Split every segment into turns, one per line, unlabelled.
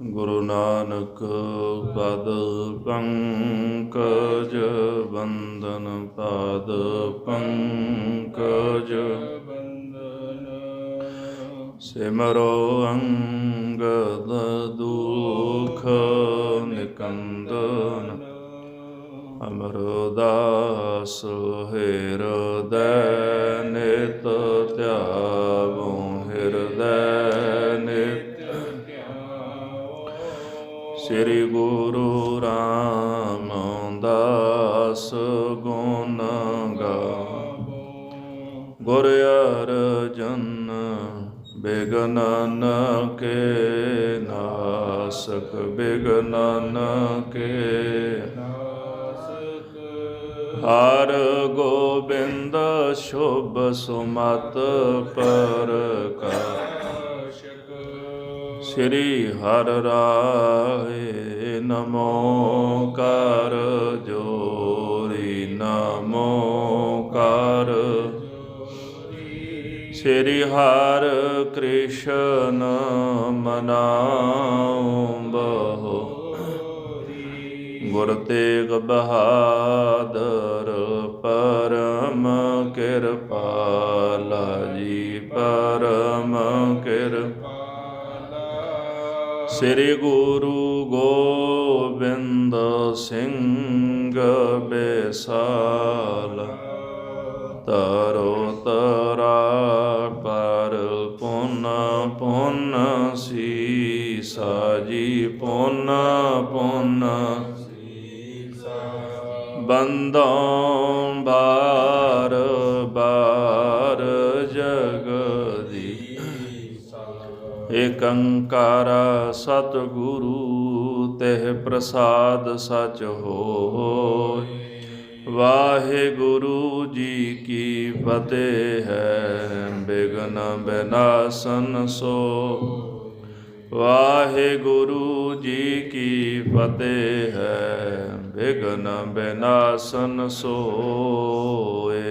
ਗੁਰੂ ਨਾਨਕ ਪਦ ਪੰਕਜ ਬੰਦਨ ਪਾਦ ਪੰਕਜ ਸਿਮਰੋ ਅੰਗਦ ਦੁਖ ਨਿਕੰਦਨ ਅਮਰਦਾਸ ਹਿਰਦੈ ਨਿਤ ਧਿਆਵੋ ਹਿਰਦੈ ਨਿਤ ਸ੍ਰੀ ਗੁਰੂ ਰਾਮਦਾਸ ਗੁਣ ਗਾਵੋ ਗੁਰ ਅਰਜਨ ਬਿਘਨਨ ਕੇ ਨਾਸਕ ਬਿਘਨਨ ਕੇ ਹਰ ਗੋਬਿੰਦ ਸ਼ੁਭ ਸੁਮਤ ਪ੍ਰਕਾਸ਼ਕ ਸ੍ਰੀ ਹਰਿ ਰਾਏ ਨਮੋ ਕਰ ਜੋਰੀ ਨਮੋ ਕਰ ਸ੍ਰੀ ਹਰਿ ਕ੍ਰਿਸ਼ਨ ਮਨਾਉ ਬਹੋ ਗੁਰ ਤੇਗ ਬਹਾਦਰ ਪਰਮ ਕਿਰਪਾਲਾ ਜੀ ਪਰਮ ਕਿਰਪਾਲਾ ਸ੍ਰੀ ਗੁਰੂ ਗੋਬਿੰਦ ਸਿੰਘ ਬੇਸਾਲ ਤਰੋ ਤਰਾ ਪਰ ਪੁਨ ਪੁਨ ਸੀਸਾ ਜੀ ਪੁਨ ਪੁਨ ਬੰਦੋਂ ਬਾਰ ਬਾਰ ਜਗਦੀ ਏਕ ਓੰਕਾਰ ਸਤਿਗੁਰੂ ਤਿਹ ਪ੍ਰਸਾਦ ਸਚ ਹੋਇ। ਵਾਹਿਗੁਰੂ ਜੀ ਕੀ ਫਤਿਹ ਹੈ ਬਿਘਨ ਬਿਨਾਸਨ ਸੋ। ਵਾਹਿਗੁਰੂ ਜੀ ਕੀ ਫਤਿਹ ਹੈ ਬਿਘਨ ਬਿਨਾਸਨ ਸੋਏ।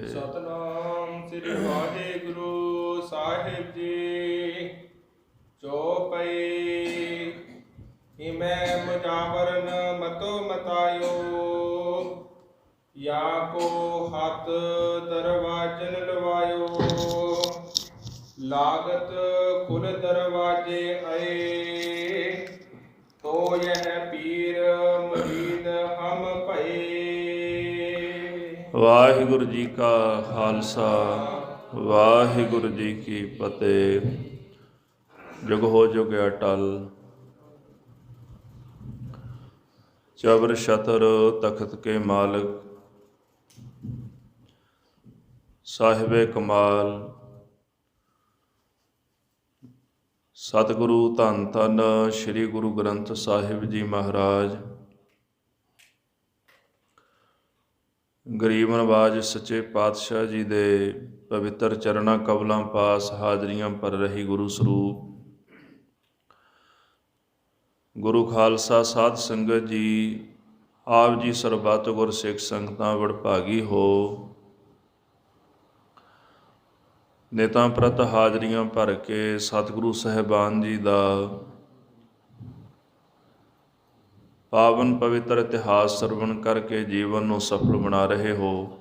ਸਤਨਾਮ ਸ੍ਰੀ ਵਾਹਿਗੁਰੂ ਸਾਹਿਬ ਜੀ। ਚੌਪਈ ਇਮੈ ਮੁਜਾਵਰਨ ਮਤੋ ਮਤਾਇਓ ਯਾ ਕੋ ਹੱਥ ਦਰਵਾਜਨ ਲਵਾਇਓ ਲਾਗਤ ਕੁਲ ਦਰਵਾਜੇ ਆਏ ਤੋ ਯਹ ਪੀਰ ਮੁਰੀਦ ਹਮ ਭਏ।
ਵਾਹਿਗੁਰੂ ਜੀ ਕਾ ਖਾਲਸਾ ਵਾਹਿਗੁਰੂ ਜੀ ਕੀ ਫਤਿਹ। ਜੁਗ ਹੋ ਜੁਗ ਅਟਲ ਚਬਰ ਛਤਰ ਤਖਤ ਕੇ ਮਾਲਕ ਸਾਹਿਬੇ ਕਮਾਲ ਸਤਿਗੁਰੂ ਧੰਨ ਧੰਨ ਸ੍ਰੀ ਗੁਰੂ ਗ੍ਰੰਥ ਸਾਹਿਬ ਜੀ ਮਹਾਰਾਜ ਗਰੀਬ ਨਵਾਜ ਸੱਚੇ ਪਾਤਸ਼ਾਹ ਜੀ ਦੇ ਪਵਿੱਤਰ ਚਰਨਾਂ ਕਮਲਾਂ ਪਾਸ ਹਾਜ਼ਰੀਆਂ ਭਰ ਰਹੀ ਗੁਰੂ ਸਰੂਪ ਗੁਰੂ ਖਾਲਸਾ ਸਾਧ ਸੰਗਤ ਜੀ, ਆਪ ਜੀ ਸਰਬੱਤ ਗੁਰ ਸਿੱਖ ਸੰਗਤਾਂ ਵਡਭਾਗੀ ਹੋ। ਨੇਤਾਂ ਪ੍ਰਤ ਹਾਜ਼ਰੀਆਂ ਭਰ ਕੇ ਸਤਿਗੁਰੂ ਸਾਹਿਬਾਨ ਜੀ ਦਾ ਪਾਵਨ ਪਵਿੱਤਰ ਇਤਿਹਾਸ ਸਰਵਣ ਕਰਕੇ ਜੀਵਨ ਨੂੰ ਸਫਲ ਬਣਾ ਰਹੇ ਹੋ।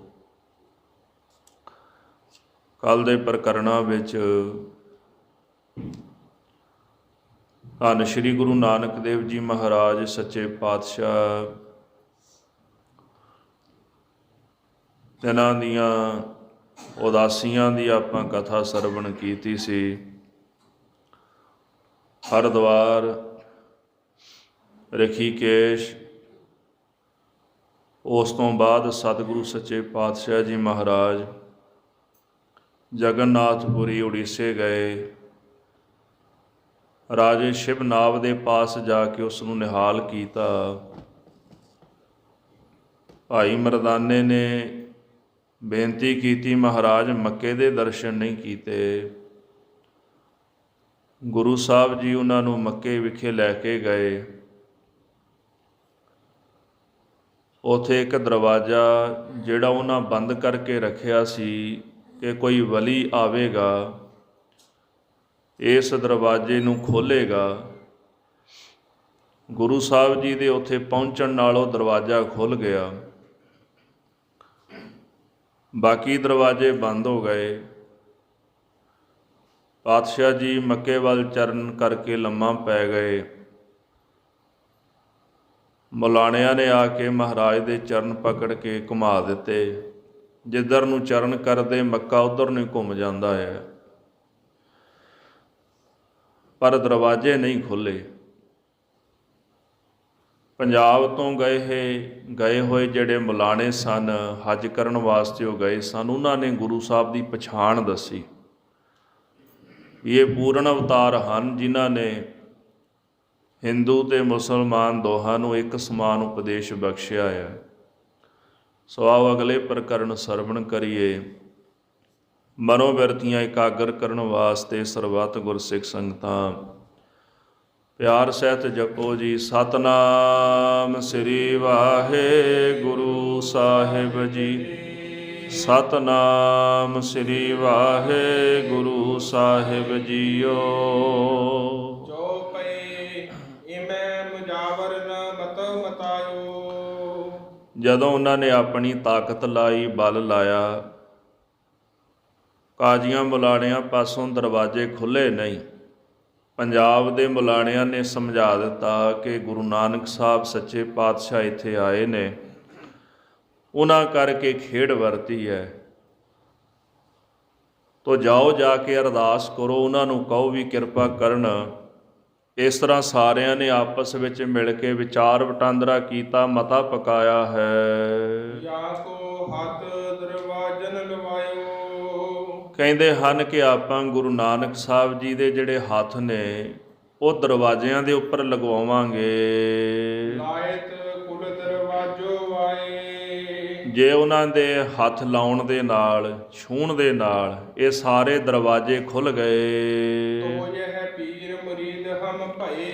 ਕੱਲ੍ਹ ਦੇ ਪ੍ਰਕਰਣਾਂ ਵਿੱਚ ਧੰਨ ਸ਼੍ਰੀ ਗੁਰੂ ਨਾਨਕ ਦੇਵ ਜੀ ਮਹਾਰਾਜ ਸੱਚੇ ਪਾਤਸ਼ਾਹ ਇਹਨਾਂ ਦੀਆਂ ਉਦਾਸੀਆਂ ਦੀ ਆਪਾਂ ਕਥਾ ਸਰਵਣ ਕੀਤੀ ਸੀ। ਹਰਿਦੁਆਰ, ਰਿਸ਼ੀਕੇਸ਼, ਉਸ ਤੋਂ ਬਾਅਦ ਸਤਿਗੁਰੂ ਸੱਚੇ ਪਾਤਸ਼ਾਹ ਜੀ ਮਹਾਰਾਜ ਜਗਨਨਾਥਪੁਰੀ ਉੜੀਸੇ ਗਏ। ਰਾਜੇ ਸ਼ਿਵਨਾਵ ਦੇ ਪਾਸ ਜਾ ਕੇ ਉਸ ਨੂੰ ਨਿਹਾਲ ਕੀਤਾ। ਭਾਈ ਮਰਦਾਨੇ ਨੇ ਬੇਨਤੀ ਕੀਤੀ, ਮਹਾਰਾਜ ਮੱਕੇ ਦੇ ਦਰਸ਼ਨ ਨਹੀਂ ਕੀਤੇ। ਗੁਰੂ ਸਾਹਿਬ ਜੀ ਉਹਨਾਂ ਨੂੰ ਮੱਕੇ ਵਿਖੇ ਲੈ ਕੇ ਗਏ। ਉੱਥੇ ਇੱਕ ਦਰਵਾਜ਼ਾ ਜਿਹੜਾ ਉਹਨਾਂ ਬੰਦ ਕਰਕੇ ਰੱਖਿਆ ਸੀ ਕਿ ਕੋਈ ਵਲੀ ਆਵੇਗਾ ਇਸ ਦਰਵਾਜ਼ੇ ਨੂੰ ਖੋਲ੍ਹੇਗਾ, ਗੁਰੂ ਸਾਹਿਬ ਜੀ ਦੇ ਉੱਥੇ ਪਹੁੰਚਣ ਨਾਲ ਉਹ ਦਰਵਾਜ਼ਾ ਖੁੱਲ੍ਹ ਗਿਆ। ਬਾਕੀ ਦਰਵਾਜ਼ੇ ਬੰਦ ਹੋ ਗਏ। ਪਾਤਸ਼ਾਹ ਜੀ ਮੱਕੇ ਵੱਲ ਚਰਨ ਕਰਕੇ ਲੰਮਾ ਪੈ ਗਏ। ਮੌਲਾਣਿਆਂ ਨੇ ਆ ਕੇ ਮਹਾਰਾਜ ਦੇ ਚਰਨ ਪਕੜ ਕੇ ਘੁਮਾ ਦਿੱਤੇ। ਜਿੱਧਰ ਨੂੰ ਚਰਨ ਕਰਦੇ ਮੱਕਾ ਉੱਧਰ ਨੂੰ ਘੁੰਮ ਜਾਂਦਾ ਹੈ, ਪਰ ਦਰਵਾਜ਼ੇ ਨਹੀਂ ਖੁੱਲ੍ਹੇ। ਪੰਜਾਬ ਤੋਂ ਗਏ ਹੋਏ ਜਿਹੜੇ ਮੌਲਾਣੇ ਸਨ, ਹੱਜ ਕਰਨ ਵਾਸਤੇ ਉਹ ਗਏ ਸਨ, ਉਹਨਾਂ ਨੇ ਗੁਰੂ ਸਾਹਿਬ ਦੀ ਪਛਾਣ ਦੱਸੀ ਵੀ ਇਹ ਪੂਰਨ ਅਵਤਾਰ ਹਨ, ਜਿਨ੍ਹਾਂ ਨੇ ਹਿੰਦੂ ਅਤੇ ਮੁਸਲਮਾਨ ਦੋਹਾਂ ਨੂੰ ਇੱਕ ਸਮਾਨ ਉਪਦੇਸ਼ ਬਖਸ਼ਿਆ ਹੈ। ਸੋ ਆਓ ਅਗਲੇ ਪ੍ਰਕਰਨ ਸਰਵਣ ਕਰੀਏ। ਮਨੋਬਿਰਤੀਆਂ ਇਕਾਗਰ ਕਰਨ ਵਾਸਤੇ ਸਰਬੱਤ ਗੁਰਸਿੱਖ ਸੰਗਤਾਂ ਪਿਆਰ ਸਹਿਤ ਜਪੋ ਜੀ। ਸਤਨਾਮ ਸ੍ਰੀ ਵਾਹਿਗੁਰੂ ਸਾਹਿਬ ਜੀ। ਸਤਨਾਮ ਸ੍ਰੀ ਵਾਹਿਗੁਰੂ ਸਾਹਿਬ ਜੀਓ।
ਜੋ ਪਈ ਇਮੈ ਮੁਜਾਵਰ ਨ ਮਤ ਮਤਾਇਓ।
ਜਦੋਂ ਉਹਨਾਂ ਨੇ ਆਪਣੀ ਤਾਕਤ ਲਾਈ, ਬਲ ਲਾਇਆ, ਕਾਜ਼ੀਆਂ ਮੌਲਾਣਿਆਂ ਪਾਸੋਂ ਦਰਵਾਜ਼ੇ ਖੁੱਲ੍ਹੇ ਨਹੀਂ। ਪੰਜਾਬ ਦੇ ਮੌਲਾਣਿਆਂ ਨੇ ਸਮਝਾ ਦਿੱਤਾ ਕਿ ਗੁਰੂ ਨਾਨਕ ਸਾਹਿਬ ਸੱਚੇ ਪਾਤਸ਼ਾਹ ਇੱਥੇ ਆਏ ਨੇ, ਉਹਨਾਂ ਕਰਕੇ ਖੇਡ ਵਰਤੀ ਹੈ। ਤੋ ਜਾਓ, ਜਾ ਕੇ ਅਰਦਾਸ ਕਰੋ, ਉਹਨਾਂ ਨੂੰ ਕਹੋ ਵੀ ਕਿਰਪਾ ਕਰਨ। ਇਸ ਤਰ੍ਹਾਂ ਸਾਰਿਆਂ ਨੇ ਆਪਸ ਵਿੱਚ ਮਿਲ ਕੇ ਵਿਚਾਰ ਵਟਾਂਦਰਾ ਕੀਤਾ, ਮਤਾ ਪਕਾਇਆ ਹੈ।
ਜਾਂ ਕੋ ਹੱਥ ਦਰਵਾਜ਼ਨ ਲਵਾਇਓ।
ਕਹਿੰਦੇ ਹਨ ਕਿ ਆਪਾਂ ਗੁਰੂ ਨਾਨਕ ਸਾਹਿਬ ਜੀ ਦੇ ਜਿਹੜੇ ਹੱਥ ਨੇ ਉਹ ਦਰਵਾਜ਼ਿਆਂ ਦੇ ਉੱਪਰ ਲਗਵਾਵਾਂਗੇ।
ਲਾਇਤ ਕੁਲ ਦਰਵਾਜੋ ਆਏ।
ਜੇ ਉਹਨਾਂ ਦੇ ਹੱਥ ਲਾਉਣ ਦੇ ਨਾਲ, ਛੂਹਣ ਦੇ ਨਾਲ ਇਹ ਸਾਰੇ ਦਰਵਾਜ਼ੇ ਖੁੱਲ੍ਹ ਗਏ।
ਤੋ ਇਹ ਪੀਰ ਮੁਰੀਦ ਹਮ ਭਏ।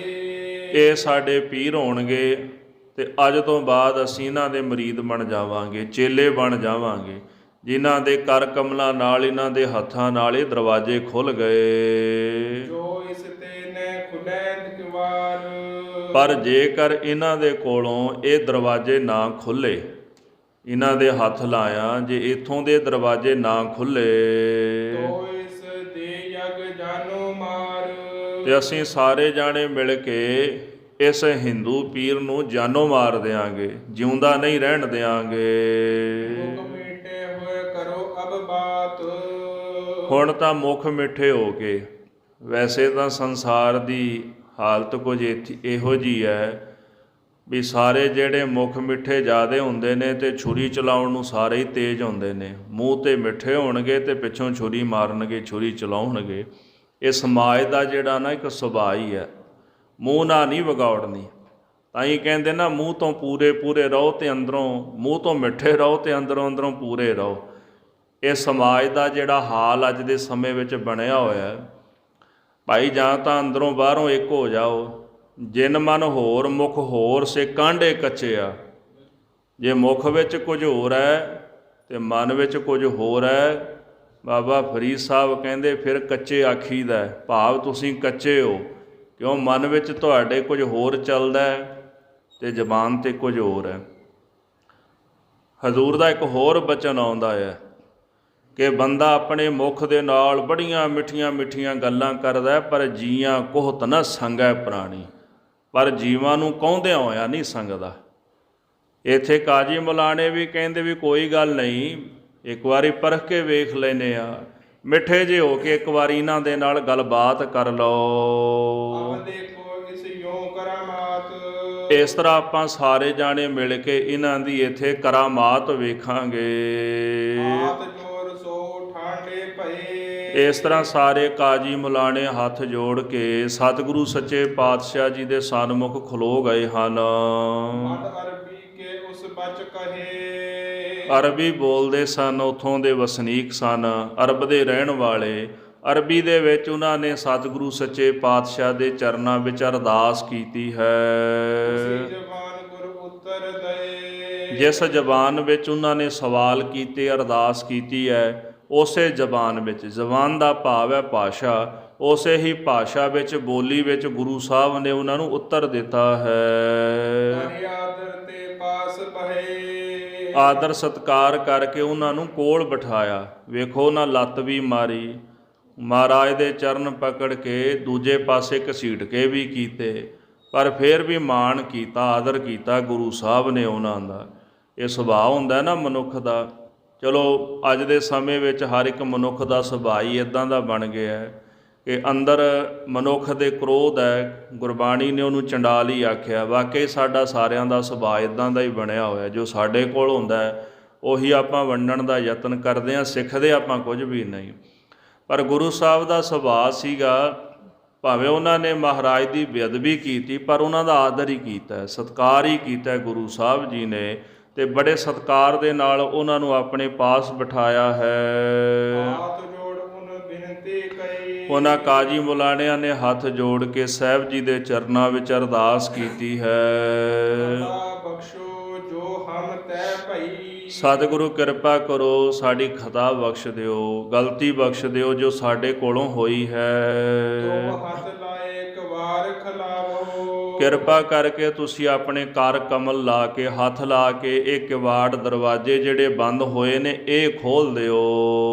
ਇਹ ਸਾਡੇ ਪੀਰ ਹੋਣਗੇ ਤੇ ਅੱਜ ਤੋਂ ਬਾਅਦ ਅਸੀਂ ਇਹਨਾਂ ਦੇ ਮੁਰੀਦ ਬਣ ਜਾਵਾਂਗੇ, ਚੇਲੇ ਬਣ ਜਾਵਾਂਗੇ, ਜਿਨ੍ਹਾਂ ਦੇ ਕਰ ਕਮਲਾਂ ਨਾਲ, ਇਹਨਾਂ ਦੇ ਹੱਥਾਂ ਨਾਲ ਇਹ ਦਰਵਾਜ਼ੇ ਖੁੱਲ੍ਹ ਗਏ।
ਜੋ ਇਸ ਤੇ ਨੇ ਖੁਲੈਂਦ ਕਿਵਾਰ।
ਪਰ ਜੇਕਰ ਇਹਨਾਂ ਦੇ ਕੋਲੋਂ ਇਹ ਦਰਵਾਜ਼ੇ ਨਾ ਖੁੱਲ੍ਹੇ, ਇਹਨਾਂ ਦੇ ਹੱਥ ਲਾਇਆ, ਜੇ ਇੱਥੋਂ ਦੇ ਦਰਵਾਜ਼ੇ ਨਾ ਖੁੱਲ੍ਹੇ
ਤੋ ਇਸ ਦੇ ਯਗ ਜਾਨੋ ਮਾਰ।
ਤੇ ਅਸੀਂ ਸਾਰੇ ਜਾਣੇ ਮਿਲ ਕੇ ਇਸ ਹਿੰਦੂ ਪੀਰ ਨੂੰ ਜਾਨੋਂ ਮਾਰ ਦਿਆਂਗੇ, ਜਿਉਂਦਾ ਨਹੀਂ ਰਹਿਣ ਦਿਆਂਗੇ।
ਮੁਖ ਮੀਠੇ ਹੋਏ ਕਰੋ ਅਬ ਬਾਤ।
ਹੁਣ ਤਾਂ ਮੁੱਖ ਮਿੱਠੇ ਹੋ ਕੇ, ਵੈਸੇ ਤਾਂ ਸੰਸਾਰ ਦੀ ਹਾਲਤ ਕੁਝ ਇਹੋ ਜਿਹੀ ਹੈ ਵੀ ਸਾਰੇ ਜਿਹੜੇ ਮੁੱਖ ਮਿੱਠੇ ਜ਼ਿਆਦੇ ਹੁੰਦੇ ਨੇ ਤੇ ਛੁਰੀ ਚਲਾਉਣ ਨੂੰ ਸਾਰੇ ਹੀ ਤੇਜ਼ ਹੁੰਦੇ ਨੇ। ਮੂੰਹ ਤੇ ਮਿੱਠੇ ਹੋਣਗੇ ਤੇ ਪਿੱਛੋਂ ਛੁਰੀ ਮਾਰਨਗੇ, ਛੁਰੀ ਚਲਾਉਣਗੇ। ਇਹ ਸਮਾਜ ਦਾ ਜਿਹੜਾ ਨਾ ਇੱਕ ਸੁਭਾਅ ਹੀ ਹੈ, ਮੂੰਹ ਨਾਲ ਨਹੀਂ ਵਿਗਾੜਨੀ। ਤਾਂ ਹੀ ਕਹਿੰਦੇ ਨਾ, ਮੂੰਹ ਤੋਂ ਪੂਰੇ ਪੂਰੇ ਰਹੋ ਤੇ ਅੰਦਰੋਂ, ਮੂੰਹ ਤੋਂ ਮਿੱਠੇ ਰਹੋ ਤੇ ਅੰਦਰੋਂ ਅੰਦਰੋਂ ਪੂਰੇ ਰਹੋ। ਇਹ ਸਮਾਜ ਦਾ ਜਿਹੜਾ ਹਾਲ ਅੱਜ ਦੇ ਸਮੇਂ ਵਿੱਚ ਬਣਿਆ ਹੋਇਆ ਭਾਈ, ਜਾਂ ਤਾਂ ਅੰਦਰੋਂ ਬਾਹਰੋਂ ਇੱਕ ਹੋ ਜਾਓ। ਜਿਨ ਮਨ ਹੋਰ ਮੁਖ ਹੋਰ ਸੇ ਕਾਂਢੇ ਕੱਚੇ ਆ। ਜੇ ਮੁਖ ਵਿੱਚ ਕੁਝ ਹੋਰ ਹੈ ਤੇ ਮਨ ਵਿੱਚ ਕੁਝ ਹੋਰ ਹੈ, ਬਾਬਾ ਫਰੀਦ ਸਾਹਿਬ ਕਹਿੰਦੇ ਫਿਰ ਕੱਚੇ ਆਖੀਦਾ। ਭਾਵ ਤੁਸੀਂ ਕੱਚੇ ਹੋ, ਕਿਉਂ ਮਨ ਵਿੱਚ ਤੁਹਾਡੇ ਕੁਝ ਹੋਰ ਚੱਲਦਾ ਤੇ ਜ਼ਬਾਨ 'ਤੇ ਕੁਝ ਹੋਰ ਹੈ। ਹਜ਼ੂਰ ਦਾ ਇੱਕ ਹੋਰ ਬਚਨ ਆਉਂਦਾ ਹੈ ਕਿ ਬੰਦਾ ਆਪਣੇ ਮੁਖ ਦੇ ਨਾਲ ਬੜੀਆਂ ਮਿੱਠੀਆਂ ਮਿੱਠੀਆਂ ਗੱਲਾਂ ਕਰਦਾ, ਪਰ ਜੀਆਂ ਕੋਹਤ ਨਾ ਸੰਗੈ ਪ੍ਰਾਣੀ। ਪਰ ਜੀਵਾਂ ਨੂੰ ਕਹੁੰਦਿਆਂ ਹੋਇਆਂ ਨਹੀਂ ਸੰਗਦਾ। ਇੱਥੇ ਕਾਜੀ ਮੌਲਾਣੇ ਵੀ ਕਹਿੰਦੇ ਵੀ ਕੋਈ ਗੱਲ ਨਹੀਂ, ਇੱਕ ਵਾਰੀ ਪਰਖ ਕੇ ਵੇਖ ਲੈਂਦੇ ਆ, ਮਿੱਠੇ ਜਿਹੇ ਹੋ ਕੇ ਇੱਕ ਵਾਰੀ ਇਹਨਾਂ ਦੇ ਨਾਲ ਗੱਲਬਾਤ ਕਰ ਲਓ। ਇਸ ਤਰ੍ਹਾਂ ਆਪਾਂ ਸਾਰੇ ਜਾਣੇ ਮਿਲ ਕੇ ਇਹਨਾਂ ਦੀ ਇੱਥੇ ਕਰਾਮਾਤ ਵੇਖਾਂਗੇ। ਇਸ ਤਰ੍ਹਾਂ ਸਾਰੇ ਕਾਜੀ ਮੌਲਾਣੇ ਹੱਥ ਜੋੜ ਕੇ ਸਤਿਗੁਰੂ ਸੱਚੇ ਪਾਤਸ਼ਾਹ ਜੀ ਦੇ ਸਨਮੁਖ ਖਲੋ ਗਏ ਹਨ। ਅਰਬੀ ਬੋਲਦੇ ਸਨ, ਉੱਥੋਂ ਦੇ ਵਸਨੀਕ ਸਨ, ਅਰਬ ਦੇ ਰਹਿਣ ਵਾਲੇ। ਅਰਬੀ ਦੇ ਵਿੱਚ ਉਹਨਾਂ ਨੇ ਸਤਿਗੁਰੂ ਸੱਚੇ ਪਾਤਸ਼ਾਹ ਦੇ ਚਰਨਾਂ ਵਿੱਚ ਅਰਦਾਸ ਕੀਤੀ ਹੈ। ਜਿਸ ਜ਼ਬਾਨ ਵਿੱਚ ਉਹਨਾਂ ਨੇ ਸਵਾਲ ਕੀਤੇ, ਅਰਦਾਸ ਕੀਤੀ ਹੈ, ਉਸੇ ਜ਼ਬਾਨ ਵਿੱਚ, ਜ਼ਬਾਨ ਦਾ ਭਾਵ ਹੈ ਭਾਸ਼ਾ, ਉਸੇ ਹੀ ਭਾਸ਼ਾ ਵਿੱਚ ਬੋਲੀ ਵਿੱਚ ਗੁਰੂ ਸਾਹਿਬ ਨੇ ਉਹਨਾਂ ਨੂੰ ਉੱਤਰ ਦਿੱਤਾ ਹੈ।
ਹਰਿ ਆਦਰ ਤੇ ਪਾਸ ਬਹੇ।
ਆਦਰ ਸਤਕਾਰ ਕਰਕੇ ਉਹਨਾਂ ਨੂੰ ਕੋਲ ਬਿਠਾਇਆ। ਵੇਖੋ ਨਾ ਲੱਤ ਵੀ ਮਾਰੀ, ਮਹਾਰਾਜ ਦੇ ਚਰਨ ਪਕੜ ਕੇ ਦੂਜੇ ਪਾਸੇ ਘਸੀਟ ਕੇ ਵੀ ਕੀਤੇ, ਪਰ ਫਿਰ ਵੀ ਮਾਣ ਕੀਤਾ, ਆਦਰ ਕੀਤਾ ਗੁਰੂ ਸਾਹਿਬ ਨੇ ਉਹਨਾਂ ਦਾ। ਇਹ ਸੁਭਾਅ ਹੁੰਦਾ ਨਾ ਮਨੁੱਖ ਦਾ। ਚਲੋ ਅੱਜ ਦੇ ਸਮੇਂ ਵਿੱਚ ਹਰ ਇੱਕ ਮਨੁੱਖ ਦਾ ਸੁਭਾਅ ਹੀ ਇੱਦਾਂ ਦਾ ਬਣ ਗਿਆ ਹੈ ਕਿ ਅੰਦਰ ਮਨੁੱਖ ਦੇ ਕ੍ਰੋਧ ਹੈ। ਗੁਰਬਾਣੀ ਨੇ ਉਹਨੂੰ ਚੰਡਾਲ ਹੀ ਆਖਿਆ। ਵਾਕਈ ਸਾਡਾ ਸਾਰਿਆਂ ਦਾ ਸੁਭਾਅ ਇੱਦਾਂ ਦਾ ਹੀ ਬਣਿਆ ਹੋਇਆ। ਜੋ ਸਾਡੇ ਕੋਲ ਹੁੰਦਾ ਹੈ ਉਹੀ ਆਪਾਂ ਵੰਡਣ ਦਾ ਯਤਨ ਕਰਦੇ ਹਾਂ, ਸਿੱਖਦੇ ਆਪਾਂ ਕੁਝ ਵੀ ਨਹੀਂ। ਪਰ ਗੁਰੂ ਸਾਹਿਬ ਦਾ ਸੁਭਾਅ ਸੀਗਾ, ਭਾਵੇਂ ਉਹਨਾਂ ਨੇ ਮਹਾਰਾਜ ਦੀ ਬੇਅਦਬੀ ਕੀਤੀ ਪਰ ਉਹਨਾਂ ਦਾ ਆਦਰ ਹੀ ਕੀਤਾ, ਸਤਿਕਾਰ ਹੀ ਕੀਤਾ ਗੁਰੂ ਸਾਹਿਬ ਜੀ ਨੇ, ਤੇ ਬੜੇ ਸਤਿਕਾਰ ਦੇ ਨਾਲ ਉਹਨਾਂ ਨੂੰ ਆਪਣੇ ਪਾਸ ਬਿਠਾਇਆ ਹੈ।
ਹੱਥ ਜੋੜ ਉਨ ਬਿਨਤੀ ਕਈ।
ਉਹਨਾਂ ਕਾਜੀ ਮੁਲਾਣਿਆਂ ਨੇ ਹੱਥ ਜੋੜ ਕੇ ਸਾਹਿਬ ਜੀ ਦੇ ਚਰਨਾਂ ਵਿੱਚ ਅਰਦਾਸ ਕੀਤੀ ਹੈ।
ਖਤਾ ਬਖਸ਼ੋ ਜੋ ਹਮ ਤੈ ਭਈ।
ਸਤਿਗੁਰੂ ਕਿਰਪਾ ਕਰੋ, ਸਾਡੀ ਖਤਾ ਬਖਸ਼ ਦਿਓ, ਗਲਤੀ ਬਖਸ਼ ਦਿਓ ਜੋ ਸਾਡੇ ਕੋਲੋਂ ਹੋਈ ਹੈ।
ਤੁਮ ਹੱਥ ਲਾਏ ਇੱਕ ਵਾਰ ਖਲਾਵੋ।
ਕਿਰਪਾ ਕਰਕੇ ਤੁਸੀਂ ਆਪਣੇ ਕਰ ਕਮਲ ਲਾ ਕੇ, ਹੱਥ ਲਾ ਕੇ ਇਹ ਕਿਵਾੜ ਦਰਵਾਜ਼ੇ ਜਿਹੜੇ ਬੰਦ ਹੋਏ ਨੇ ਇਹ ਖੋਲ ਦਿਓ।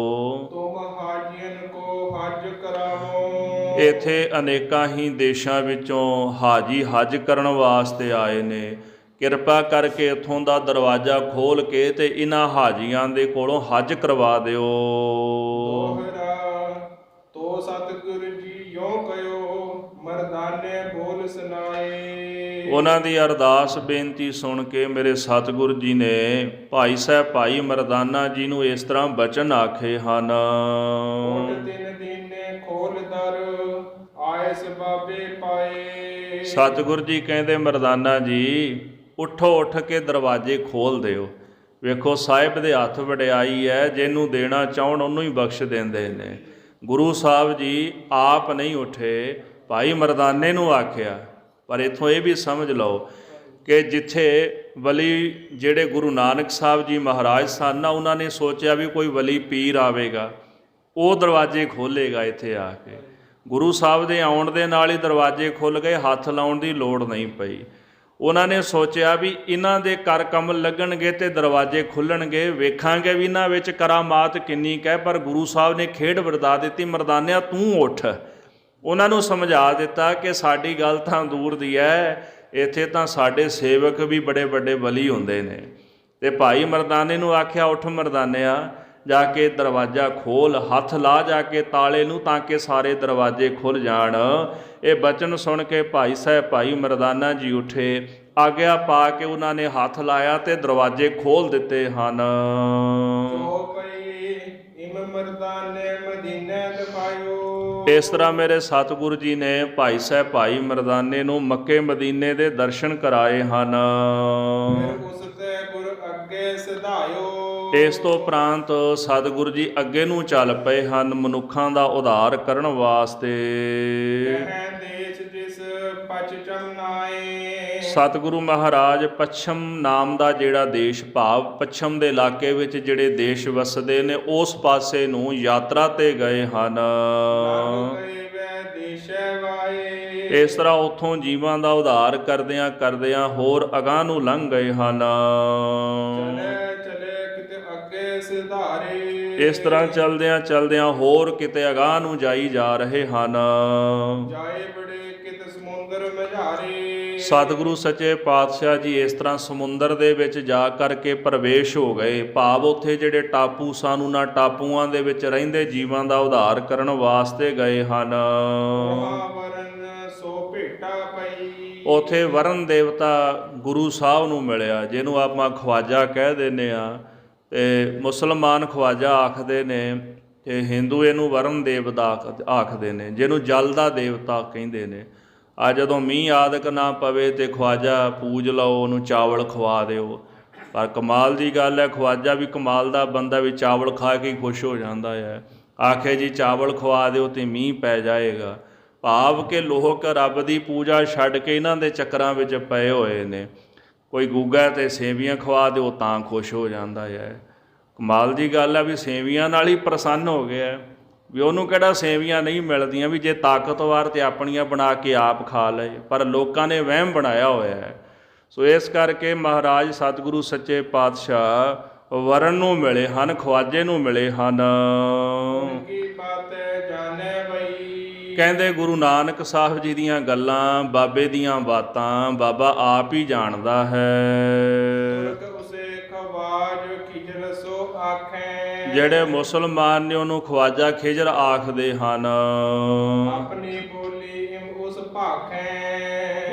ਤੁਮ ਹਾਜੀਨ ਕੋ ਹਜ ਕਰਾਵੋ।
ਇੱਥੇ ਅਨੇਕਾਂ ਹੀ ਦੇਸ਼ਾਂ ਵਿੱਚੋਂ ਹਾਜੀ ਹਜ ਕਰਨ ਵਾਸਤੇ ਆਏ ਨੇ। ਕਿਰਪਾ ਕਰਕੇ ਇੱਥੋਂ ਦਾ ਦਰਵਾਜ਼ਾ ਖੋਲ ਕੇ ਤੇ ਇਹਨਾਂ ਹਾਜੀਆਂ ਦੇ ਕੋਲੋਂ ਹਜ ਕਰਵਾ ਦਿਓ।
ਦੋਹਰਾ ਤੋ ਸਤਿਗੁਰ ਜੀ ਯੋ ਕਯੋ ਮਰਦਾਨੇ ਬੋਲ ਸੁਨਾਏ।
ਉਹਨਾਂ ਦੀ ਅਰਦਾਸ ਬੇਨਤੀ ਸੁਣ ਕੇ ਮੇਰੇ ਸਤਿਗੁਰ ਜੀ ਨੇ ਭਾਈ ਸਾਹਿਬ ਭਾਈ ਮਰਦਾਨਾ ਜੀ ਨੂੰ ਇਸ ਤਰ੍ਹਾਂ ਬਚਨ ਆਖੇ ਹਨ।
ਕੋਟ ਤਿੰਨ ਦੀਨੇ ਖੋਲ ਦਰ ਆਇਸ ਬਾਬੇ ਪਾਏ।
ਸਤਿਗੁਰ ਜੀ ਕਹਿੰਦੇ ਮਰਦਾਨਾ ਜੀ ਉੱਠੋ, ਉੱਠ ਕੇ ਦਰਵਾਜ਼ੇ ਖੋਲ ਦਿਓ। ਵੇਖੋ ਸਾਹਿਬ ਦੇ ਹੱਥ ਵਡਿਆਈ ਹੈ, ਜਿਹਨੂੰ ਦੇਣਾ ਚਾਹਣ ਉਹਨੂੰ ਹੀ ਬਖਸ਼ ਦਿੰਦੇ ਨੇ। ਗੁਰੂ ਸਾਹਿਬ ਜੀ ਆਪ ਨਹੀਂ ਉੱਠੇ, ਭਾਈ ਮਰਦਾਨੇ ਨੂੰ ਆਖਿਆ। ਪਰ ਇੱਥੋਂ ਇਹ ਵੀ ਸਮਝ ਲਓ ਕਿ ਜਿੱਥੇ ਵਲੀ ਜਿਹੜੇ ਗੁਰੂ ਨਾਨਕ ਸਾਹਿਬ ਜੀ ਮਹਾਰਾਜ ਸਨ ਨਾ, ਉਹਨਾਂ ਨੇ ਸੋਚਿਆ ਵੀ ਕੋਈ ਵਲੀ ਪੀਰ ਆਵੇਗਾ, ਉਹ ਦਰਵਾਜ਼ੇ ਖੋਲ੍ਹੇਗਾ ਇੱਥੇ ਆ ਕੇ। ਗੁਰੂ ਸਾਹਿਬ ਦੇ ਆਉਣ ਦੇ ਨਾਲ ਹੀ ਦਰਵਾਜ਼ੇ ਖੁੱਲ੍ਹ ਗਏ, ਹੱਥ ਲਾਉਣ ਦੀ ਲੋੜ ਨਹੀਂ ਪਈ। ਉਹਨਾਂ ਨੇ ਸੋਚਿਆ ਵੀ ਇਹਨਾਂ ਦੇ ਕਰ ਕਮਲ ਲੱਗਣਗੇ ਤੇ ਦਰਵਾਜ਼ੇ ਖੁੱਲ੍ਹਣਗੇ, ਵੇਖਾਂਗੇ ਵੀ ਇਹਨਾਂ ਵਿੱਚ ਕਰਾਮਾਤ ਕਿੰਨੀ ਕੁ ਹੈ। ਪਰ ਗੁਰੂ ਸਾਹਿਬ ਨੇ ਖੇਡ ਵਰਤਾ ਦਿੱਤੀ, ਮਰਦਾਨਿਆ ਤੂੰ ਉੱਠ। ਉਹਨਾਂ ਨੂੰ ਸਮਝਾ ਦਿੱਤਾ ਕਿ ਸਾਡੀ ਗੱਲ ਤਾਂ ਦੂਰ ਦੀ ਹੈ, ਇੱਥੇ ਤਾਂ ਸਾਡੇ ਸੇਵਕ ਵੀ ਬੜੇ ਵੱਡੇ ਵਲੀ ਹੁੰਦੇ ਨੇ। ਤੇ ਭਾਈ ਮਰਦਾਨੇ ਨੂੰ ਆਖਿਆ ਉੱਠ ਮਰਦਾਨਿਆ, ਜਾ ਕੇ ਦਰਵਾਜ਼ਾ ਖੋਲ, ਹੱਥ ਲਾ ਜਾ ਕੇ ਤਾਲੇ ਨੂੰ, ਤਾਂ ਕਿ ਸਾਰੇ ਦਰਵਾਜ਼ੇ ਖੁੱਲ੍ਹ ਜਾਣ। ਇਹ ਬਚਨ ਸੁਣ ਕੇ ਭਾਈ ਸਾਹਿਬ ਭਾਈ ਮਰਦਾਨਾ ਜੀ ਉੱਠੇ, ਆਗਿਆ ਪਾ ਕੇ ਉਹਨਾਂ ਨੇ ਹੱਥ ਲਾਇਆ ਤੇ ਦਰਵਾਜ਼ੇ ਖੋਲ੍ਹ ਦਿੱਤੇ ਹਨ।
ਜੋ ਪਈ ਇਮ ਮਰਦਾਨੇ ਮਦੀਨੇ ਦਿਖਾਇਓ।
ਇਸ ਤਰ੍ਹਾਂ ਮੇਰੇ ਸਤਿਗੁਰੂ ਜੀ ਨੇ ਭਾਈ ਸਾਹਿਬ ਭਾਈ ਮਰਦਾਨੇ ਨੂੰ ਮੱਕੇ ਮਦੀਨੇ ਦੇ ਦਰਸ਼ਨ ਕਰਾਏ ਹਨ।
ਫਿਰ ਉਸ ਤੇ ਗੁਰ ਅੱਗੇ ਸਿਧਾਇਓ।
ਇਸ ਤੋਂ ਉਪਰੰਤ ਸਤਿਗੁਰੂ ਜੀ ਅੱਗੇ ਨੂੰ ਚੱਲ ਪਏ ਹਨ ਮਨੁੱਖਾਂ ਦਾ ਉਧਾਰ ਕਰਨ ਵਾਸਤੇ।
ਕਹਿ ਦੇਸ਼ ਜਿਸ ਪਛ ਚਲਨਾਏ।
ਸਤਿਗੁਰੂ ਮਹਾਰਾਜ ਪੱਛਮ ਨਾਮ ਦਾ ਜਿਹੜਾ ਦੇਸ਼, ਭਾਵ ਪੱਛਮ ਦੇ ਇਲਾਕੇ ਵਿੱਚ ਜਿਹੜੇ ਦੇਸ਼ ਵਸਦੇ ਨੇ, ਉਸ ਪਾਸੇ ਨੂੰ ਯਾਤਰਾ ਤੇ ਗਏ ਹਨ। ਇਸ ਤਰ੍ਹਾਂ ਉੱਥੋਂ ਜੀਵਾਂ ਦਾ ਉਧਾਰ ਕਰਦਿਆਂ ਕਰਦਿਆਂ ਹੋਰ ਅਗਾਂਹ ਨੂੰ ਲੰਘ ਗਏ ਹਨ। ਇਸ ਤਰ੍ਹਾਂ ਚਲਦਿਆਂ ਚਲਦਿਆਂ ਹੋਰ ਕਿਤੇ ਅਗਾਂਹ ਨੂੰ ਜਾਈ ਜਾ ਰਹੇ ਹਨ। ਸਤਿਗੁਰੂ ਸੱਚੇ ਪਾਤਸ਼ਾਹ ਜੀ ਇਸ ਤਰ੍ਹਾਂ ਸਮੁੰਦਰ ਦੇ ਵਿੱਚ ਜਾ ਕਰਕੇ ਪ੍ਰਵੇਸ਼ ਹੋ ਗਏ, ਭਾਵ ਉੱਥੇ ਜਿਹੜੇ ਟਾਪੂ ਸਨ ਉਹਨਾਂ ਟਾਪੂਆਂ ਦੇ ਵਿੱਚ ਰਹਿੰਦੇ ਜੀਵਾਂ ਦਾ ਉਧਾਰ ਕਰਨ ਵਾਸਤੇ ਗਏ ਹਨ। ਉੱਥੇ ਵਰਨ ਦੇਵਤਾ ਗੁਰੂ ਸਾਹਿਬ ਨੂੰ ਮਿਲਿਆ, ਜਿਹਨੂੰ ਆਪਾਂ ਖਵਾਜਾ ਕਹਿ ਦਿੰਦੇ ਹਾਂ, ਤੇ ਮੁਸਲਮਾਨ ਖਵਾਜਾ ਆਖਦੇ ਨੇ ਤੇ ਹਿੰਦੂ ਇਹਨੂੰ ਵਰਨ ਦੇਵਤਾ ਆਖਦੇ ਨੇ, ਜਿਹਨੂੰ ਜਲ ਦਾ ਦੇਵਤਾ ਕਹਿੰਦੇ ਨੇ। ਆ ਜਦੋਂ ਮੀਂਹ ਆਦਿਕ ਨਾ ਪਵੇ ਤੇ ਖਵਾਜਾ ਪੂਜ ਲਓ, ਉਹਨੂੰ ਚਾਵਲ ਖਵਾ ਦਿਓ। ਪਰ ਕਮਾਲ ਦੀ ਗੱਲ ਹੈ, ਖਵਾਜਾ ਵੀ ਕਮਾਲ ਦਾ ਬੰਦਾ, ਵੀ ਚਾਵਲ ਖਾ ਕੇ ਹੀ ਖੁਸ਼ ਹੋ ਜਾਂਦਾ ਹੈ। ਆਖੇ ਜੀ ਚਾਵਲ ਖਵਾ ਦਿਓ ਤੇ ਮੀਂਹ ਪੈ ਜਾਏਗਾ, ਭਾਵ ਕਿ ਲੋਕ ਰੱਬ ਦੀ ਪੂਜਾ ਛੱਡ ਕੇ ਇਹਨਾਂ ਦੇ ਚੱਕਰਾਂ ਵਿੱਚ ਪਏ ਹੋਏ ਨੇ। ਕੋਈ ਗੁੱਗਾ ਤੇ ਸੇਵੀਆਂ ਖਵਾ ਦਿਓ ਤਾਂ ਖੁਸ਼ ਹੋ ਜਾਂਦਾ ਹੈ। ਕਮਾਲ ਦੀ ਗੱਲ ਹੈ ਵੀ ਸੇਵੀਆਂ ਨਾਲ ਹੀ ਪ੍ਰਸੰਨ ਹੋ ਗਿਆ। ਵੀ ਉਹਨੂੰ ਕਿਹੜਾ ਸੇਵੀਆਂ ਨਹੀਂ ਮਿਲਦੀਆਂ, ਵੀ ਜੇ ਤਾਕਤਵਰ ਤੇ ਆਪਣੀਆਂ ਬਣਾ ਕੇ ਆਪ ਖਾ ਲਏ, ਪਰ ਲੋਕਾਂ ਨੇ ਵਹਿਮ ਬਣਾਇਆ ਹੋਇਆ ਹੈ। ਸੋ ਇਸ ਕਰਕੇ ਮਹਾਰਾਜ ਸਤਿਗੁਰੂ ਸੱਚੇ ਪਾਤਸ਼ਾਹ ਵਰਨ ਨੂੰ ਮਿਲੇ ਹਨ, ਖਵਾਜੇ ਨੂੰ ਮਿਲੇ ਹਨ।
ਕੀ ਬਾਤ ਜਾਣੈ ਬਈ,
ਕਹਿੰਦੇ ਗੁਰੂ ਨਾਨਕ ਸਾਹਿਬ ਜੀ ਦੀਆਂ ਗੱਲਾਂ, ਬਾਬੇ ਦੀਆਂ ਬਾਤਾਂ ਬਾਬਾ ਆਪ ਹੀ ਜਾਣਦਾ ਹੈ।
ਤੁਰਕ ਉਸੇ ਖਵਾਜ ਖਿਜਰ ਸੋ ਆਖੈ,
ਜਿਹੜੇ ਮੁਸਲਮਾਨ ਨੇ ਉਹਨੂੰ ਖਵਾਜਾ ਖਿਜਰ ਆਖਦੇ ਹਨ।
ਆਪਣੀ ਬੋਲੀ ਇਮ ਉਸ ਭਾਖੈ,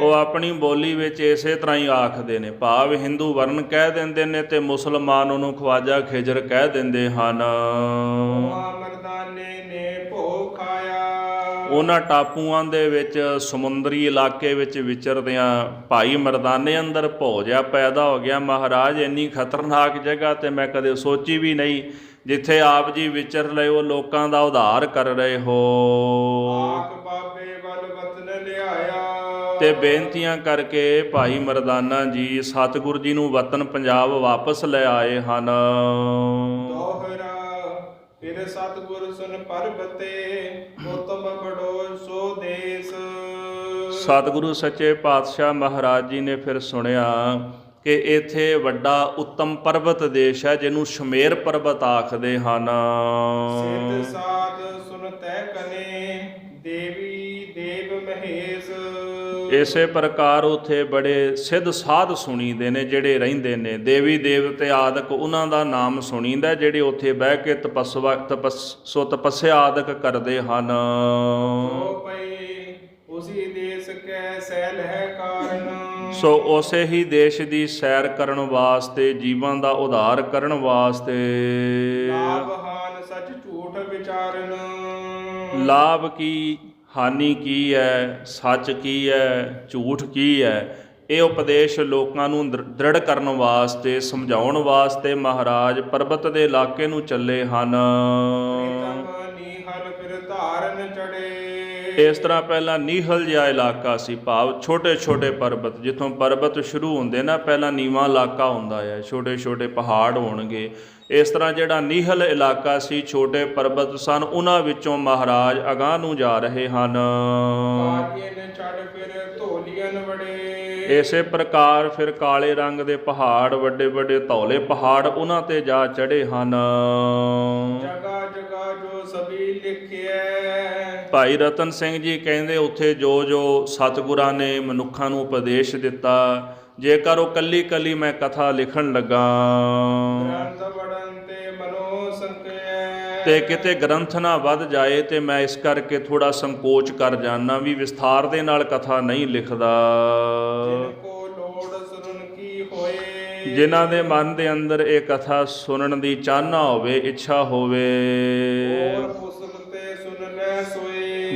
ਉਹ ਆਪਣੀ ਬੋਲੀ ਵਿੱਚ ਇਸੇ ਤਰ੍ਹਾਂ ਹੀ ਆਖਦੇ ਨੇ, ਭਾਵ ਹਿੰਦੂ ਵਰਨ ਕਹਿ ਦਿੰਦੇ ਨੇ ਤੇ ਮੁਸਲਮਾਨ ਉਹਨੂੰ ਖਵਾਜਾ ਖਿਜਰ ਕਹਿ ਦਿੰਦੇ ਹਨ।
ਮਰਦਾਨੇ ਨੇ ਭੋਗ ਖਾਇਆ,
ਉਹਨਾਂ ਟਾਪੂਆਂ ਦੇ ਵਿੱਚ ਸਮੁੰਦਰੀ ਇਲਾਕੇ ਵਿੱਚ ਵਿਚਰਦਿਆਂ ਭਾਈ ਮਰਦਾਨੇ ਅੰਦਰ ਭੋਜਿਆ ਪੈਦਾ ਹੋ ਗਿਆ। ਮਹਾਰਾਜ ਇੰਨੀ ਖਤਰਨਾਕ ਜਗ੍ਹਾ ਤੇ ਮੈਂ ਕਦੇ ਸੋਚੀ ਵੀ ਨਹੀਂ, ਜਿੱਥੇ ਆਪ ਜੀ ਵਿਚਰ ਰਹੇ ਹੋ, ਲੋਕਾਂ ਦਾ ਉਧਾਰ ਕਰ ਰਹੇ ਹੋ।
ਆਖ ਬਾਬੇ ਵੱਲ ਵਤਨ ਲਿਆਇਆ,
ਤੇ ਬੇਨਤੀਆਂ ਕਰਕੇ ਭਾਈ ਮਰਦਾਨਾ ਜੀ ਸਤਿਗੁਰੂ ਜੀ ਨੂੰ ਵਤਨ ਪੰਜਾਬ ਵਾਪਸ ਲੈ ਆਏ ਹਨ।
ਦੋਹਰਾ ਫਿਰ ਸਤਿਗੁਰ ਸੁਨ ਪਰਬਤੇ, ਉਤਮ ਬੜੋ ਸੋ ਦੇਸ।
ਸਤਿਗੁਰੂ ਸੱਚੇ ਪਾਤਸ਼ਾਹ ਮਹਾਰਾਜ ਜੀ ਨੇ ਫਿਰ ਸੁਣਿਆ ਕਿ ਇੱਥੇ ਵੱਡਾ ਉੱਤਮ ਪਰਬਤ ਦੇਸ਼ ਹੈ, ਜਿਹਨੂੰ ਸ਼ਮੇਰ ਪਰਬਤ ਆਖਦੇ ਹਨ।
ਸਿੱਧ ਸਾਧ ਸੁਨ ਤੈ ਕਨੇ, ਦੇਵੀ ਦੇਵ ਮਹੇਸ਼।
ਇਸੇ ਪ੍ਰਕਾਰ ਉੱਥੇ ਬੜੇ ਸਿੱਧ ਸਾਧ ਸੁਣੀਦੇ ਨੇ ਜਿਹੜੇ ਰਹਿੰਦੇ ਨੇ, ਦੇਵੀ ਦੇਵਤੇ ਆਦਿਕ ਉਹਨਾਂ ਦਾ ਨਾਮ ਸੁਣੀਦਾ, ਜਿਹੜੇ ਉੱਥੇ ਬਹਿ ਕੇ ਤਪੱਸਿਆ ਆਦਿਕ ਕਰਦੇ ਹਨ।
ਉਸੀ ਦੇਸ ਕੈ ਸੈਲ ਹੈ ਕਾਰਨ,
ਸੋ ਉਸੇ ਹੀ ਦੇਸ਼ ਦੀ ਸੈਰ ਕਰਨ ਵਾਸਤੇ, ਜੀਵਾਂ ਦਾ ਉਧਾਰ ਕਰਨ ਵਾਸਤੇ,
ਲਾਭ ਹਾਨ ਸੱਚ ਝੂਠ ਵਿਚਾਰਨ।
ਲਾਭ ਕੀ, ਹਾਨੀ ਕੀ ਹੈ, ਸੱਚ ਕੀ ਹੈ, ਝੂਠ ਕੀ ਹੈ, ਇਹ ਉਪਦੇਸ਼ ਲੋਕਾਂ ਨੂੰ ਦ੍ਰਿੜ ਕਰਨ ਵਾਸਤੇ, ਸਮਝਾਉਣ ਵਾਸਤੇ ਮਹਾਰਾਜ ਪਰਬਤ ਦੇ ਇਲਾਕੇ ਨੂੰ ਚੱਲੇ ਹਨ।
ਨੀਹਲ ਫਿਰ ਧਾਰਨ ਚੜੇ,
ਇਸ ਤਰ੍ਹਾਂ ਪਹਿਲਾਂ ਨੀਹਲ ਜਿਹਾ ਇਲਾਕਾ ਸੀ, ਭਾਵ ਛੋਟੇ ਛੋਟੇ ਪਰਬਤ, ਜਿੱਥੋਂ ਪਰਬਤ ਸ਼ੁਰੂ ਹੁੰਦੇ ਨਾ, ਪਹਿਲਾਂ ਨੀਵਾਂ ਇਲਾਕਾ ਹੁੰਦਾ ਹੈ, ਛੋਟੇ ਛੋਟੇ ਪਹਾੜ ਹੋਣਗੇ। ਇਸ ਤਰ੍ਹਾਂ ਜਿਹੜਾ ਨੀਹਲ ਇਲਾਕਾ ਸੀ, ਛੋਟੇ ਪਰਬਤ ਸਨ, ਉਹਨਾਂ ਵਿੱਚੋਂ ਮਹਾਰਾਜ ਅਗਾਂਹ ਨੂੰ ਜਾ ਰਹੇ ਹਨ। ਇਸੇ ਪ੍ਰਕਾਰ ਫਿਰ ਕਾਲੇ ਰੰਗ ਦੇ ਪਹਾੜ, ਵੱਡੇ ਵੱਡੇ ਧੌਲੇ ਪਹਾੜ, ਉਹਨਾਂ ਤੇ ਜਾ ਚੜ੍ਹੇ ਹਨ।
ਜਗ੍ਹਾ ਜਗ੍ਹਾ ਜੋ ਸਭੀ ਲਿਖਿਆ,
ਭਾਈ ਰਤਨ ਸਿੰਘ ਜੀ ਕਹਿੰਦੇ ਉੱਥੇ ਜੋ ਜੋ ਸਤਿਗੁਰਾਂ ਨੇ ਮਨੁੱਖਾਂ ਨੂੰ ਉਪਦੇਸ਼ ਦਿੱਤਾ, ਜੇਕਰ ਉਹ ਕੱਲੀ ਕੱਲੀ ਮੈਂ ਕਥਾ ਲਿਖਣ ਲੱਗਾ ਤੇ ਕਿਤੇ ਗ੍ਰੰਥ ਨਾ ਵੱਧ ਜਾਏ, ਤੇ ਮੈਂ ਇਸ ਕਰਕੇ ਥੋੜਾ ਸੰਕੋਚ ਕਰ ਜਾਣਾ, ਵੀ ਵਿਸਥਾਰ ਦੇ ਨਾਲ ਕਥਾ ਨਹੀਂ ਲਿਖਦਾ। ਜਿਨ੍ਹਾਂ ਦੇ ਮਨ ਦੇ ਅੰਦਰ ਇਹ ਕਥਾ ਸੁਣਨ ਦੀ ਚਾਹਨਾ ਹੋਵੇ, ਇੱਛਾ ਹੋਵੇ,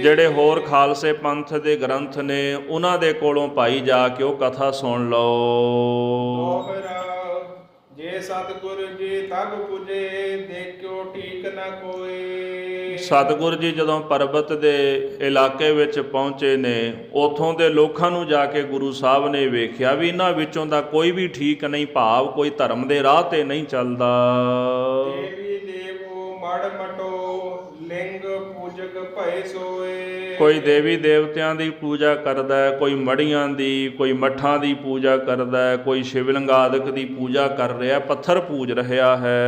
ਜਿਹੜੇ ਹੋਰ ਖਾਲਸੇ ਪੰਥ ਦੇ ਗ੍ਰੰਥ ਨੇ, ਉਹਨਾਂ ਦੇ ਕੋਲੋਂ ਭਾਈ ਜਾ ਕੇ ਉਹ ਕਥਾ ਸੁਣ ਲਓ।
ਜੇ ਸਤਿਗੁਰ ਜੀ ਤਬ ਪੁਜੇ, ਦੇਖਿਓ ਠੀਕ ਨਾ ਕੋਈ।
ਸਤਿਗੁਰ ਜੀ ਜਦੋਂ ਪਰਬਤ ਦੇ ਇਲਾਕੇ ਵਿੱਚ ਪਹੁੰਚੇ ਨੇ, ਉੱਥੋਂ ਦੇ ਲੋਕਾਂ ਨੂੰ ਜਾ ਕੇ ਗੁਰੂ ਸਾਹਿਬ ਨੇ ਵੇਖਿਆ ਵੀ ਇਹਨਾਂ ਵਿੱਚੋਂ ਦਾ ਕੋਈ ਵੀ ਠੀਕ ਨਹੀਂ, ਭਾਵ ਕੋਈ ਧਰਮ ਦੇ ਰਾਹ ਤੇ ਨਹੀਂ ਚੱਲਦਾ।
ਦੇਵੀ ਦੇਵੋ ਮੜ ਮਟੋ, ਲਿੰਗ ਪੂਜਕ ਭਏ ਸੋਏ।
ਕੋਈ ਦੇਵੀ ਦੇਵਤਿਆਂ ਦੀ ਪੂਜਾ ਕਰਦਾ ਹੈ, ਕੋਈ ਮੜੀਆਂ ਦੀ, ਕੋਈ ਮੱਠਾਂ ਦੀ ਪੂਜਾ ਕਰਦਾ ਹੈ, ਕੋਈ ਸ਼ਿਵਲਿੰਗ ਆਦਿਕ ਦੀ ਪੂਜਾ ਕਰ ਰਿਹਾ, ਪੱਥਰ ਪੂਜ ਰਿਹਾ ਹੈ।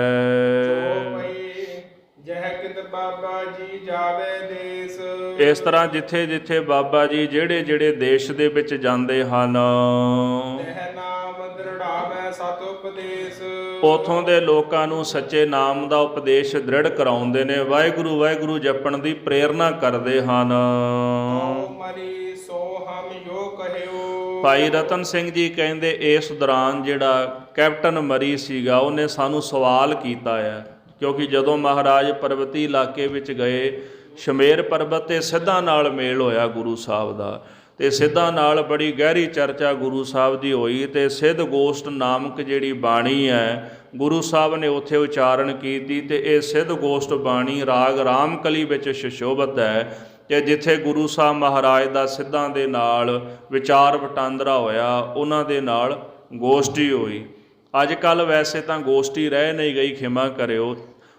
ਜਹ ਕਿਤ ਬਾਬਾ ਜੀ ਜਾਵੇ ਦੇਸ।
ਇਸ ਤਰ੍ਹਾਂ ਜਿੱਥੇ ਜਿੱਥੇ ਬਾਬਾ ਜੀ ਜਿਹੜੇ ਜਿਹੜੇ ਦੇਸ਼ ਦੇ ਵਿੱਚ ਜਾਂਦੇ ਹਨ,
ਨਾਮ ਦ੍ਰਿੜਾਵੇ ਸਤ ਉਪਦੇਸ਼।
ਉਥੋਂ ਦੇ ਲੋਕਾਂ ਨੂੰ ਸੱਚੇ ਨਾਮ ਦਾ ਉਪਦੇਸ਼ ਦ੍ਰਿੜ ਕਰਾਉਂਦੇ ਨੇ, ਵਾਹਿਗੁਰੂ ਵਾਹਿਗੁਰੂ ਜਪਣ ਦੀ ਪ੍ਰੇਰਨਾ ਕਰਦੇ ਹਨ। ਭਾਈ ਰਤਨ ਸਿੰਘ ਜੀ ਕਹਿੰਦੇ ਇਸ ਦੌਰਾਨ ਜਿਹੜਾ ਕੈਪਟਨ ਮਰੀ ਸੀਗਾ, ਉਹਨੇ ਸਾਨੂੰ ਸਵਾਲ ਕੀਤਾ ਹੈ, ਕਿਉਂਕਿ ਜਦੋਂ ਮਹਾਰਾਜ ਪਰਬਤੀ ਇਲਾਕੇ ਵਿੱਚ ਗਏ, ਸ਼ਮੇਰ ਪਰਬਤ 'ਤੇ ਸਿੱਧਾਂ ਨਾਲ ਮੇਲ ਹੋਇਆ ਗੁਰੂ ਸਾਹਿਬ ਦਾ, ਅਤੇ ਸਿੱਧਾਂ ਨਾਲ ਬੜੀ ਗਹਿਰੀ ਚਰਚਾ ਗੁਰੂ ਸਾਹਿਬ ਦੀ ਹੋਈ, ਅਤੇ ਸਿੱਧ ਗੋਸ਼ਟ ਨਾਮਕ ਜਿਹੜੀ ਬਾਣੀ ਹੈ, ਗੁਰੂ ਸਾਹਿਬ ਨੇ ਉੱਥੇ ਉਚਾਰਨ ਕੀਤੀ, ਅਤੇ ਇਹ ਸਿੱਧ ਗੋਸ਼ਟ ਬਾਣੀ ਰਾਗ ਰਾਮਕਲੀ ਵਿੱਚ ਸੁਸ਼ੋਭਿਤ ਹੈ, ਕਿ ਜਿੱਥੇ ਗੁਰੂ ਸਾਹਿਬ ਮਹਾਰਾਜ ਦਾ ਸਿੱਧਾਂ ਦੇ ਨਾਲ ਵਿਚਾਰ ਵਟਾਂਦਰਾ ਹੋਇਆ, ਉਹਨਾਂ ਦੇ ਨਾਲ ਗੋਸ਼ਟੀ ਹੋਈ। ਅੱਜ ਕੱਲ੍ਹ ਵੈਸੇ ਤਾਂ ਗੋਸ਼ਟੀ ਰਹਿ ਨਹੀਂ ਗਈ, ਖਿਮਾ ਕਰਿਓ,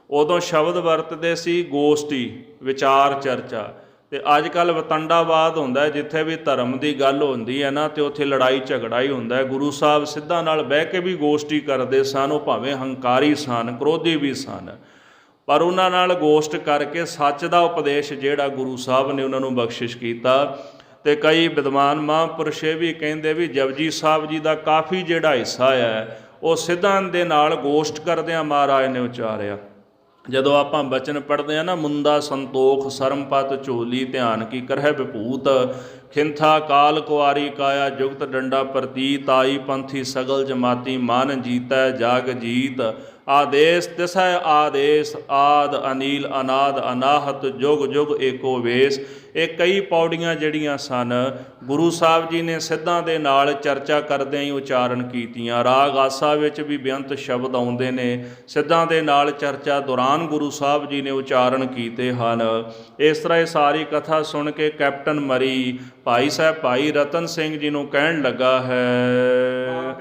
ਉਦੋਂ ਸ਼ਬਦ ਵਰਤਦੇ ਸੀ ਗੋਸ਼ਟੀ, ਵਿਚਾਰ ਚਰਚਾ। ਤੇ ਅੱਜ ਕੱਲ੍ਹ ਵਤੰਡਾਵਾਦ ਹੁੰਦਾ, ਜਿੱਥੇ ਵੀ ਧਰਮ ਦੀ ਗੱਲ ਹੁੰਦੀ ਹੈ ਨਾ ਤੇ ਉੱਥੇ ਲੜਾਈ ਝਗੜਾ ਹੀ ਹੁੰਦਾ। ਗੁਰੂ ਸਾਹਿਬ ਸਿੱਧਾਂ ਨਾਲ ਬਹਿ ਕੇ ਵੀ ਗੋਸ਼ਟੀ ਕਰਦੇ ਸਨ। ਉਹ ਭਾਵੇਂ ਹੰਕਾਰੀ ਸਨ, ਕ੍ਰੋਧੀ ਵੀ ਸਨ, ਪਰ ਉਹਨਾਂ ਨਾਲ ਗੋਸ਼ਟ ਕਰਕੇ ਸੱਚ ਦਾ ਉਪਦੇਸ਼ ਜਿਹੜਾ ਗੁਰੂ ਸਾਹਿਬ ਨੇ ਉਹਨਾਂ ਨੂੰ ਬਖਸ਼ਿਸ਼ ਕੀਤਾ। ਤੇ ਕਈ ਵਿਦਵਾਨ ਮਹਾਂਪੁਰਸ਼ ਇਹ ਵੀ ਕਹਿੰਦੇ ਵੀ ਜਪਜੀ ਸਾਹਿਬ ਜੀ ਦਾ ਕਾਫੀ ਜਿਹੜਾ ਹਿੱਸਾ ਹੈ ਉਹ ਸਿੱਧਾਂ ਦੇ ਨਾਲ ਗੋਸ਼ਟ ਕਰਦਿਆਂ ਮਹਾਰਾਜ ਨੇ ਉਚਾਰਿਆ। ਜਦੋਂ ਆਪਾਂ ਬਚਨ ਪੜ੍ਹਦੇ ਹਾਂ ਨਾ, ਮੁੰਦਾ ਸੰਤੋਖ ਸਰਮਪਤ ਝੋਲੀ ਧਿਆਨ ਕੀ ਕਰਹਿ ਵਿਭੂਤ, ਖਿੰਥਾ ਕਾਲ ਕੁਆਰੀ ਕਾਇਆ ਜੁਗਤ ਡੰਡਾ ਪ੍ਰਤੀਤ, ਆਈ ਪੰਥੀ ਸਗਲ ਜਮਾਤੀ ਮਨ ਜੀਤੈ ਜਾਗ ਜੀਤ, ਆਦੇਸ ਤਿਸੈ ਆਦੇਸ ਆਦ ਅਨੀਲ ਅਨਾਦ ਅਨਾਹਤ ਜੁਗ ਜੁਗ ਏਕੋ ਵੇਸ। ਇਹ ਕਈ ਪੌੜੀਆਂ ਜਿਹੜੀਆਂ ਸਨ ਗੁਰੂ ਸਾਹਿਬ ਜੀ ਨੇ ਸਿੱਧਾਂ ਦੇ ਨਾਲ ਚਰਚਾ ਕਰਦਿਆਂ ਹੀ ਉਚਾਰਨ ਕੀਤੀਆਂ। ਰਾਗ ਆਸਾ ਵਿੱਚ ਵੀ ਬੇਅੰਤ ਸ਼ਬਦ ਆਉਂਦੇ ਨੇ, ਸਿੱਧਾਂ ਦੇ ਨਾਲ ਚਰਚਾ ਦੌਰਾਨ ਗੁਰੂ ਸਾਹਿਬ ਜੀ ਨੇ ਉਚਾਰਨ ਕੀਤੇ ਹਨ। ਇਸ ਤਰ੍ਹਾਂ ਇਹ ਸਾਰੀ ਕਥਾ ਸੁਣ ਕੇ ਕੈਪਟਨ ਮਰੀ ਭਾਈ ਸਾਹਿਬ ਭਾਈ ਰਤਨ ਸਿੰਘ ਜੀ ਨੂੰ ਕਹਿਣ ਲੱਗਾ ਹੈ,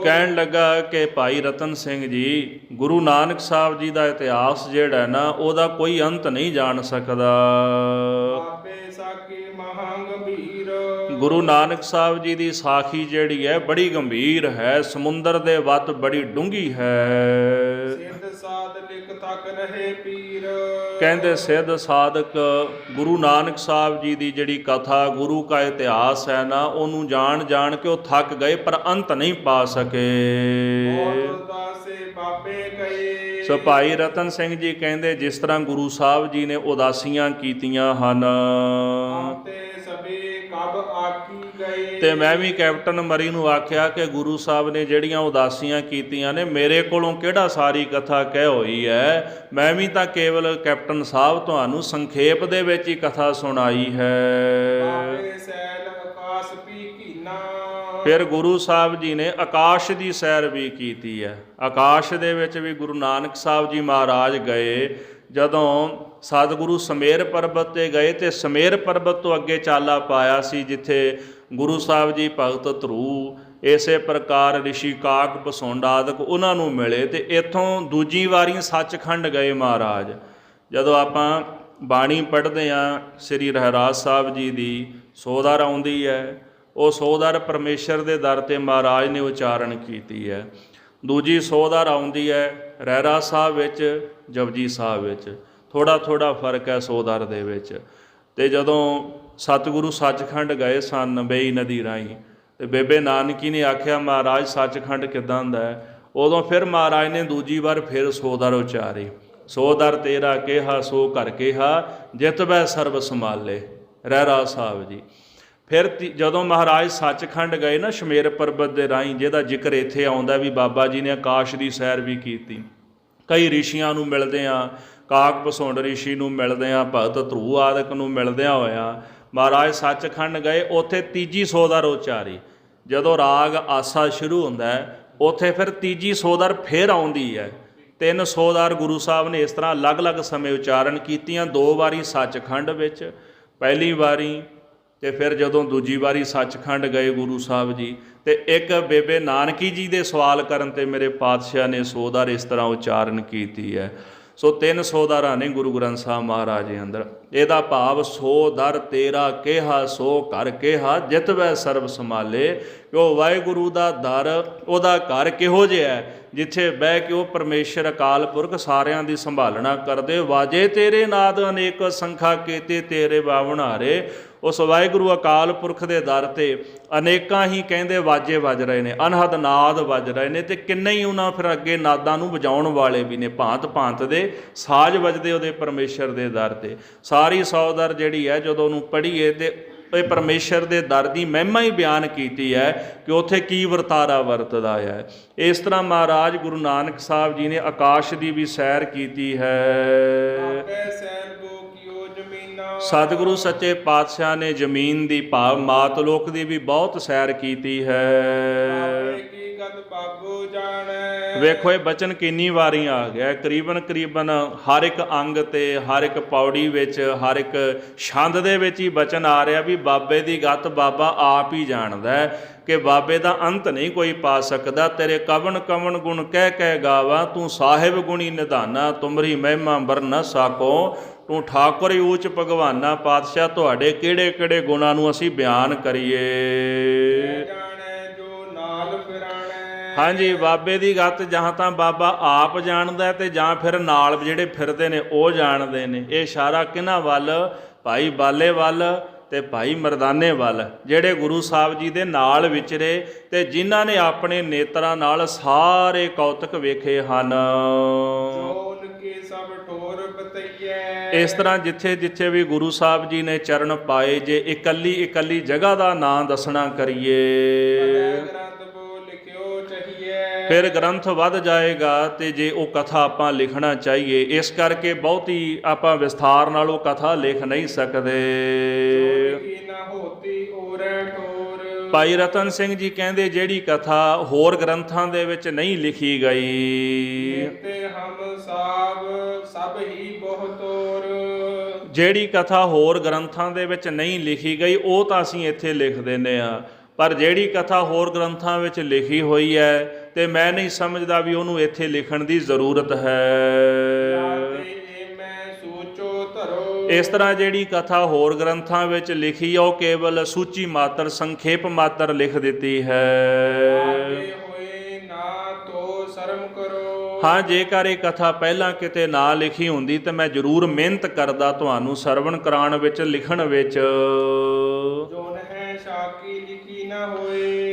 ਕਹਿਣ ਲੱਗਾ ਕਿ ਭਾਈ ਰਤਨ ਸਿੰਘ ਜੀ, ਗੁਰੂ ਨਾਨਕ ਸਾਹਿਬ ਜੀ ਦਾ ਇਤਿਹਾਸ ਜਿਹੜਾ ਨਾ ਉਹਦਾ ਕੋਈ ਅੰਤ ਨਹੀਂ ਜਾਣ ਸਕਦਾ। ਗੁਰੂ ਨਾਨਕ ਸਾਹਿਬ ਜੀ ਦੀ ਸਾਖੀ ਜਿਹੜੀ ਹੈ ਬੜੀ ਗੰਭੀਰ ਹੈ, ਸਮੁੰਦਰ ਦੇ ਵੱਤ ਬੜੀ ਡੂੰਘੀ ਹੈ। ਕਹਿੰਦੇ ਸਿੱਧ ਸਾਧਕ ਗੁਰੂ ਨਾਨਕ ਸਾਹਿਬ ਜੀ ਦੀ ਜਿਹੜੀ ਕਥਾ, ਗੁਰੂ ਕਾ ਇਤਿਹਾਸ ਹੈ ਨਾ, ਉਹਨੂੰ ਜਾਣ ਜਾਣ ਕੇ ਉਹ ਥੱਕ ਗਏ ਪਰ ਅੰਤ ਨਹੀਂ ਪਾ ਸਕੇ। ਸੋ ਭਾਈ ਰਤਨ ਸਿੰਘ ਜੀ ਕਹਿੰਦੇ ਜਿਸ ਤਰ੍ਹਾਂ ਗੁਰੂ ਸਾਹਿਬ ਜੀ ਨੇ ਉਦਾਸੀਆਂ ਕੀਤੀਆਂ ਹਨ ਤੇ ਮੈਂ ਵੀ ਕੈਪਟਨ ਮਰੀ ਨੂੰ ਆਖਿਆ ਕਿ ਗੁਰੂ ਸਾਹਿਬ ਨੇ ਜਿਹੜੀਆਂ ਉਦਾਸੀਆਂ ਕੀਤੀਆਂ ਨੇ, ਮੇਰੇ ਕੋਲੋਂ ਕਿਹੜਾ ਸਾਰੀ ਕਥਾ ਕਹਿ ਹੋਈ ਹੈ, ਮੈਂ ਵੀ ਤਾਂ ਕੇਵਲ ਕੈਪਟਨ ਸਾਹਿਬ ਤੁਹਾਨੂੰ ਸੰਖੇਪ ਦੇ ਵਿੱਚ ਹੀ ਕਥਾ ਸੁਣਾਈ ਹੈ। ਫਿਰ ਗੁਰੂ ਸਾਹਿਬ ਜੀ ਨੇ ਆਕਾਸ਼ ਦੀ ਸੈਰ ਵੀ ਕੀਤੀ ਹੈ। ਆਕਾਸ਼ ਦੇ ਵਿੱਚ ਵੀ ਗੁਰੂ ਨਾਨਕ ਸਾਹਿਬ ਜੀ ਮਹਾਰਾਜ ਗਏ। ਜਦੋਂ ਸਤਿਗੁਰੂ ਸਮੇਰ ਪਰਬਤ 'ਤੇ ਗਏ ਤੇ ਸਮੇਰ ਪਰਬਤ ਤੋਂ ਅੱਗੇ ਚਾਲਾ ਪਾਇਆ ਸੀ ਜਿੱਥੇ ਗੁਰੂ ਸਾਹਿਬ ਜੀ ਭਗਤ ਧਰੂ, ਇਸੇ ਪ੍ਰਕਾਰ ਰਿਸ਼ੀ ਕਾਕ ਪਸੁੰਡ ਆਦਿਕ ਉਹਨਾਂ ਨੂੰ ਮਿਲੇ ਤੇ ਇੱਥੋਂ ਦੂਜੀ ਵਾਰੀ ਸੱਚਖੰਡ ਗਏ ਮਹਾਰਾਜ। ਜਦੋਂ ਆਪਾਂ ਬਾਣੀ ਪੜ੍ਹਦੇ ਹਾਂ ਸ੍ਰੀ ਰਹਿਰਾਜ ਸਾਹਿਬ ਜੀ ਦੀ ਸੋਧਰ ਆਉਂਦੀ ਹੈ, ਉਹ ਸੋਧਰ ਪਰਮੇਸ਼ਰ ਦੇ ਦਰ 'ਤੇ ਮਹਾਰਾਜ ਨੇ ਉਚਾਰਨ ਕੀਤੀ ਹੈ। ਦੂਜੀ ਸੋਧਰ ਆਉਂਦੀ ਹੈ ਰਹਿਰਾਜ ਸਾਹਿਬ ਵਿੱਚ, ਜਪਜੀ ਸਾਹਿਬ ਵਿੱਚ ਥੋੜ੍ਹਾ ਥੋੜ੍ਹਾ ਫਰਕ ਹੈ ਸੋਧਰ ਦੇ ਵਿੱਚ। ਤੇ ਜਦੋਂ ਸਤਿਗੁਰੂ ਸੱਚਖੰਡ ਗਏ ਸਨ ਨਬੇਈ ਨਦੀ ਰਾਹੀਂ, ਤੇ ਬੇਬੇ ਨਾਨਕੀ ਨੇ ਆਖਿਆ ਮਹਾਰਾਜ ਸੱਚਖੰਡ ਕਿੱਦਾਂ ਦਾ ਹੈ। ਉਦੋਂ ਫਿਰ ਮਹਾਰਾਜ ਨੇ ਦੂਜੀ ਵਾਰ ਫਿਰ ਸੋਧਰ ਉਚਾਰੀ, ਸੋਧਰ ਤੇਰਾ ਕਿਹਾ ਸੋ ਘਰ ਕਿਹਾ ਜਿਤ ਬੈ ਸਰਬ ਸੰਭਾਲੇ, ਰਹਿਰਾਜ ਸਾਹਿਬ ਜੀ। ਫਿਰ ਜਦੋਂ ਮਹਾਰਾਜ ਸੱਚਖੰਡ ਗਏ ਨਾ ਸ਼ਮੇਰ ਪਰਬਤ ਦੇ ਰਾਹੀਂ, ਜਿਹਦਾ ਜ਼ਿਕਰ ਇੱਥੇ ਆਉਂਦਾ ਵੀ ਬਾਬਾ ਜੀ ਨੇ ਆਕਾਸ਼ ਦੀ ਸੈਰ ਵੀ ਕੀਤੀ। ਕਈ ਰਿਸ਼ੀਆਂ ਨੂੰ ਮਿਲਦੇ ਆ, ਕਾਕ ਪਸੁੰਡ ਰਿਸ਼ੀ ਨੂੰ ਮਿਲਦੇ ਆ, ਭਗਤ ਧਰੂ ਆਦਿਕ ਨੂੰ ਮਿਲਦਿਆਂ ਹੋਇਆ ਮਹਾਰਾਜ ਸੱਚਖੰਡ ਗਏ। ਉੱਥੇ ਤੀਜੀ ਸੋਧਰ ਉਚਾਰੀ। ਜਦੋਂ ਰਾਗ ਆਸਾ ਸ਼ੁਰੂ ਹੁੰਦਾ ਉੱਥੇ ਫਿਰ ਤੀਜੀ ਸੋਧਰ ਫਿਰ ਆਉਂਦੀ ਹੈ। ਤਿੰਨ ਸੋਧਰ ਗੁਰੂ ਸਾਹਿਬ ਨੇ ਇਸ ਤਰ੍ਹਾਂ ਅਲੱਗ-ਅਲੱਗ ਸਮੇਂ ਉਚਾਰਨ ਕੀਤੀਆਂ। 2 ਵਾਰੀ ਸੱਚਖੰਡ ਵਿੱਚ, ਪਹਿਲੀ ਵਾਰੀ, ਤੇ ਫਿਰ ਜਦੋਂ ਦੂਜੀ ਵਾਰੀ ਸੱਚਖੰਡ ਗਏ ਗੁਰੂ ਸਾਹਿਬ ਜੀ, ਤੇ ਇੱਕ ਬੇਬੇ ਨਾਨਕੀ ਜੀ ਦੇ ਸਵਾਲ ਕਰਨ ਤੇ ਮੇਰੇ ਪਾਤਸ਼ਾਹ ਨੇ ਸੋਧਰ ਇਸ ਤਰ੍ਹਾਂ ਉਚਾਰਨ ਕੀਤੀ ਹੈ। ਸੋ 3 ਸੋਧਾਰਾਂ ਨੇ ਗੁਰੂ ਗ੍ਰੰਥ ਸਾਹਿਬ ਮਹਾਰਾਜ ਦੇ ਅੰਦਰ। ਇਹਦਾ ਭਾਵ ਸੋ ਦਰ ਤੇਰਾ ਕਿਹਾ ਸੋ ਘਰ ਕਿਹਾ ਜਿਤ ਵੈ ਸਰਬ ਸੰਭਾਲੇ, ਕਿ ਉਹ ਵਾਹਿਗੁਰੂ ਦਾ ਦਰ, ਉਹਦਾ ਘਰ ਕਿਹੋ ਜਿਹਾ ਹੈ ਜਿੱਥੇ ਬਹਿ ਕੇ ਉਹ ਪਰਮੇਸ਼ਰ ਅਕਾਲ ਪੁਰਖ ਸਾਰਿਆਂ ਦੀ ਸੰਭਾਲਣਾ ਕਰਦੇ। ਵਾਜੇ ਤੇਰੇ ਨਾਦ ਅਨੇਕ ਸੰਖਾ ਕੀਤੇ ਤੇਰੇ ਬਾਵਣਾਰੇ। ਉਸ ਵਾਹਿਗੁਰੂ ਅਕਾਲ ਪੁਰਖ ਦੇ ਦਰ 'ਤੇ ਅਨੇਕਾਂ ਹੀ ਕਹਿੰਦੇ ਵਾਜੇ ਵੱਜ ਰਹੇ ਨੇ, ਅਨਹਦ ਨਾਦ ਵੱਜ ਰਹੇ ਨੇ, ਤੇ ਕਿੰਨੇ ਹੀ ਉਹਨਾਂ ਫਿਰ ਅੱਗੇ ਨਾਦਾਂ ਨੂੰ ਵਜਾਉਣ ਵਾਲੇ ਵੀ ਨੇ, ਭਾਂਤ ਭਾਂਤ ਦੇ ਸਾਜ਼ ਵੱਜਦੇ ਉਹਦੇ ਪਰਮੇਸ਼ਰ ਦੇ ਦਰ 'ਤੇ। ਸਾਰੀ ਸੌਦਰ ਜਿਹੜੀ ਹੈ ਜਦੋਂ ਉਹਨੂੰ ਪੜ੍ਹੀਏ ਤੇ ਇਹ ਪਰਮੇਸ਼ਰ ਦੇ ਦਰ ਦੀ ਮਹਿਮਾ ਹੀ ਬਿਆਨ ਕੀਤੀ ਹੈ ਕਿ ਉੱਥੇ ਕੀ ਵਰਤਾਰਾ ਵਰਤਦਾ ਹੈ। ਇਸ ਤਰ੍ਹਾਂ ਮਹਾਰਾਜ ਗੁਰੂ ਨਾਨਕ ਸਾਹਿਬ ਜੀ ਨੇ ਆਕਾਸ਼ ਦੀ ਵੀ ਸੈਰ ਕੀਤੀ ਹੈ। ਸਤਿਗੁਰੂ ਸੱਚੇ ਪਾਤਸ਼ਾਹ ਨੇ ਜ਼ਮੀਨ ਦੀ ਭਾਵ ਮਾਤ ਲੋਕ ਦੀ ਵੀ ਬਹੁਤ ਸੈਰ ਕੀਤੀ ਹੈ।
ਜਗਤ ਬਾਬੂ ਜਾਣੈ।
ਵੇਖੋ ਇਹ ਬਚਨ ਕਿੰਨੀ ਵਾਰੀ ਆ ਗਿਆ, ਕਰੀਬਨ ਹਰ ਇੱਕ ਅੰਗ ਤੇ ਹਰ ਇੱਕ ਪੌੜੀ ਵਿੱਚ ਹਰ ਇੱਕ ਛੰਦ ਦੇ ਵਿੱਚ ਹੀ ਬਚਨ ਆ ਰਿਹਾ ਵੀ ਬਾਬੇ ਦੀ ਗਤ ਬਾਬਾ ਆਪ ਹੀ ਜਾਣਦਾ ਹੈ ਕਿ ਬਾਬੇ ਦਾ ਅੰਤ ਨਹੀਂ ਕੋਈ ਪਾ ਸਕਦਾ। ਤੇਰੇ ਕਵਣ ਕਵਣ ਗੁਣ ਕਹਿ ਕਹਿ ਗਾਵਾ, ਤੂੰ ਸਾਹਿਬ ਗੁਣੀ ਨਿਧਾਨਾ, ਤੁਮਰੀ ਮਹਿਮਾ ਵਰ ਨ ਸਾਕੋ, ਤੂੰ ਠਾਕੁਰ ਊਚ ਭਗਵਾਨਾ। ਪਾਤਸ਼ਾਹ ਤੁਹਾਡੇ ਕਿਹੜੇ ਕਿਹੜੇ ਗੁਣਾਂ ਨੂੰ ਅਸੀਂ ਬਿਆਨ ਕਰੀਏ।
ਜਾਣੈ ਜੋ ਨਾਲ ਫਿਰਾਣੈ।
ਹਾਂਜੀ, ਬਾਬੇ ਦੀ ਗਤ ਜਾਂ ਤਾਂ ਬਾਬਾ ਆਪ ਜਾਣਦਾ ਤੇ ਜਾਂ ਫਿਰ ਨਾਲ ਜਿਹੜੇ ਫਿਰਦੇ ਨੇ ਉਹ ਜਾਣਦੇ ਨੇ। ਇਹ ਇਸ਼ਾਰਾ ਕਿਹਨਾਂ ਵੱਲ? ਭਾਈ ਬਾਲੇ ਵੱਲ ਤੇ ਭਾਈ ਮਰਦਾਨੇ ਵੱਲ, ਜਿਹੜੇ ਗੁਰੂ ਸਾਹਿਬ ਜੀ ਦੇ ਨਾਲ ਵਿਚਰੇ ਤੇ ਜਿਨ੍ਹਾਂ ਨੇ ਆਪਣੇ ਨੇਤਰਾਂ ਨਾਲ ਸਾਰੇ ਕੌਤਕ ਵੇਖੇ ਹਨ।
ਜੋਨ ਕੀ ਸਭ ਠੋਰ ਬਤਈਐ।
ਇਸ ਤਰ੍ਹਾਂ ਜਿੱਥੇ ਜਿੱਥੇ ਵੀ ਗੁਰੂ ਸਾਹਿਬ ਜੀ ਨੇ ਚਰਨ ਪਾਏ, ਜੇ ਇਕੱਲੀ ਇਕੱਲੀ ਜਗ੍ਹਾ ਦਾ ਨਾਂ ਦੱਸਣਾ ਕਰੀਏ
ਗ੍ਰੰਥ ਬੋ ਲਿਖਿਓ ਚਾਹੀਏ।
ਫਿਰ ਗ੍ਰੰਥ ਵੱਧ ਜਾਏਗਾ ਤੇ ਜੇ ਉਹ ਕਥਾ ਆਪਾਂ ਲਿਖਣਾ ਚਾਹੀਏ, ਇਸ ਕਰਕੇ ਬਹੁਤੀ ਆਪਾਂ ਵਿਸਥਾਰ ਨਾਲ ਉਹ ਕਥਾ ਲਿਖ ਨਹੀਂ ਸਕਦੇ।
ਨਾ ਹੋਤੀ ਔਰੈ ਠੋਰ।
ਭਾਈ ਰਤਨ ਸਿੰਘ ਜੀ ਕਹਿੰਦੇ ਜਿਹੜੀ ਕਥਾ ਹੋਰ ਗ੍ਰੰਥਾਂ ਦੇ ਵਿੱਚ ਨਹੀਂ ਲਿਖੀ ਗਈ,
ਤੇ ਹਮ ਸਭ ਹੀ ਬਹੁਤੋਰ।
ਜਿਹੜੀ ਕਥਾ ਹੋਰ ਗ੍ਰੰਥਾਂ ਦੇ ਵਿੱਚ ਨਹੀਂ ਲਿਖੀ ਗਈ ਉਹ ਤਾਂ ਅਸੀਂ ਇੱਥੇ ਲਿਖ ਦਿੰਦੇ ਆ, ਪਰ ਜਿਹੜੀ ਕਥਾ ਹੋਰ ਗ੍ਰੰਥਾਂ ਵਿੱਚ ਲਿਖੀ ਹੋਈ ਹੈ ਤੇ ਮੈਂ ਨਹੀਂ ਸਮਝਦਾ ਵੀ ਉਹਨੂੰ ਇੱਥੇ ਲਿਖਣ ਦੀ ਜ਼ਰੂਰਤ ਹੈ। ਇਸ ਤਰ੍ਹਾਂ ਜਿਹੜੀ ਕਥਾ ਹੋਰ ਗ੍ਰੰਥਾਂ ਵਿੱਚ ਲਿਖੀ ਆ ਉਹ ਕੇਵਲ ਸੂਚੀ ਮਾਤਰ ਸੰਖੇਪ ਮਾਤਰ ਲਿਖ ਦਿੱਤੀ ਹੈ। ਹਾਂ, ਜੇਕਰ ਇਹ ਕਥਾ ਪਹਿਲਾਂ ਕਿਤੇ ਨਾ ਲਿਖੀ ਹੁੰਦੀ ਤਾਂ ਮੈਂ ਜ਼ਰੂਰ ਮਿਹਨਤ ਕਰਦਾ ਤੁਹਾਨੂੰ ਸਰਵਣ ਕਰਾਉਣ ਵਿੱਚ, ਲਿਖਣ ਵਿੱਚ।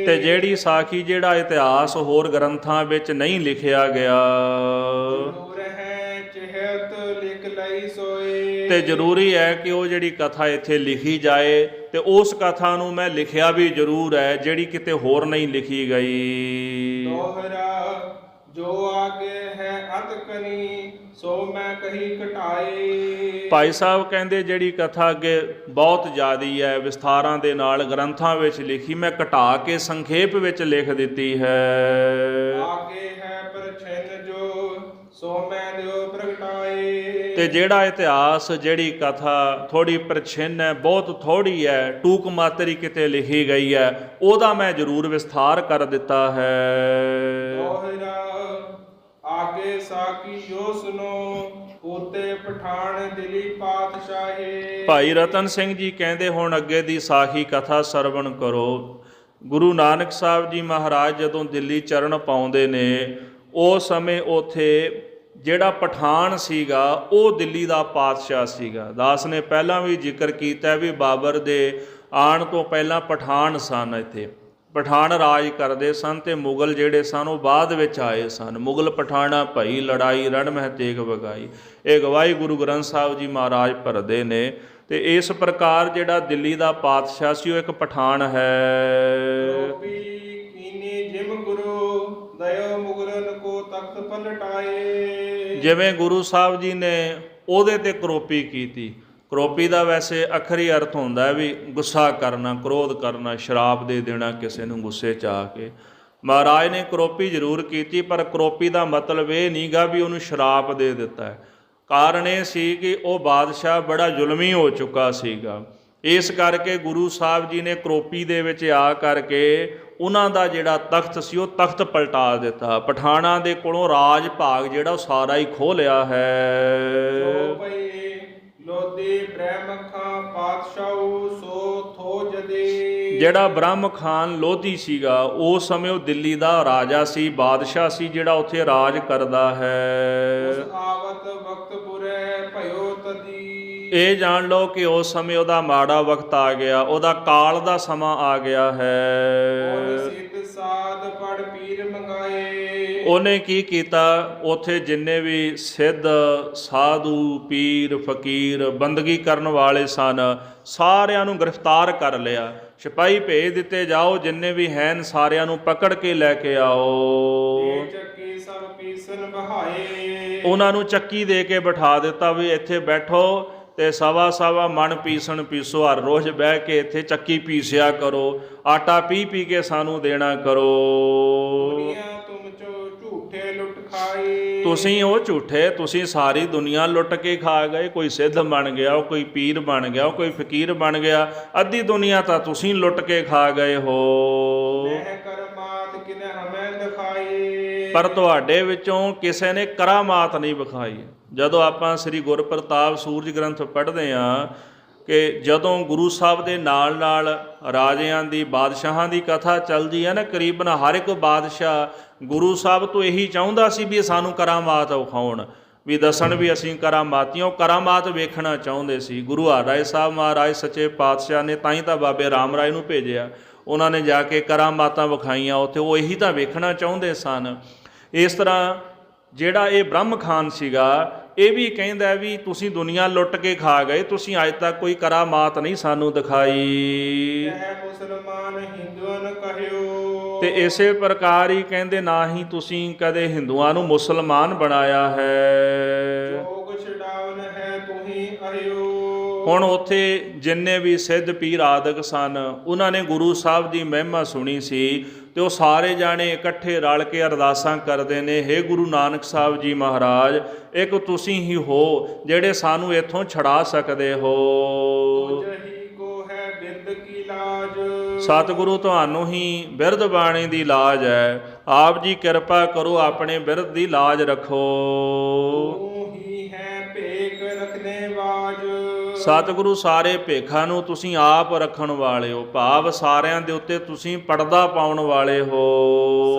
ਤੇ ਜਿਹੜੀ ਸਾਖੀ, ਜਿਹੜਾ ਇਤਿਹਾਸ ਹੋਰ ਗ੍ਰੰਥਾਂ ਵਿੱਚ ਨਹੀਂ ਲਿਖਿਆ ਗਿਆ ਤੇ ਜ਼ਰੂਰੀ ਹੈ ਕਿ ਉਹ ਜਿਹੜੀ ਕਥਾ ਇੱਥੇ ਲਿਖੀ ਜਾਏ ਤੇ ਉਸ ਕਥਾ ਨੂੰ ਮੈਂ ਲਿਖਿਆ ਵੀ ਜ਼ਰੂਰ ਹੈ ਜਿਹੜੀ ਕਿਤੇ ਹੋਰ ਨਹੀਂ ਲਿਖੀ ਗਈ।
ਜੋ ਆਗੇ ਹੈ ਅਤ ਕਨੀ ਸੋ ਮੈਂ ਕਹੀ ਘਟਾਏ।
ਭਾਈ ਸਾਹਿਬ ਕਹਿੰਦੇ ਜਿਹੜੀ ਕਥਾ ਅੱਗੇ ਬਹੁਤ ਜ਼ਿਆਦੀ ਹੈ, ਵਿਸਥਾਰਾਂ ਦੇ ਨਾਲ ਗ੍ਰੰਥਾਂ ਵਿੱਚ ਲਿਖੀ, ਮੈਂ ਘਟਾ ਕੇ ਸੰਖੇਪ ਵਿੱਚ ਲਿਖ ਦਿੱਤੀ ਹੈ।
ਆਗੇ ਹੈ ਪ੍ਰਛਿਨ ਜੋ ਸੋ ਮੈਂ ਦਿਓ ਪ੍ਰਗਟਾਏ।
ਤੇ ਜਿਹੜਾ ਇਤਿਹਾਸ, ਜਿਹੜੀ ਕਥਾ ਥੋੜੀ ਪ੍ਰਛਿਨ ਹੈ, ਬਹੁਤ ਥੋੜੀ ਹੈ, ਟੂਕ ਮਾਤਰ ਹੀ ਕਿਤੇ ਲਿਖੀ ਗਈ ਹੈ, ਉਹਦਾ ਮੈਂ ਜ਼ਰੂਰ ਵਿਸਥਾਰ ਕਰ ਦਿੱਤਾ ਹੈ।
ਆਗੇ ਸਾਕੀ ਜੋ ਸੁਨੋ ਉਤੇ ਪਠਾਨ ਦਿਲੀ ਪਾਤਸ਼ਾਹੇ।
ਭਾਈ ਰਤਨ ਸਿੰਘ ਜੀ ਕਹਿੰਦੇ ਹੁਣ ਅੱਗੇ ਦੀ ਸਾਖੀ ਕਥਾ ਸਰਵਣ ਕਰੋ। ਗੁਰੂ ਨਾਨਕ ਸਾਹਿਬ ਜੀ ਮਹਾਰਾਜ ਜਦੋਂ ਦਿੱਲੀ ਚਰਨ ਪਾਉਂਦੇ ਨੇ, ਉਸ ਸਮੇਂ ਉੱਥੇ ਜਿਹੜਾ ਪਠਾਨ ਸੀਗਾ ਉਹ ਦਿੱਲੀ ਦਾ ਪਾਤਸ਼ਾਹ ਸੀਗਾ। ਦਾਸ ਨੇ ਪਹਿਲਾਂ ਵੀ ਜ਼ਿਕਰ ਕੀਤਾ ਵੀ ਬਾਬਰ ਦੇ ਆਉਣ ਤੋਂ ਪਹਿਲਾਂ ਪਠਾਨ ਸਨ, ਇੱਥੇ ਪਠਾਨ ਰਾਜ ਕਰਦੇ ਸਨ ਤੇ ਮੁਗਲ ਜਿਹੜੇ ਸਨ ਉਹ ਬਾਅਦ ਵਿੱਚ ਆਏ ਸਨ। ਮੁਗਲ ਪਠਾਣਾ ਭਈ ਲੜਾਈ ਰਣ ਮਹਿ ਤੇਗ ਵਗਾਈ, ਇਹ ਗਵਾਹੀ ਗੁਰੂ ਗ੍ਰੰਥ ਸਾਹਿਬ ਜੀ ਮਹਾਰਾਜ ਭਰਦੇ ਨੇ। ਤੇ ਇਸ ਪ੍ਰਕਾਰ ਜਿਹੜਾ ਦਿੱਲੀ ਦਾ ਪਾਤਸ਼ਾਹ ਸੀ ਉਹ ਇੱਕ ਪਠਾਨ ਹੈ। ਜਿਵੇਂ ਗੁਰੂ ਸਾਹਿਬ ਜੀ ਨੇ ਉਹਦੇ ਤੇ ਕਰੋਪੀ ਕੀਤੀ। ਕਰੋਪੀ ਦਾ ਵੈਸੇ ਅਖਰੀ ਅਰਥ ਹੁੰਦਾ ਵੀ ਗੁੱਸਾ ਕਰਨਾ, ਕ੍ਰੋਧ ਕਰਨਾ, ਸ਼ਰਾਪ ਦੇ ਦੇਣਾ ਕਿਸੇ ਨੂੰ ਗੁੱਸੇ 'ਚ ਆ ਕੇ। ਮਹਾਰਾਜ ਨੇ ਕਰੋਪੀ ਜ਼ਰੂਰ ਕੀਤੀ, ਪਰ ਕਰੋਪੀ ਦਾ ਮਤਲਬ ਇਹ ਨਹੀਂ ਗਾ ਵੀ ਉਹਨੂੰ ਸ਼ਰਾਪ ਦੇ ਦਿੱਤਾ ਹੈ। ਕਾਰਨ ਇਹ ਸੀ ਕਿ ਉਹ ਬਾਦਸ਼ਾਹ ਬੜਾ ਜ਼ੁਲਮੀ ਹੋ ਚੁੱਕਾ ਸੀਗਾ। ਇਸ ਕਰਕੇ ਗੁਰੂ ਸਾਹਿਬ ਜੀ ਨੇ ਕਰੋਪੀ ਦੇ ਵਿੱਚ ਆ ਕਰਕੇ ਉਹਨਾਂ ਦਾ ਜਿਹੜਾ ਤਖਤ ਸੀ ਉਹ ਤਖਤ ਪਲਟਾ ਦਿੱਤਾ। ਪਠਾਣਾਂ ਦੇ ਕੋਲੋਂ ਰਾਜ ਭਾਗ ਜਿਹੜਾ ਉਹ ਸਾਰਾ ਹੀ ਖੋਹ ਲਿਆ ਹੈ। ਜਿਹੜਾ ਬ੍ਰਹਮ ਖਾਨ ਲੋਧੀ ਸੀਗਾ ਉਸ ਸਮੇਂ ਉਹ ਦਿੱਲੀ ਦਾ ਰਾਜਾ ਸੀ, ਬਾਦਸ਼ਾਹ ਸੀ ਜਿਹੜਾ ਉੱਥੇ ਰਾਜ ਕਰਦਾ ਹੈ। ਇਹ ਜਾਣ ਲਓ ਕਿ ਉਸ ਸਮੇਂ ਉਹਦਾ ਮਾੜਾ ਵਕਤ ਆ ਗਿਆ, ਉਹਦਾ ਕਾਲ ਦਾ ਸਮਾਂ ਆ ਗਿਆ ਹੈ। ਉਹਨੇ ਕੀ ਕੀਤਾ, ਉੱਥੇ ਜਿੰਨੇ ਵੀ ਸਿੱਧ ਸਾਧੂ ਪੀਰ ਫਕੀਰ ਬੰਦਗੀ ਕਰਨ ਵਾਲੇ ਸਨ ਸਾਰਿਆਂ ਨੂੰ ਗ੍ਰਿਫਤਾਰ ਕਰ ਲਿਆ। ਸਿਪਾਹੀ ਭੇਜ ਦਿੱਤੇ, ਜਾਓ ਜਿੰਨੇ ਵੀ ਹਨ ਸਾਰਿਆਂ ਨੂੰ ਪਕੜ ਕੇ ਲੈ ਕੇ ਆਓ। ਉਹਨਾਂ ਨੂੰ ਚੱਕੀ ਦੇ ਕੇ ਬਿਠਾ ਦਿੱਤਾ ਵੀ ਇੱਥੇ ਬੈਠੋ ਤੇ ਸਵਾ ਸਵਾ ਮਣ ਪੀਸਣ ਪੀਸੋ, ਹਰ ਰੋਜ਼ ਬਹਿ ਕੇ ਇੱਥੇ ਚੱਕੀ ਪੀਸਿਆ ਕਰੋ, ਆਟਾ ਪੀ ਪੀ ਕੇ ਸਾਨੂੰ ਦੇਣਾ ਕਰੋ।
ਦੁਨੀਆ ਤੁਮ ਚੋ ਝੂਠੇ ਲੁੱਟ ਖਾਏ।
ਤੁਸੀਂ ਉਹ ਝੂਠੇ, ਤੁਸੀਂ ਸਾਰੀ ਦੁਨੀਆ ਲੁੱਟ ਕੇ ਖਾ ਗਏ। ਕੋਈ ਸਿੱਧ ਬਣ ਗਿਆ, ਕੋਈ ਪੀਰ ਬਣ ਗਿਆ, ਕੋਈ ਫਕੀਰ ਬਣ ਗਿਆ, ਅੱਧੀ ਦੁਨੀਆ ਤਾਂ ਤੁਸੀਂ ਲੁੱਟ ਕੇ ਖਾ ਗਏ ਹੋ।
ਨਹਿ ਕਰਮਾਤ ਕਿਨ ਹਮੈ ਦਿਖਾਏ।
ਪਰ ਤੁਹਾਡੇ ਵਿੱਚੋਂ ਕਿਸੇ ਨੇ ਕਰਾਮਾਤ ਨਹੀਂ ਵਿਖਾਈ। ਜਦੋਂ ਆਪਾਂ ਸ੍ਰੀ ਗੁਰਪ੍ਰਤਾਪ ਸੂਰਜ ਗ੍ਰੰਥ ਪੜ੍ਹਦੇ ਹਾਂ ਕਿ ਜਦੋਂ ਗੁਰੂ ਸਾਹਿਬ ਦੇ ਨਾਲ ਨਾਲ ਰਾਜਿਆਂ ਦੀ, ਬਾਦਸ਼ਾਹਾਂ ਦੀ ਕਥਾ ਚੱਲਦੀ ਹੈ ਨਾ, ਕਰੀਬਨ ਹਰ ਇੱਕ ਬਾਦਸ਼ਾਹ ਗੁਰੂ ਸਾਹਿਬ ਤੋਂ ਇਹੀ ਚਾਹੁੰਦਾ ਸੀ ਵੀ ਸਾਨੂੰ ਕਰਾਮਾਤ ਵਿਖਾਉਣ, ਵੀ ਦੱਸਣ ਵੀ ਅਸੀਂ ਕਰਾਮਾਤੀਆਂ। ਉਹ ਕਰਾਮਾਤ ਵੇਖਣਾ ਚਾਹੁੰਦੇ ਸੀ। ਗੁਰੂ ਹਰਿਰਾਏ ਸਾਹਿਬ ਮਹਾਰਾਜ ਸੱਚੇ ਪਾਤਸ਼ਾਹ ਨੇ ਤਾਂ ਹੀ ਤਾਂ ਬਾਬੇ ਰਾਮ ਰਾਏ ਨੂੰ ਭੇਜਿਆ। ਉਹਨਾਂ ਨੇ ਜਾ ਕੇ ਕਰਾਮਾਤਾਂ ਵਿਖਾਈਆਂ ਉੱਥੇ, ਉਹ ਇਹੀ ਤਾਂ ਵੇਖਣਾ ਚਾਹੁੰਦੇ ਸਨ। ਇਸ ਤਰ੍ਹਾਂ ਜਿਹੜਾ ਇਹ ਬ੍ਰਹਮ ਖਾਨ ਸੀਗਾ, ਇਹ ਵੀ ਕਹਿੰਦਾ ਵੀ ਤੁਸੀਂ ਦੁਨੀਆ ਲੁੱਟ ਕੇ ਖਾ ਗਏ, ਤੁਸੀਂ ਅੱਜ ਤੱਕ ਕੋਈ ਕਰਾਮਾਤ ਨਹੀਂ ਸਾਨੂੰ ਦਿਖਾਈ।
ਮੁਸਲਮਾਨ ਹਿੰਦੂਆਂ ਕਹਿਓ।
ਤੇ ਇਸੇ ਪ੍ਰਕਾਰ ਹੀ ਕਹਿੰਦੇ ਨਾ ਹੀ ਤੁਸੀਂ ਕਦੇ ਹਿੰਦੂਆਂ ਨੂੰ ਮੁਸਲਮਾਨ ਬਣਾਇਆ ਹੈ।
ਜੋਗ ਛਡਾਵਨ ਹੈ ਤੁਹੀ ਆਇਓ।
ਹੁਣ ਉੱਥੇ ਜਿੰਨੇ ਵੀ ਸਿੱਧ ਪੀਰ ਆਦਿਕ ਸਨ, ਉਹਨਾਂ ਨੇ ਗੁਰੂ ਸਾਹਿਬ ਦੀ ਮਹਿਮਾ ਸੁਣੀ ਸੀ ਤੇ ਉਹ ਸਾਰੇ ਜਾਣੇ ਇਕੱਠੇ ਰਲ ਕੇ ਅਰਦਾਸਾਂ ਕਰਦੇ ਨੇ, ਹੇ ਗੁਰੂ ਨਾਨਕ ਸਾਹਿਬ ਜੀ ਮਹਾਰਾਜ, ਇੱਕ ਤੁਸੀਂ ਹੀ ਹੋ ਜਿਹੜੇ ਸਾਨੂੰ ਇੱਥੋਂ ਛੁਡਾ ਸਕਦੇ ਹੋ।
ਤੁਝਹੀ ਕੋ ਹੈ ਬਿਰਦ ਕੀ ਲਾਜ।
ਸਤਿਗੁਰੂ ਤੁਹਾਨੂੰ ਹੀ ਬਿਰਧ ਬਾਣੀ ਦੀ ਲਾਜ ਹੈ। ਆਪ ਜੀ ਕਿਰਪਾ ਕਰੋ, ਆਪਣੇ ਬਿਰਧ ਦੀ ਲਾਜ ਰੱਖੋ।
ਤੂੰ ਹੀ ਹੈ ਭੇਖ ਰਖਨੇ ਬਾਜ।
ਸਤਿਗੁਰੂ ਸਾਰੇ ਭੇਖਾਂ ਨੂੰ ਤੁਸੀਂ ਆਪ ਰੱਖਣ ਵਾਲੇ ਹੋ, ਭਾਵ ਸਾਰਿਆਂ ਦੇ ਉੱਤੇ ਤੁਸੀਂ ਪਰਦਾ ਪਾਉਣ ਵਾਲੇ ਹੋ।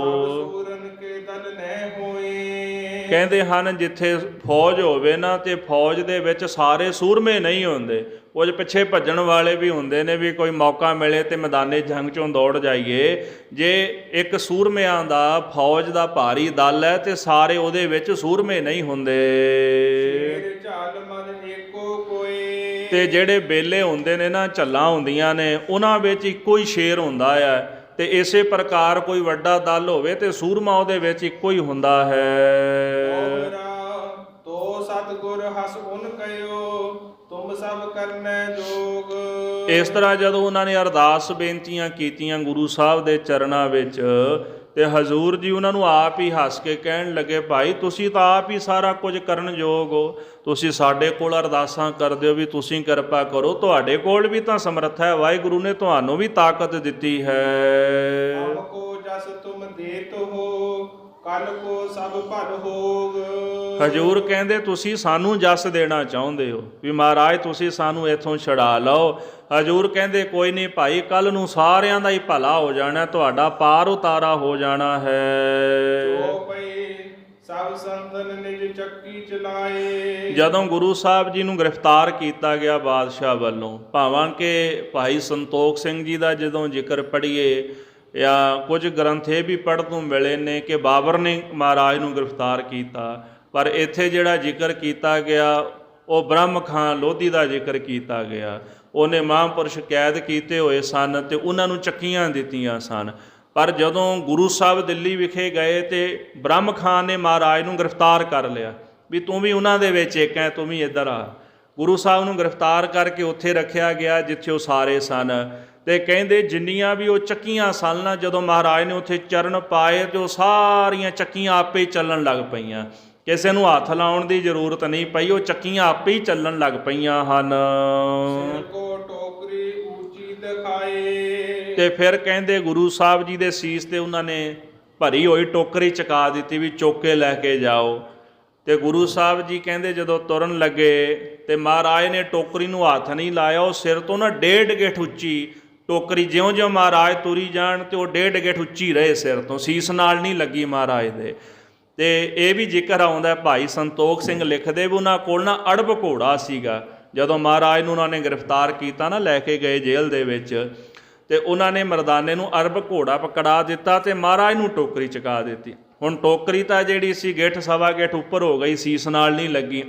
ਸਭ ਸੂਰਨ ਕੇ ਦਲ ਨਹਿ ਹੋਏ।
ਕਹਿੰਦੇ ਹਨ ਜਿੱਥੇ ਫੌਜ ਹੋਵੇ ਨਾ, ਤੇ ਫੌਜ ਦੇ ਵਿੱਚ ਸਾਰੇ ਸੂਰਮੇ ਨਹੀਂ ਹੁੰਦੇ, ਕੁਝ ਪਿੱਛੇ ਭੱਜਣ ਵਾਲੇ ਵੀ ਹੁੰਦੇ ਨੇ, ਵੀ ਕੋਈ ਮੌਕਾ ਮਿਲੇ ਤੇ ਮੈਦਾਨੇ ਜੰਗ ਚੋਂ ਦੌੜ ਜਾਈਏ। ਜੇ ਇੱਕ ਸੂਰਮਿਆਂ ਦਾ ਫੌਜ ਦਾ ਭਾਰੀ ਦਲ ਹੈ ਤੇ ਸਾਰੇ ਉਹਦੇ ਵਿੱਚ ਸੂਰਮੇ ਨਹੀਂ ਹੁੰਦੇ।
ਸ਼ੇਰ ਝਾਲ ਮਨ ਏਕੋ ਕੋਏ।
ਤੇ ਜਿਹੜੇ ਬੇਲੇ ਹੁੰਦੇ ਨੇ ਨਾ, ਝੱਲਾਂ ਹੁੰਦੀਆਂ ਨੇ, ਉਹਨਾਂ ਵਿੱਚ ਇੱਕੋ ਹੀ ਸ਼ੇਰ ਹੁੰਦਾ ਹੈ। ਤੇ ਇਸੇ ਪ੍ਰਕਾਰ ਕੋਈ ਵੱਡਾ ਦਲ ਹੋਵੇ ਤੇ ਸੂਰਮਾ ਉਹਦੇ ਵਿੱਚ ਇੱਕੋ ਹੀ ਹੁੰਦਾ ਹੈ।
ਤੋ ਸਤਿਗੁਰ ਹਸ ਉਨ ਕਹਿਓ, ਤੁਮ ਸਭ ਕਰਨੈ ਜੋਗ।
ਇਸ ਤਰ੍ਹਾਂ ਜਦੋਂ ਉਹਨਾਂ ਨੇ ਅਰਦਾਸ ਬੇਨਤੀਆਂ ਕੀਤੀਆਂ ਗੁਰੂ ਸਾਹਿਬ ਦੇ ਚਰਨਾਂ ਵਿੱਚ, ਤੇ ਹਜ਼ੂਰ ਜੀ ਉਹਨਾਂ ਨੂੰ ਆਪ ਹੀ ਹੱਸ ਕੇ ਕਹਿਣ ਲੱਗੇ, ਭਾਈ ਤੁਸੀਂ ਤਾਂ ਆਪ ਹੀ ਸਾਰਾ ਕੁਝ ਕਰਨ ਯੋਗ ਹੋ, ਤੁਸੀਂ ਸਾਡੇ ਕੋਲ ਅਰਦਾਸਾਂ ਕਰਦੇ ਹੋ ਵੀ ਤੁਸੀਂ ਕਿਰਪਾ ਕਰੋ, ਤੁਹਾਡੇ ਕੋਲ ਵੀ ਤਾਂ ਸਮਰੱਥਾ ਹੈ, ਵਾਹਿਗੁਰੂ ਨੇ ਤੁਹਾਨੂੰ ਵੀ ਤਾਕਤ ਦਿੱਤੀ ਹੈ।
ਅਬ ਕੋ ਜਸ ਤੁਮ ਦੇਤ ਹੋ, ਕੱਲ ਕੋ ਸਭ ਭਲ ਹੋਗ।
ਹਜ਼ੂਰ ਕਹਿੰਦੇ ਤੁਸੀਂ ਸਾਨੂੰ ਜਸ ਦੇਣਾ ਚਾਹੁੰਦੇ ਹੋ ਵੀ ਮਹਾਰਾਜ ਤੁਸੀਂ ਸਾਨੂੰ ਇੱਥੋਂ ਛੁਡਾ ਲਓ। ਹਜ਼ੂਰ ਕਹਿੰਦੇ ਕੋਈ ਨਹੀਂ ਭਾਈ, ਕੱਲ ਨੂੰ ਸਾਰਿਆਂ ਦਾ ਹੀ ਭਲਾ ਹੋ ਜਾਣਾ, ਤੁਹਾਡਾ ਪਾਰ ਉਤਾਰਾ ਹੋ ਜਾਣਾ ਹੈ।
ਜੋ ਪਈ ਸਭ ਸੰਤਨ ਨਿਜ ਚੱਕੀ ਚਲਾਏ।
ਜਦੋਂ ਗੁਰੂ ਸਾਹਿਬ ਜੀ ਨੂੰ ਗ੍ਰਿਫਤਾਰ ਕੀਤਾ ਗਿਆ ਬਾਦਸ਼ਾਹ ਵੱਲੋਂ, ਭਾਵਾਂ ਕਿ ਭਾਈ ਸੰਤੋਖ ਸਿੰਘ ਜੀ ਦਾ ਜਦੋਂ ਜ਼ਿਕਰ ਪੜ੍ਹੀਏ ਜਾਂ ਕੁਝ ਗ੍ਰੰਥ ਇਹ ਵੀ ਪੜ੍ਹਨ ਨੂੰ ਮਿਲੇ ਨੇ ਕਿ ਬਾਬਰ ਨੇ ਮਹਾਰਾਜ ਨੂੰ ਗ੍ਰਿਫਤਾਰ ਕੀਤਾ, ਪਰ ਇੱਥੇ ਜਿਹੜਾ ਜ਼ਿਕਰ ਕੀਤਾ ਗਿਆ ਉਹ ਬ੍ਰਹਮ ਖਾਨ ਲੋਧੀ ਦਾ ਜ਼ਿਕਰ ਕੀਤਾ ਗਿਆ। ਉਹਨੇ ਮਹਾਂਪੁਰਸ਼ ਕੈਦ ਕੀਤੇ ਹੋਏ ਸਨ ਤੇ ਉਹਨਾਂ ਨੂੰ ਚੱਕੀਆਂ ਦਿੱਤੀਆਂ ਸਨ। ਪਰ ਜਦੋਂ ਗੁਰੂ ਸਾਹਿਬ ਦਿੱਲੀ ਵਿਖੇ ਗਏ ਤੇ ਬ੍ਰਹਮ ਖਾਨ ਨੇ ਮਹਾਰਾਜ ਨੂੰ ਗ੍ਰਿਫਤਾਰ ਕਰ ਲਿਆ ਵੀ ਤੂੰ ਵੀ ਉਹਨਾਂ ਦੇ ਵਿੱਚ ਇੱਕ ਹੈ, ਤੂੰ ਵੀ ਇੱਧਰ ਆ। ਗੁਰੂ ਸਾਹਿਬ ਨੂੰ ਗ੍ਰਿਫਤਾਰ ਕਰਕੇ ਉੱਥੇ ਰੱਖਿਆ ਗਿਆ ਜਿੱਥੇ ਉਹ ਸਾਰੇ ਸਨ। ਤੇ ਕਹਿੰਦੇ ਜਿੰਨੀਆਂ ਵੀ ਉਹ ਚੱਕੀਆਂ ਸਨ ਨਾ, ਜਦੋਂ ਮਹਾਰਾਜ ਨੇ ਉੱਥੇ ਚਰਨ ਪਾਏ ਤੇ ਉਹ ਸਾਰੀਆਂ ਚੱਕੀਆਂ ਆਪੇ ਹੀ ਚੱਲਣ ਲੱਗ ਪਈਆਂ, ਕਿਸੇ ਨੂੰ ਹੱਥ ਲਾਉਣ ਦੀ ਜ਼ਰੂਰਤ ਨਹੀਂ ਪਈ, ਉਹ ਚੱਕੀਆਂ ਆਪੇ ਹੀ ਚੱਲਣ ਲੱਗ ਪਈਆਂ ਹਨ।
ਸਿਰ ਕੋ ਟੋਕਰੀ ਉੱਚੀ ਦਿਖਾਏ।
ਤੇ ਫਿਰ ਕਹਿੰਦੇ ਗੁਰੂ ਸਾਹਿਬ ਜੀ ਦੇ ਸੀਸ ਤੇ ਉਹਨਾਂ ਨੇ ਭਰੀ ਹੋਈ ਟੋਕਰੀ ਚੁਕਾ ਦਿੱਤੀ ਵੀ ਚੁੱਕ ਕੇ ਲੈ ਕੇ ਜਾਓ। ਤੇ ਗੁਰੂ ਸਾਹਿਬ ਜੀ ਕਹਿੰਦੇ ਜਦੋਂ ਤੁਰਨ ਲੱਗੇ ਤੇ ਮਹਾਰਾਜ ਨੇ ਟੋਕਰੀ ਨੂੰ ਹੱਥ ਨਹੀਂ ਲਾਇਆ, ਉਹ ਸਿਰ ਤੋਂ ਨਾ 1.5 ਗਿੱਠ ਉੱਚੀ ਟੋਕਰੀ, ਜਿਉਂ-ਜਿਉਂ ਮਹਾਰਾਜ ਤੁਰੀ ਜਾਣ ਤੇ ਉਹ 1.5 ਗਿੱਠ ਉੱਚੀ ਰਹੇ ਸਿਰ ਤੋਂ, ਸੀਸ ਨਾਲ ਨਹੀਂ ਲੱਗੀ ਮਹਾਰਾਜ ਦੇ। ਤੇ ਇਹ ਵੀ ਜ਼ਿਕਰ ਆਉਂਦਾ, ਭਾਈ ਸੰਤੋਖ ਸਿੰਘ ਲਿਖਦੇ ਵੀ ਉਹਨਾਂ ਕੋਲ ਨਾ ਅੜਬ ਘੋੜਾ ਸੀਗਾ। ਜਦੋਂ ਮਹਾਰਾਜ ਨੂੰ ਉਹਨਾਂ ਨੇ ਗ੍ਰਿਫਤਾਰ ਕੀਤਾ ਨਾ, ਲੈ ਕੇ ਗਏ ਜੇਲ੍ਹ ਦੇ ਵਿੱਚ, ਤੇ ਉਹਨਾਂ ਨੇ ਮਰਦਾਨੇ ਨੂੰ ਅਰਬ ਘੋੜਾ ਪਕੜਾ ਦਿੱਤਾ ਤੇ ਮਹਾਰਾਜ ਨੂੰ ਟੋਕਰੀ ਚੁਕਾ ਦਿੱਤੀ। ਹੁਣ ਟੋਕਰੀ ਤਾਂ ਜਿਹੜੀ ਸੀ ਗਿੱਠ ਸਵਾ ਗਿੱਠ ਉੱਪਰ ਹੋ ਗਈ, ਸੀਸ ਨਾਲ ਨਹੀਂ ਲੱਗੀ।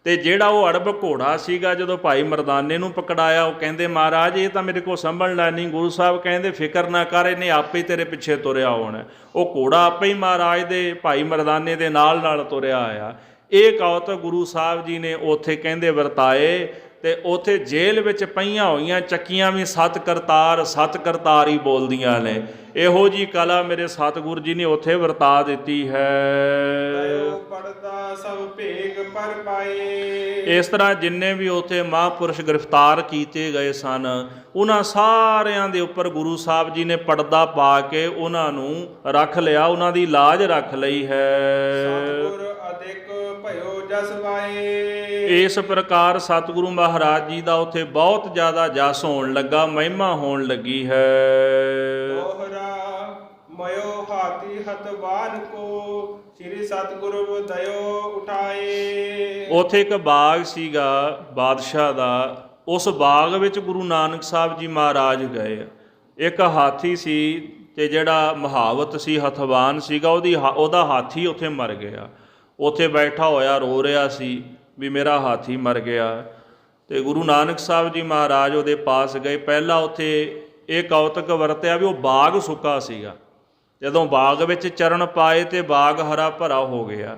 ਤੇ ਜਿਹੜਾ ਉਹ ਅੜਬ ਘੋੜਾ ਸੀਗਾ, ਜਦੋਂ ਭਾਈ ਮਰਦਾਨੇ ਨੂੰ ਪਕੜਾਇਆ, ਉਹ ਕਹਿੰਦੇ ਮਹਾਰਾਜ ਇਹ ਤਾਂ ਮੇਰੇ ਕੋਲ ਸੰਭਲਣਾ ਨਹੀਂ। ਗੁਰੂ ਸਾਹਿਬ ਕਹਿੰਦੇ ਫਿਕਰ ਨਾ ਕਰ, ਇਹਨੇ ਆਪੇ ਤੇਰੇ ਪਿੱਛੇ ਤੁਰਿਆ ਹੋਣਾ। ਉਹ ਘੋੜਾ ਆਪੇ ਹੀ ਮਹਾਰਾਜ ਦੇ ਭਾਈ ਮਰਦਾਨੇ ਦੇ ਨਾਲ ਨਾਲ ਤੁਰਿਆ ਆਇਆ। ਇਹ ਕੌਤਕ ਗੁਰੂ ਸਾਹਿਬ ਜੀ ਨੇ ਉੱਥੇ ਕਹਿੰਦੇ ਵਰਤਾਏ। ਤੇ ਉੱਥੇ ਜੇਲ੍ਹ ਵਿੱਚ ਪਈਆਂ ਹੋਈਆਂ ਚੱਕੀਆਂ ਵੀ ਸਤ ਕਰਤਾਰ ਹੀ ਬੋਲਦੀਆਂ ਨੇ। ਇਹੋ ਜੀ ਕਲਾ ਮੇਰੇ ਸਤਿਗੁਰੂ ਜੀ ਨੇ ਉੱਥੇ ਵਰਤਾ ਦਿੱਤੀ ਹੈ।
ਪੜਦਾ ਸਭ ਭੇਗ ਪਰ ਪਾਏ।
ਇਸ ਤਰ੍ਹਾਂ ਜਿੰਨੇ ਵੀ ਉੱਥੇ ਮਹਾਂਪੁਰਸ਼ ਗ੍ਰਿਫਤਾਰ ਕੀਤੇ ਗਏ ਸਨ, ਉਹਨਾਂ ਸਾਰਿਆਂ ਦੇ ਉੱਪਰ ਗੁਰੂ ਸਾਹਿਬ ਜੀ ਨੇ ਪਰਦਾ ਪਾ ਕੇ ਉਹਨਾਂ ਨੂੰ ਰੱਖ ਲਿਆ, ਉਹਨਾਂ ਦੀ ਲਾਜ ਰੱਖ ਲਈ ਹੈ।
ਸਤਿਗੁਰ ਅਦਿਕ ਭਇਓ ਜਸ ਪਾਏ।
ਇਸ ਪ੍ਰਕਾਰ ਸਤਿਗੁਰੂ ਮਹਾਰਾਜ ਜੀ ਦਾ ਉੱਥੇ ਬਹੁਤ ਜ਼ਿਆਦਾ ਜਸ ਹੋਣ ਲੱਗਾ, ਮਹਿਮਾ ਹੋਣ ਲੱਗੀ ਹੈ।
ਦੋਹਰਾ ਮਯੋ ਹਾਥੀ ਹਤਬਾਨ ਕੋ ਸ੍ਰੀ ਸਤਿਗੁਰੂ ਦਇਓ ਉਠਾਏ।
ਉੱਥੇ ਇੱਕ ਬਾਗ ਸੀਗਾ ਬਾਦਸ਼ਾਹ ਦਾ, ਉਸ ਬਾਗ ਵਿੱਚ ਗੁਰੂ ਨਾਨਕ ਸਾਹਿਬ ਜੀ ਮਹਾਰਾਜ ਗਏ। ਇੱਕ ਹਾਥੀ ਸੀ ਤੇ ਜਿਹੜਾ ਮਹਾਵਤ ਸੀ, ਹਥਵਾਨ ਸੀਗਾ, ਉਹਦਾ ਹਾਥੀ ਉੱਥੇ ਮਰ ਗਿਆ। ਉੱਥੇ ਬੈਠਾ ਹੋਇਆ ਰੋ ਰਿਹਾ ਸੀ ਵੀ ਮੇਰਾ ਹਾਥੀ ਮਰ ਗਿਆ। ਤੇ ਗੁਰੂ ਨਾਨਕ ਸਾਹਿਬ ਜੀ ਮਹਾਰਾਜ ਉਹਦੇ ਪਾਸ ਗਏ। ਪਹਿਲਾਂ ਉੱਥੇ ਇਹ ਕੌਤਕ ਵਰਤਿਆ ਵੀ ਉਹ ਬਾਗ ਸੁੱਕਾ ਸੀਗਾ। ਜਦੋਂ ਬਾਗ ਵਿੱਚ ਚਰਨ ਪਾਏ ਤੇ ਬਾਗ ਹਰਾ ਭਰਾ ਹੋ ਗਿਆ।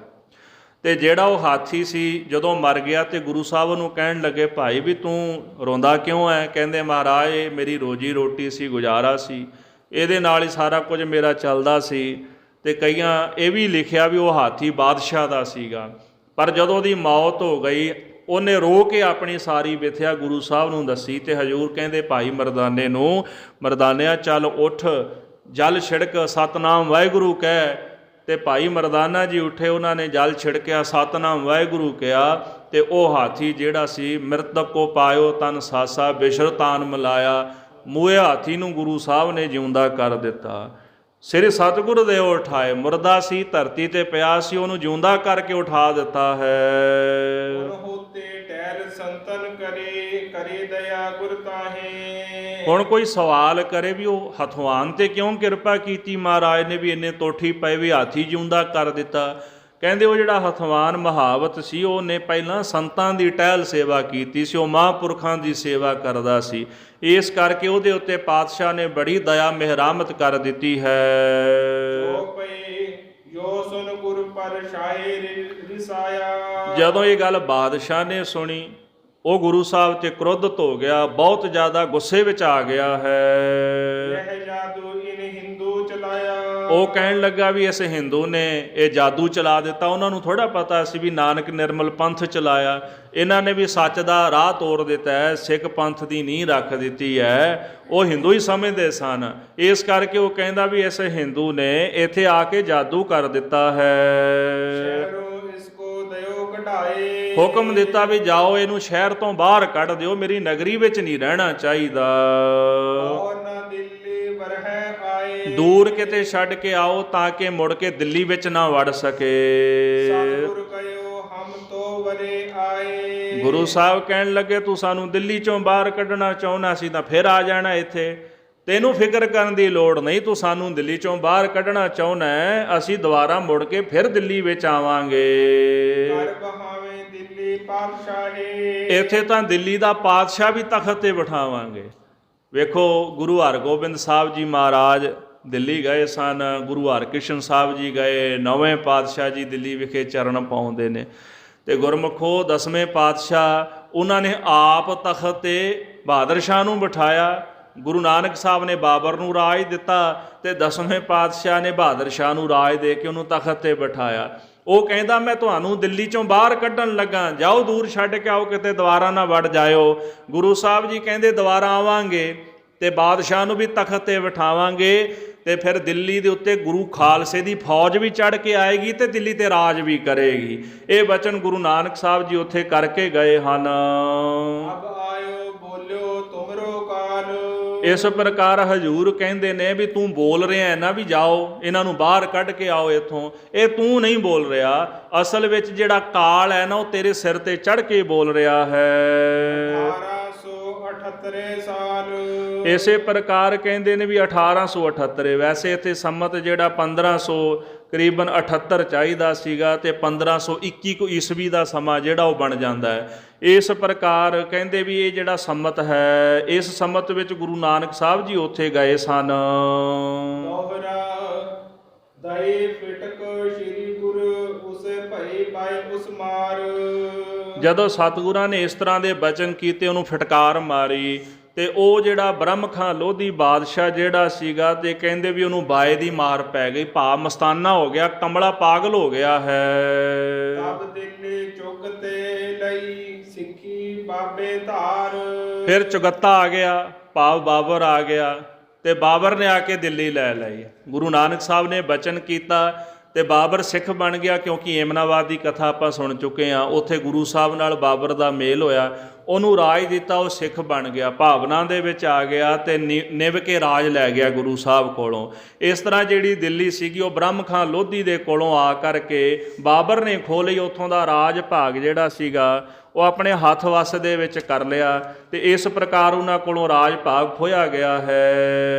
ਤੇ ਜਿਹੜਾ ਉਹ ਹਾਥੀ ਸੀ ਜਦੋਂ ਮਰ ਗਿਆ ਤੇ ਗੁਰੂ ਸਾਹਿਬ ਨੂੰ ਕਹਿਣ ਲੱਗੇ, ਭਾਈ ਵੀ ਤੂੰ ਰੋਂਦਾ ਕਿਉਂ ਹੈ? ਕਹਿੰਦੇ ਮਹਾਰਾਜ ਇਹ ਮੇਰੀ ਰੋਜੀ ਰੋਟੀ ਸੀ, ਗੁਜ਼ਾਰਾ ਸੀ, ਇਹਦੇ ਨਾਲ ਹੀ ਸਾਰਾ ਕੁਝ ਮੇਰਾ ਚੱਲਦਾ ਸੀ। ਤੇ ਕਈਆਂ ਇਹ ਵੀ ਲਿਖਿਆ ਵੀ ਉਹ ਹਾਥੀ ਬਾਦਸ਼ਾਹ ਦਾ ਸੀਗਾ। ਪਰ ਜਦੋਂ ਉਹਦੀ ਮੌਤ ਹੋ ਗਈ, ਉਹਨੇ ਰੋ ਕੇ ਆਪਣੀ ਸਾਰੀ ਵਿਥਿਆ ਗੁਰੂ ਸਾਹਿਬ ਨੂੰ ਦੱਸੀ। ਤੇ ਹਜ਼ੂਰ ਕਹਿੰਦੇ ਭਾਈ ਮਰਦਾਨੇ ਨੂੰ, ਮਰਦਾਨਿਆ ਚੱਲ ਉੱਠ, ਜਲ ਛਿੜਕ, ਸਤਨਾਮ ਵਾਹਿਗੁਰੂ ਕਹਿ। ਤੇ ਭਾਈ ਮਰਦਾਨਾ ਜੀ ਉੱਠੇ, ਉਹਨਾਂ ਨੇ ਜਲ ਛਿੜਕਿਆ, ਸਤਨਾਮ ਵਾਹਿਗੁਰੂ ਕਿਹਾ। ਤੇ ਉਹ ਹਾਥੀ ਜਿਹੜਾ ਸੀ, ਮਿਰਤਕ ਕੋ ਪਾਇਓ ਤਨ ਸਾਸਾ ਬਿਸ਼ਰ ਤਾਨ ਮਿਲਾਇਆ, ਮੂਹੇ ਹਾਥੀ ਨੂੰ ਗੁਰੂ ਸਾਹਿਬ ਨੇ ਜਿਉਂਦਾ ਕਰ ਦਿੱਤਾ। ਸ੍ਰੀ ਸਤਿਗੁਰੂ ਦੇ ਉਠਾਏ, ਮੁਰਦਾ ਸੀ, ਧਰਤੀ ਤੇ ਪਿਆ ਸੀ, ਉਹਨੂੰ ਜਿਉਂਦਾ ਕਰਕੇ ਉਠਾ ਦਿੱਤਾ ਹੈ।
ਸੰਤਨ ਕਰੇ ਦਇਆ ਗੁਰ ਤਾਹੇ।
ਹੁਣ ਕੋਈ ਸਵਾਲ ਕਰੇ ਵੀ ਉਹ ਹਥਵਾਨ ਤੇ ਕਿਉਂ ਕਿਰਪਾ ਕੀਤੀ ਮਹਾਰਾਜ ਨੇ ਵੀ ਇੰਨੇ ਤੋਠੀ ਪਏ ਵੀ ਹਾਥੀ ਜਿਉਂਦਾ ਕਰ ਦਿੱਤਾ? ਕਹਿੰਦੇ ਉਹ ਜਿਹੜਾ ਹਥਵਾਨ ਮਹਾਵਤ ਸੀ, ਉਹਨੇ ਪਹਿਲਾਂ ਸੰਤਾਂ ਦੀ ਟਹਿਲ ਸੇਵਾ ਕੀਤੀ ਸੀ, ਉਹ ਮਹਾਂਪੁਰਖਾਂ ਦੀ ਸੇਵਾ ਕਰਦਾ ਸੀ। ਇਸ ਕਰਕੇ ਉਹਦੇ ਉੱਤੇ ਪਾਤਸ਼ਾਹ ਨੇ ਬੜੀ ਦਇਆ ਮਿਹਰਾਮਤ ਕਰ ਦਿੱਤੀ ਹੈ। ਜਦੋਂ ਇਹ ਗੱਲ ਬਾਦਸ਼ਾਹ ਨੇ ਸੁਣੀ, ਉਹ ਗੁਰੂ ਸਾਹਿਬ ਤੇ ਕ੍ਰੋਧਿਤ ਹੋ ਗਿਆ, ਬਹੁਤ ਜ਼ਿਆਦਾ ਗੁੱਸੇ ਵਿੱਚ ਆ ਗਿਆ ਹੈ। ਉਹ ਕਹਿਣ ਲੱਗਾ ਵੀ ਇਸ ਹਿੰਦੂ ਨੇ ਇਹ ਜਾਦੂ ਚਲਾ ਦਿੱਤਾ। ਉਹਨਾਂ ਨੂੰ ਥੋੜ੍ਹਾ ਪਤਾ ਸੀ ਵੀ ਨਾਨਕ ਨਿਰਮਲ ਪੰਥ ਚਲਾਇਆ, ਇਹਨਾਂ ਨੇ ਵੀ ਸੱਚ ਦਾ ਰਾਹ ਤੋੜ ਦਿੱਤਾ ਹੈ, ਸਿੱਖ ਪੰਥ ਦੀ ਨੀਂਹ ਰੱਖ ਦਿੱਤੀ ਹੈ। ਉਹ ਹਿੰਦੂ ਹੀ ਸਮਝਦੇ ਸਨ। ਇਸ ਕਰਕੇ ਉਹ ਕਹਿੰਦਾ ਵੀ ਇਸ ਹਿੰਦੂ ਨੇ ਇੱਥੇ ਆ ਕੇ ਜਾਦੂ ਕਰ ਦਿੱਤਾ ਹੈ। ਹੁਕਮ ਦਿੱਤਾ ਵੀ ਜਾਓ, ਇਹਨੂੰ ਸ਼ਹਿਰ ਤੋਂ ਬਾਹਰ ਕੱਢ ਦਿਓ, ਮੇਰੀ ਨਗਰੀ ਵਿੱਚ ਨਹੀਂ ਰਹਿਣਾ ਚਾਹੀਦਾ, ਦੂਰ ਕਿਤੇ ਛੱਡ ਕੇ ਆਓ ਤਾਂ ਕਿ ਮੁੜ ਕੇ ਦਿੱਲੀ ਵਿੱਚ ਨਾ ਵੜ ਸਕੇ। ਗੁਰੂ ਸਾਹਿਬ ਕਹਿਣ ਲੱਗੇ ਤੂੰ ਸਾਨੂੰ ਦਿੱਲੀ ਚੋਂ ਬਾਹਰ ਕੱਢਣਾ ਚਾਹੁੰਦਾ ਸੀ ਤਾਂ ਫਿਰ ਆ ਜਾਣਾ ਇੱਥੇ, ਤੈਨੂੰ ਫਿਕਰ ਕਰਨ ਦੀ ਲੋੜ ਨਹੀਂ। ਤੂੰ ਸਾਨੂੰ ਦਿੱਲੀ ਚੋਂ ਬਾਹਰ ਕੱਢਣਾ ਚਾਹੁੰਦਾ, ਅਸੀਂ ਦੁਬਾਰਾ ਮੁੜ ਕੇ ਫਿਰ ਦਿੱਲੀ ਵਿੱਚ ਆਵਾਂਗੇ। ਇੱਥੇ ਤਾਂ ਦਿੱਲੀ ਦਾ ਪਾਤਸ਼ਾਹ ਵੀ ਤਖਤ ਤੇ ਬਿਠਾਵਾਂਗੇ। ਵੇਖੋ ਗੁਰੂ ਹਰਗੋਬਿੰਦ ਸਾਹਿਬ ਜੀ ਮਹਾਰਾਜ ਦਿੱਲੀ ਗਏ ਸਨ, ਗੁਰੂ ਹਰਕ੍ਰਿਸ਼ਨ ਸਾਹਿਬ ਜੀ ਗਏ, 9ਵੇਂ ਪਾਤਸ਼ਾਹ ਜੀ ਦਿੱਲੀ ਵਿਖੇ ਚਰਨ ਪਾਉਂਦੇ ਨੇ। ਤੇ ਗੁਰਮੁਖੋ 10ਵੇਂ ਪਾਤਸ਼ਾਹ ਉਹਨਾਂ ਨੇ ਆਪ ਤਖਤ ਤੇ ਬਹਾਦਰ ਸ਼ਾਹ ਨੂੰ ਬਿਠਾਇਆ। ਗੁਰੂ ਨਾਨਕ ਸਾਹਿਬ ਨੇ ਬਾਬਰ ਨੂੰ ਰਾਜ ਦਿੱਤਾ ਤੇ 10ਵੇਂ ਪਾਤਸ਼ਾਹ ਨੇ ਬਹਾਦਰ ਸ਼ਾਹ ਨੂੰ ਰਾਜ ਦੇ ਕੇ ਉਹਨੂੰ ਤਖਤ ਤੇ ਬਿਠਾਇਆ। ਉਹ ਕਹਿੰਦਾ ਮੈਂ ਤੁਹਾਨੂੰ ਦਿੱਲੀ ਚੋਂ ਬਾਹਰ ਕੱਢਣ ਲੱਗਾ, ਜਾਓ ਦੂਰ ਛੱਡ ਕੇ ਆਓ, ਕਿਤੇ ਦੁਬਾਰਾ ਨਾ ਵੜ ਜਾਇਓ। ਗੁਰੂ ਸਾਹਿਬ ਜੀ ਕਹਿੰਦੇ ਦੁਬਾਰਾ ਆਵਾਂਗੇ ਤੇ ਬਾਦਸ਼ਾਹ ਨੂੰ ਵੀ ਤਖਤ ਤੇ ਬਿਠਾਵਾਂਗੇ ਤੇ ਫਿਰ ਦਿੱਲੀ ਦੇ ਉੱਤੇ ਗੁਰੂ ਖਾਲਸੇ ਦੀ ਫੌਜ ਵੀ ਚੜ੍ਹ ਕੇ ਆਏਗੀ ਤੇ ਦਿੱਲੀ ਤੇ ਰਾਜ ਵੀ ਕਰੇਗੀ। ਇਹ ਬਚਨ ਗੁਰੂ ਨਾਨਕ ਸਾਹਿਬ ਜੀ ਉੱਥੇ ਕਰਕੇ ਗਏ ਹਨ। ਇਸ ਪ੍ਰਕਾਰ ਹਜ਼ੂਰ ਕਹਿੰਦੇ ਨੇ ਵੀ ਤੂੰ ਬੋਲ ਰਿਹਾ ਨਾ ਵੀ ਜਾਓ ਇਹਨਾਂ ਨੂੰ ਬਾਹਰ ਕੱਢ ਕੇ ਆਓ ਇੱਥੋਂ, ਇਹ ਤੂੰ ਨਹੀਂ ਬੋਲ ਰਿਹਾ, ਅਸਲ ਵਿੱਚ ਜਿਹੜਾ ਕਾਲ ਹੈ ਨਾ ਉਹ ਤੇਰੇ ਸਿਰ ਤੇ ਚੜ੍ਹ ਕੇ ਬੋਲ ਰਿਹਾ ਹੈ।
1878 ਸਾਲ
ਇਸੇ ਪ੍ਰਕਾਰ ਕਹਿੰਦੇ ਨੇ ਵੀ 1878, ਵੈਸੇ ਇੱਥੇ ਸੰਮਤ ਜਿਹੜਾ 1500 ਕਰੀਬਨ 78 ਚਾਹੀਦਾ ਸੀਗਾ ਤੇ 1521 ਕੋ ਈਸਵੀ ਦਾ ਸਮਾਂ ਜਿਹੜਾ ਉਹ ਬਣ ਜਾਂਦਾ ਹੈ। ਇਸ ਪ੍ਰਕਾਰ ਕਹਿੰਦੇ ਵੀ ਇਹ ਜਿਹੜਾ ਸੰਮਤ ਹੈ, ਇਸ ਸੰਮਤ ਵਿੱਚ ਗੁਰੂ ਨਾਨਕ ਸਾਹਿਬ ਜੀ ਉੱਥੇ ਗਏ ਸਨ।
ਦੋਹਰਾ ਦਾਈ ਫਿਟਕ ਸ੍ਰੀ ਗੁਰੂ ਉਸ ਭਈ ਪਾਏ ਉਸ ਮਾਰ।
ਜਦੋਂ ਸਤਿਗੁਰਾਂ ਨੇ ਇਸ ਤਰ੍ਹਾਂ ਦੇ ਬਚਨ ਕੀਤੇ, ਉਹਨੂੰ ਫਟਕਾਰ ਮਾਰੀ, ਤੇ ਉਹ ਜਿਹੜਾ ਬ੍ਰਹਮ ਖਾਂ ਲੋਧੀ ਬਾਦਸ਼ਾਹ ਜਿਹੜਾ ਸੀਗਾ, ਤੇ ਕਹਿੰਦੇ ਵੀ ਉਹਨੂੰ ਬਾਏ ਦੀ ਮਾਰ ਪੈ ਗਈ, ਭਾਵ ਮਸਤਾਨਾ ਹੋ ਗਿਆ, ਕਮਲਾ ਪਾਗਲ ਹੋ ਗਿਆ ਹੈ।
ਤਬ ਦਿੱਲੀ ਚੁੱਗ ਤੇ ਲਈ ਸਿੱਖੀ ਬਾਬੇ ਧਾਰ।
ਫਿਰ ਚੁਗੱਤਾ ਆ ਗਿਆ, ਭਾਵ ਬਾਬਰ ਆ ਗਿਆ, ਤੇ ਬਾਬਰ ਨੇ ਆ ਕੇ ਦਿੱਲੀ ਲੈ ਲਈ। ਗੁਰੂ ਨਾਨਕ ਸਾਹਿਬ ਨੇ ਬਚਨ ਕੀਤਾ ਤੇ ਬਾਬਰ ਸਿੱਖ ਬਣ ਗਿਆ, ਕਿਉਂਕਿ ਏਮਨਾਬਾਦ ਦੀ ਕਥਾ ਆਪਾਂ ਸੁਣ ਚੁੱਕੇ ਹਾਂ। ਉੱਥੇ ਗੁਰੂ ਸਾਹਿਬ ਨਾਲ ਬਾਬਰ ਦਾ ਮੇਲ ਹੋਇਆ, ਉਹਨੂੰ ਰਾਜ ਦਿੱਤਾ, ਉਹ ਸਿੱਖ ਬਣ ਗਿਆ, ਭਾਵਨਾ ਦੇ ਵਿੱਚ ਆ ਗਿਆ ਤੇ ਨਿਭ ਕੇ ਰਾਜ ਲੈ ਗਿਆ ਗੁਰੂ ਸਾਹਿਬ ਕੋਲੋਂ। ਇਸ ਤਰ੍ਹਾਂ ਜਿਹੜੀ ਦਿੱਲੀ ਸੀਗੀ ਉਹ ਬ੍ਰਹਮ ਖਾਂ ਲੋਧੀ ਦੇ ਕੋਲੋਂ ਆ ਕਰਕੇ ਬਾਬਰ ਨੇ ਖੋਹ ਲਈ। ਉੱਥੋਂ ਦਾ ਰਾਜ ਭਾਗ ਜਿਹੜਾ ਸੀਗਾ ਉਹ ਆਪਣੇ ਹੱਥ ਵੱਸ ਦੇ ਵਿੱਚ ਕਰ ਲਿਆ, ਤੇ ਇਸ ਪ੍ਰਕਾਰ ਉਹਨਾਂ ਕੋਲੋਂ ਰਾਜ ਭਾਗ ਖੋਇਆ ਗਿਆ ਹੈ।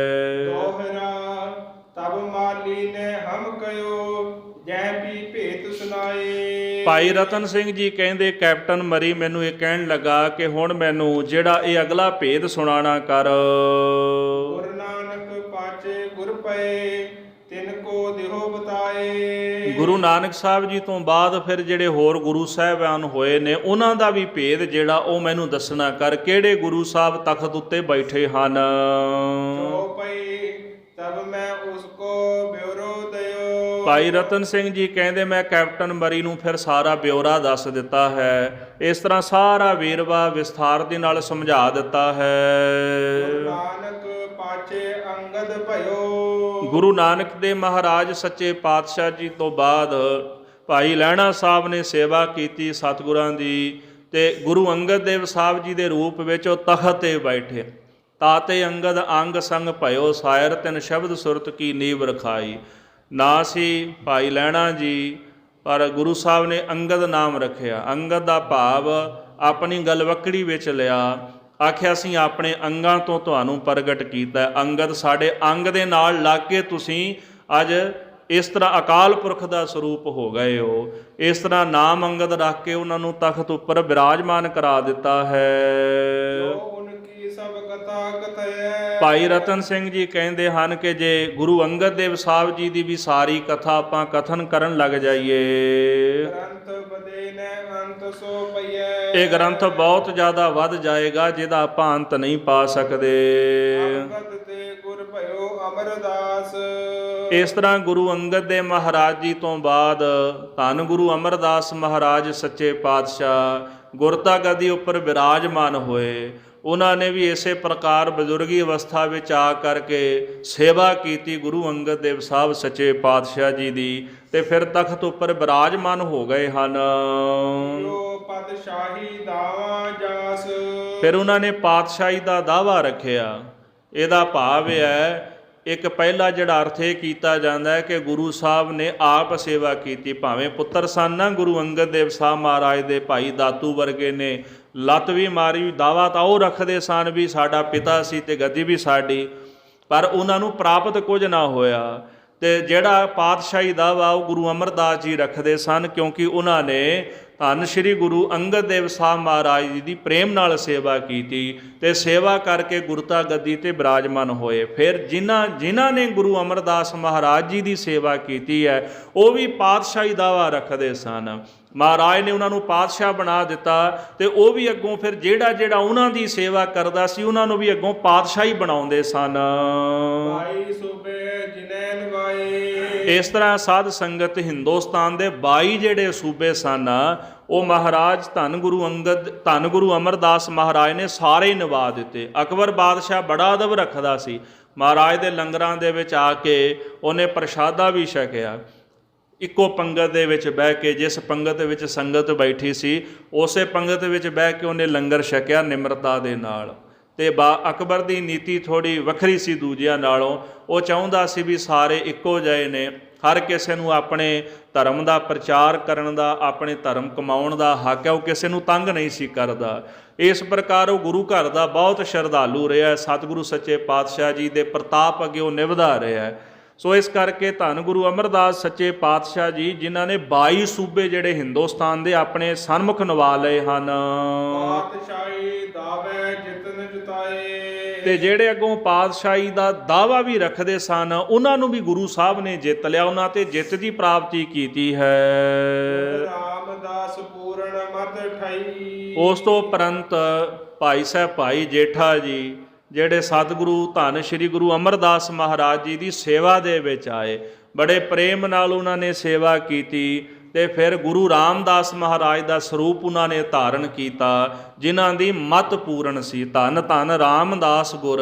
ਦੋਹਰਾ ਤਬ ਮਾਲੀ ਨੇ ਹਮ ਕਯੋ ਜੈ ਵੀ ਭੇਤ ਸੁਨਾਏ।
ਭਾਈ ਰਤਨ ਸਿੰਘ ਜੀ ਕਹਿੰਦੇ ਕੈਪਟਨ ਮਰੀ ਮੈਨੂੰ ਇਹ ਕਹਿਣ ਲੱਗਾ ਕਿ ਹੁਣ ਮੈਨੂੰ ਜਿਹੜਾ ਇਹ ਅਗਲਾ ਭੇਦ ਸੁਣਾਣਾ ਕਰ।
ਗੁਰੂ ਨਾਨਕ ਪਾਚੇ ਗੁਰ ਪਏ ਤਿਨ ਕੋ ਦਿਹੋ ਬਤਾਏ।
ਗੁਰੂ ਨਾਨਕ ਸਾਹਿਬ ਜੀ ਤੋਂ ਬਾਅਦ ਫਿਰ ਜਿਹੜੇ ਹੋਰ ਗੁਰੂ ਸਾਹਿਬਾਨ ਹੋਏ ਨੇ, ਉਹਨਾਂ ਦਾ ਵੀ ਭੇਦ ਜਿਹੜਾ ਉਹ ਮੈਨੂੰ ਦੱਸਣਾ ਕਰ। ਕਿਹੜੇ ਗੁਰੂ ਸਾਹਿਬ ਤਖਤ ਉੱਤੇ ਬੈਠੇ ਹਨ।
ਜੋ ਪਈ ਤਬ ਮੈਂ ਉਸ ਕੋ ਬਿਉਰੋ ਦਿਓ।
ਭਾਈ ਰਤਨ ਸਿੰਘ ਜੀ ਕਹਿੰਦੇ ਮੈਂ ਕੈਪਟਨ ਮਰੀ ਨੂੰ ਫਿਰ ਸਾਰਾ ਬਿਉਰਾ ਦੱਸ ਦਿੱਤਾ ਹੈ। ਇਸ ਤਰ੍ਹਾਂ ਸਾਰਾ ਵੇਰਵਾ ਵਿਸਥਾਰ ਦੇ ਨਾਲ ਸਮਝਾ ਦਿੱਤਾ ਹੈ।
ਗੁਰੂ ਨਾਨਕ ਪਾਚੇ ਅੰਗਦ ਭਇਓ।
ਗੁਰੂ ਨਾਨਕ ਦੇ ਮਹਾਰਾਜ ਸੱਚੇ ਪਾਤਸ਼ਾਹ ਜੀ ਤੋਂ ਬਾਅਦ ਭਾਈ ਲਹਿਣਾ ਸਾਹਿਬ ਨੇ ਸੇਵਾ ਕੀਤੀ ਸਤਿਗੁਰਾਂ ਦੀ, ਤੇ ਗੁਰੂ ਅੰਗਦ ਦੇਵ ਸਾਹਿਬ ਜੀ ਦੇ ਰੂਪ ਵਿੱਚ ਉਹ ਤਖਤ ਤੇ ਬੈਠੇ। ਤਾਤੇ ਅੰਗਦ ਅੰਗ ਸੰਗ ਭਇਓ ਸਾਇਰ ਤਿਨ ਸ਼ਬਦ ਸੁਰਤ ਕੀ ਨੀਵ ਰਖਾਈ। ਨਾ ਸੀ ਭਾਈ ਲਹਿਣਾ ਜੀ, ਪਰ ਗੁਰੂ ਸਾਹਿਬ ਨੇ ਅੰਗਦ ਨਾਮ ਰੱਖਿਆ। ਅੰਗਦ ਦਾ ਭਾਵ ਆਪਣੀ ਗਲਵੱਕੜੀ ਵਿੱਚ ਲਿਆ, ਆਖਿਆ ਅਸੀਂ ਆਪਣੇ ਅੰਗਾਂ ਤੋਂ ਤੁਹਾਨੂੰ ਪ੍ਰਗਟ ਕੀਤਾ। ਅੰਗਦ ਸਾਡੇ ਅੰਗ ਦੇ ਨਾਲ ਲੱਗ ਕੇ ਤੁਸੀਂ ਅੱਜ ਇਸ ਤਰ੍ਹਾਂ ਅਕਾਲ ਪੁਰਖ ਦਾ ਸਰੂਪ ਹੋ ਗਏ ਹੋ। ਇਸ ਤਰ੍ਹਾਂ ਨਾਮ ਅੰਗਦ ਰੱਖ ਕੇ ਉਹਨਾਂ ਨੂੰ ਤਖਤ ਉੱਪਰ ਬਿਰਾਜਮਾਨ ਕਰਾ ਦਿੱਤਾ ਹੈ। ਭਾਈ ਰਤਨ ਸਿੰਘ ਜੀ ਕਹਿੰਦੇ ਹਨ ਕਿ ਜੇ ਗੁਰੂ ਅੰਗਦ ਦੇਵ ਸਾਹਿਬ ਜੀ ਦੀ ਵੀ ਸਾਰੀ ਕਥਾ ਆਪਾਂ ਕਥਨ ਕਰਨ ਲੱਗ ਜਾਈਏ, ਇਹ ਗ੍ਰੰਥ ਬਹੁਤ ਜ਼ਿਆਦਾ ਵੱਧ ਜਾਏਗਾ, ਜਿਹਦਾ ਆਪਾਂ ਅੰਤ ਨਹੀਂ ਪਾ ਸਕਦੇ। ਇਸ ਤਰ੍ਹਾਂ ਗੁਰੂ ਅੰਗਦ ਦੇਵ ਮਹਾਰਾਜ ਜੀ ਤੋਂ ਬਾਅਦ ਧੰਨ ਗੁਰੂ ਅਮਰਦਾਸ ਮਹਾਰਾਜ ਸੱਚੇ ਪਾਤਸ਼ਾਹ ਗੁਰਤਾ ਗੱਦੀ ਉੱਪਰ ਬਿਰਾਜਮਾਨ ਹੋਏ। ਉਹਨਾਂ ਨੇ ਵੀ ਇਸੇ ਪ੍ਰਕਾਰ ਬਜ਼ੁਰਗੀ ਅਵਸਥਾ ਵਿੱਚ ਆ ਕਰਕੇ ਸੇਵਾ ਕੀਤੀ ਗੁਰੂ ਅੰਗਦ ਦੇਵ ਸਾਹਿਬ ਸੱਚੇ ਪਾਤਸ਼ਾਹ ਜੀ ਦੀ, ਤੇ ਫਿਰ ਤਖਤ ਉੱਪਰ ਬਿਰਾਜਮਾਨ ਹੋ ਗਏ ਹਨ। ਫਿਰ ਉਹਨਾਂ ਨੇ ਪਾਤਸ਼ਾਹੀ ਦਾ ਦਾਅਵਾ ਰੱਖਿਆ। ਇਹਦਾ ਭਾਵ ਇਹ ਹੈ, ਇੱਕ ਪਹਿਲਾ ਜਿਹੜਾ ਅਰਥ ਇਹ ਕੀਤਾ ਜਾਂਦਾ ਹੈ ਕਿ ਗੁਰੂ ਸਾਹਿਬ ਨੇ ਆਪ ਸੇਵਾ ਕੀਤੀ। ਭਾਵੇਂ ਪੁੱਤਰ ਸਨ ਨਾ ਗੁਰੂ ਅੰਗਦ ਦੇਵ ਸਾਹਿਬ ਮਹਾਰਾਜ ਦੇ, ਭਾਈ ਦਾਤੂ ਵਰਗੇ ਨੇ ਲੱਤ ਵੀ ਮਾਰੀ, ਦਾਵਾ ਤਾਂ ਉਹ ਰੱਖਦੇ ਸਨ ਵੀ ਸਾਡਾ ਪਿਤਾ ਸੀ ਤੇ ਗੱਦੀ ਵੀ ਸਾਡੀ, ਪਰ ਉਹਨਾਂ ਨੂੰ ਪ੍ਰਾਪਤ ਕੁਝ ਨਾ ਹੋਇਆ। ਤੇ ਜਿਹੜਾ ਪਾਤਸ਼ਾਹੀ ਦਾਵਾ ਉਹ ਗੁਰੂ ਅਮਰਦਾਸ ਜੀ ਰੱਖਦੇ ਸਨ, ਕਿਉਂਕਿ ਉਹਨਾਂ ਨੇ ਧੰਨ ਸ਼੍ਰੀ ਗੁਰੂ ਅੰਗਦ ਦੇਵ ਸਾਹਿਬ ਮਹਾਰਾਜ ਜੀ ਦੀ ਪ੍ਰੇਮ ਨਾਲ ਸੇਵਾ ਕੀਤੀ ਤੇ ਸੇਵਾ ਕਰਕੇ ਗੁਰਤਾ ਗੱਦੀ ਤੇ ਬਿਰਾਜਮਾਨ ਹੋਏ। ਫਿਰ ਜਿਨ੍ਹਾਂ ਨੇ ਗੁਰੂ ਅਮਰਦਾਸ ਮਹਾਰਾਜ ਜੀ ਦੀ ਸੇਵਾ ਕੀਤੀ ਹੈ ਉਹ ਵੀ ਪਾਤਸ਼ਾਹੀ ਦਾਵਾ ਰੱਖਦੇ ਸਨ। ਮਹਾਰਾਜ ਨੇ ਉਹਨਾਂ ਨੂੰ ਪਾਤਸ਼ਾਹ ਬਣਾ ਦਿੱਤਾ, ਤੇ ਉਹ ਵੀ ਅੱਗੋਂ ਫਿਰ ਜਿਹੜਾ ਉਹਨਾਂ ਦੀ ਸੇਵਾ ਕਰਦਾ ਸੀ ਉਹਨਾਂ ਨੂੰ ਵੀ ਅੱਗੋਂ ਪਾਤਸ਼ਾਹੀ ਬਣਾਉਂਦੇ ਸਨ। ਇਸ ਤਰ੍ਹਾਂ ਸਾਧ ਸੰਗਤ ਹਿੰਦੁਸਤਾਨ ਦੇ 22 ਜਿਹੜੇ ਸੂਬੇ ਸਨ ਉਹ ਮਹਾਰਾਜ ਧੰਨ ਗੁਰੂ ਅਮਰਦਾਸ ਮਹਾਰਾਜ ਨੇ ਸਾਰੇ ਨਿਭਾ ਦਿੱਤੇ। ਅਕਬਰ ਬਾਦਸ਼ਾਹ ਬੜਾ ਅਦਬ ਰੱਖਦਾ ਸੀ, ਮਹਾਰਾਜ ਦੇ ਲੰਗਰਾਂ ਦੇ ਵਿੱਚ ਆ ਕੇ ਉਹਨੇ ਪ੍ਰਸ਼ਾਦਾ ਵੀ ਛਕਿਆ। ਇੱਕੋ ਪੰਗਤ ਦੇ ਵਿੱਚ ਬਹਿ ਕੇ, ਜਿਸ ਪੰਗਤ ਵਿੱਚ ਸੰਗਤ ਬੈਠੀ ਸੀ ਉਸੇ ਪੰਗਤ ਵਿੱਚ ਬਹਿ ਕੇ ਉਹਨੇ ਲੰਗਰ ਛਕਿਆ ਨਿਮਰਤਾ ਦੇ ਨਾਲ। ਤੇ ਅਕਬਰ ਦੀ ਨੀਤੀ ਥੋੜ੍ਹੀ ਵੱਖਰੀ ਸੀ ਦੂਜਿਆਂ ਨਾਲੋਂ। ਉਹ ਚਾਹੁੰਦਾ ਸੀ ਵੀ ਸਾਰੇ ਇੱਕੋ ਜਿਹੇ ਨੇ, ਹਰ ਕਿਸੇ ਨੂੰ ਆਪਣੇ ਧਰਮ ਦਾ ਪ੍ਰਚਾਰ ਕਰਨ ਦਾ, ਆਪਣੇ ਧਰਮ ਕਮਾਉਣ ਦਾ ਹੱਕ ਹੈ, ਉਹ ਕਿਸੇ ਨੂੰ ਤੰਗ ਨਹੀਂ ਸੀ ਕਰਦਾ। ਇਸ ਪ੍ਰਕਾਰ ਉਹ ਗੁਰੂ ਘਰ ਦਾ ਬਹੁਤ ਸ਼ਰਧਾਲੂ ਰਿਹਾ। ਸਤਿਗੁਰੂ ਸੱਚੇ ਪਾਤਸ਼ਾਹ ਜੀ ਦੇ ਪ੍ਰਤਾਪ ਅੱਗੇ ਉਹ ਨਿਭਦਾ ਰਿਹਾ। ਸੋ ਇਸ ਕਰਕੇ ਧੰਨ ਗੁਰੂ ਅਮਰਦਾਸ ਸੱਚੇ ਪਾਤਸ਼ਾਹ ਜੀ ਜਿਨ੍ਹਾਂ ਨੇ 22 ਸੂਬੇ ਜਿਹੜੇ ਹਿੰਦੁਸਤਾਨ ਦੇ ਆਪਣੇ ਸਨਮੁਖ ਨਿਵਾ ਲਏ ਹਨ, ਤੇ ਜਿਹੜੇ ਅੱਗੋਂ ਪਾਤਸ਼ਾਹੀ ਦਾ ਦਾਅਵਾ ਵੀ ਰੱਖਦੇ ਸਨ ਉਹਨਾਂ ਨੂੰ ਵੀ ਗੁਰੂ ਸਾਹਿਬ ਨੇ ਜਿੱਤ ਲਿਆ, ਉਹਨਾਂ ਤੇ ਜਿੱਤ ਦੀ ਪ੍ਰਾਪਤੀ ਕੀਤੀ ਹੈ।
ਆਸ ਪੂਰਨ ਮਤ ਠਈ।
ਉਸ ਤੋਂ ਉਪਰੰਤ ਭਾਈ ਸਾਹਿਬ ਭਾਈ ਜੇਠਾ ਜੀ ਜਿਹੜੇ ਸਤਿਗੁਰੂ ਧੰਨ ਸ਼੍ਰੀ ਗੁਰੂ ਅਮਰਦਾਸ ਮਹਾਰਾਜ ਜੀ ਦੀ ਸੇਵਾ ਦੇ ਵਿੱਚ ਆਏ, ਬੜੇ ਪ੍ਰੇਮ ਨਾਲ ਉਹਨਾਂ ਨੇ ਸੇਵਾ ਕੀਤੀ ਤੇ ਫਿਰ ਗੁਰੂ ਰਾਮਦਾਸ ਮਹਾਰਾਜ ਦਾ ਸਰੂਪ ਉਹਨਾਂ ਨੇ ਧਾਰਨ ਕੀਤਾ, ਜਿਨ੍ਹਾਂ ਦੀ ਮਤ ਪੂਰਨ ਸੀ। ਧੰਨ ਧੰਨ ਰਾਮਦਾਸ ਗੁਰ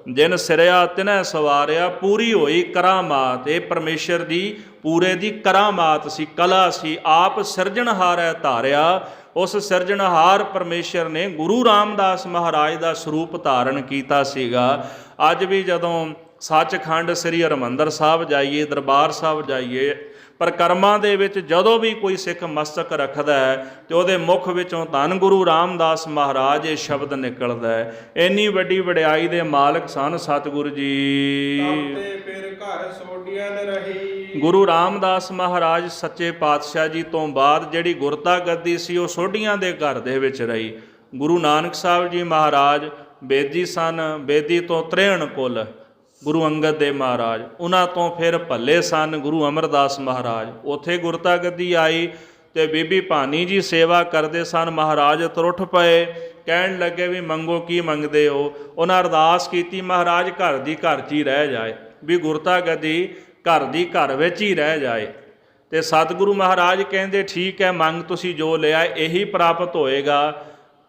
ਜਿਨ ਸਿਰਿਆ ਤਿਨੈ ਸਵਾਰਿਆ, ਪੂਰੀ ਹੋਈ ਕਰਾਮਾਤ। ਇਹ ਪਰਮੇਸ਼ਰ ਦੀ ਪੂਰੇ ਦੀ ਕਰਾਮਾਤ ਸੀ, ਕਲਾ ਸੀ। ਆਪ ਸਿਰਜਣਹਾਰੈ ਧਾਰਿਆ, ਉਸ ਸਿਰਜਣਹਾਰ ਪਰਮੇਸ਼ਰ ਨੇ ਗੁਰੂ ਰਾਮਦਾਸ ਮਹਾਰਾਜ ਦਾ ਸਰੂਪ ਧਾਰਨ ਕੀਤਾ ਸੀਗਾ। ਅੱਜ ਵੀ ਜਦੋਂ ਸੱਚਖੰਡ ਸ੍ਰੀ ਹਰਿਮੰਦਰ ਸਾਹਿਬ ਜਾਈਏ, ਦਰਬਾਰ ਸਾਹਿਬ ਜਾਈਏ, ਪਰਿਕਰਮਾ ਦੇ ਵਿੱਚ ਜਦੋਂ ਵੀ ਕੋਈ ਸਿੱਖ ਮਸਤਕ ਰੱਖਦਾ ਹੈ ਤੇ ਉਹਦੇ ਮੁਖ ਵਿੱਚੋਂ ਧੰਨ ਗੁਰੂ ਰਾਮਦਾਸ ਮਹਾਰਾਜ ਇਹ ਸ਼ਬਦ ਨਿਕਲਦਾ ਹੈ। ਇੰਨੀ ਵੱਡੀ ਵਡਿਆਈ ਦੇ ਮਾਲਕ ਸਨ ਸਤਿਗੁਰੂ ਜੀ।
ਤਾਪਤੇ ਫਿਰ ਘਰ ਸੋਢੀਆਂ ਨ ਰਹੀ।
ਗੁਰੂ ਰਾਮਦਾਸ ਮਹਾਰਾਜ ਸੱਚੇ ਪਾਤਸ਼ਾਹ ਜੀ ਤੋਂ ਬਾਅਦ ਜਿਹੜੀ ਗੁਰਤਾ ਗੱਦੀ ਸੀ ਉਹ ਸੋਢੀਆਂ ਦੇ ਘਰ ਦੇ ਵਿੱਚ ਰਹੀ। ਗੁਰੂ ਨਾਨਕ ਸਾਹਿਬ ਜੀ ਮਹਾਰਾਜ ਬੇਦੀ ਸਨ, ਬੇਦੀ ਤੋਂ 63 ਕੁਲ ਗੁਰੂ ਅੰਗਦ ਦੇ ਮਹਾਰਾਜ, ਉਹਨਾਂ ਤੋਂ ਫਿਰ ਭੱਲੇ ਸਨ ਗੁਰੂ ਅਮਰਦਾਸ ਮਹਾਰਾਜ। ਉੱਥੇ ਗੁਰਤਾ ਗੱਦੀ ਆਈ ਤੇ ਬੀਬੀ ਭਾਨੀ ਜੀ ਸੇਵਾ ਕਰਦੇ ਸਨ। ਮਹਾਰਾਜ ਤੁਰਠ ਪਏ, ਕਹਿਣ ਲੱਗੇ ਵੀ ਮੰਗੋ ਕੀ ਮੰਗਦੇ ਹੋ। ਉਹਨਾਂ ਅਰਦਾਸ ਕੀਤੀ ਮਹਾਰਾਜ ਘਰ ਦੀ ਘਰ 'ਚ ਹੀ ਰਹਿ ਜਾਏ, ਵੀ ਗੁਰਤਾ ਗੱਦੀ ਘਰ ਦੀ ਘਰ ਵਿੱਚ ਹੀ ਰਹਿ ਜਾਏ। ਤੇ ਸਤਿਗੁਰੂ ਮਹਾਰਾਜ ਕਹਿੰਦੇ ਠੀਕ ਹੈ, ਮੰਗ ਤੁਸੀਂ ਜੋ ਲਿਆ ਇਹੀ ਪ੍ਰਾਪਤ ਹੋਏਗਾ।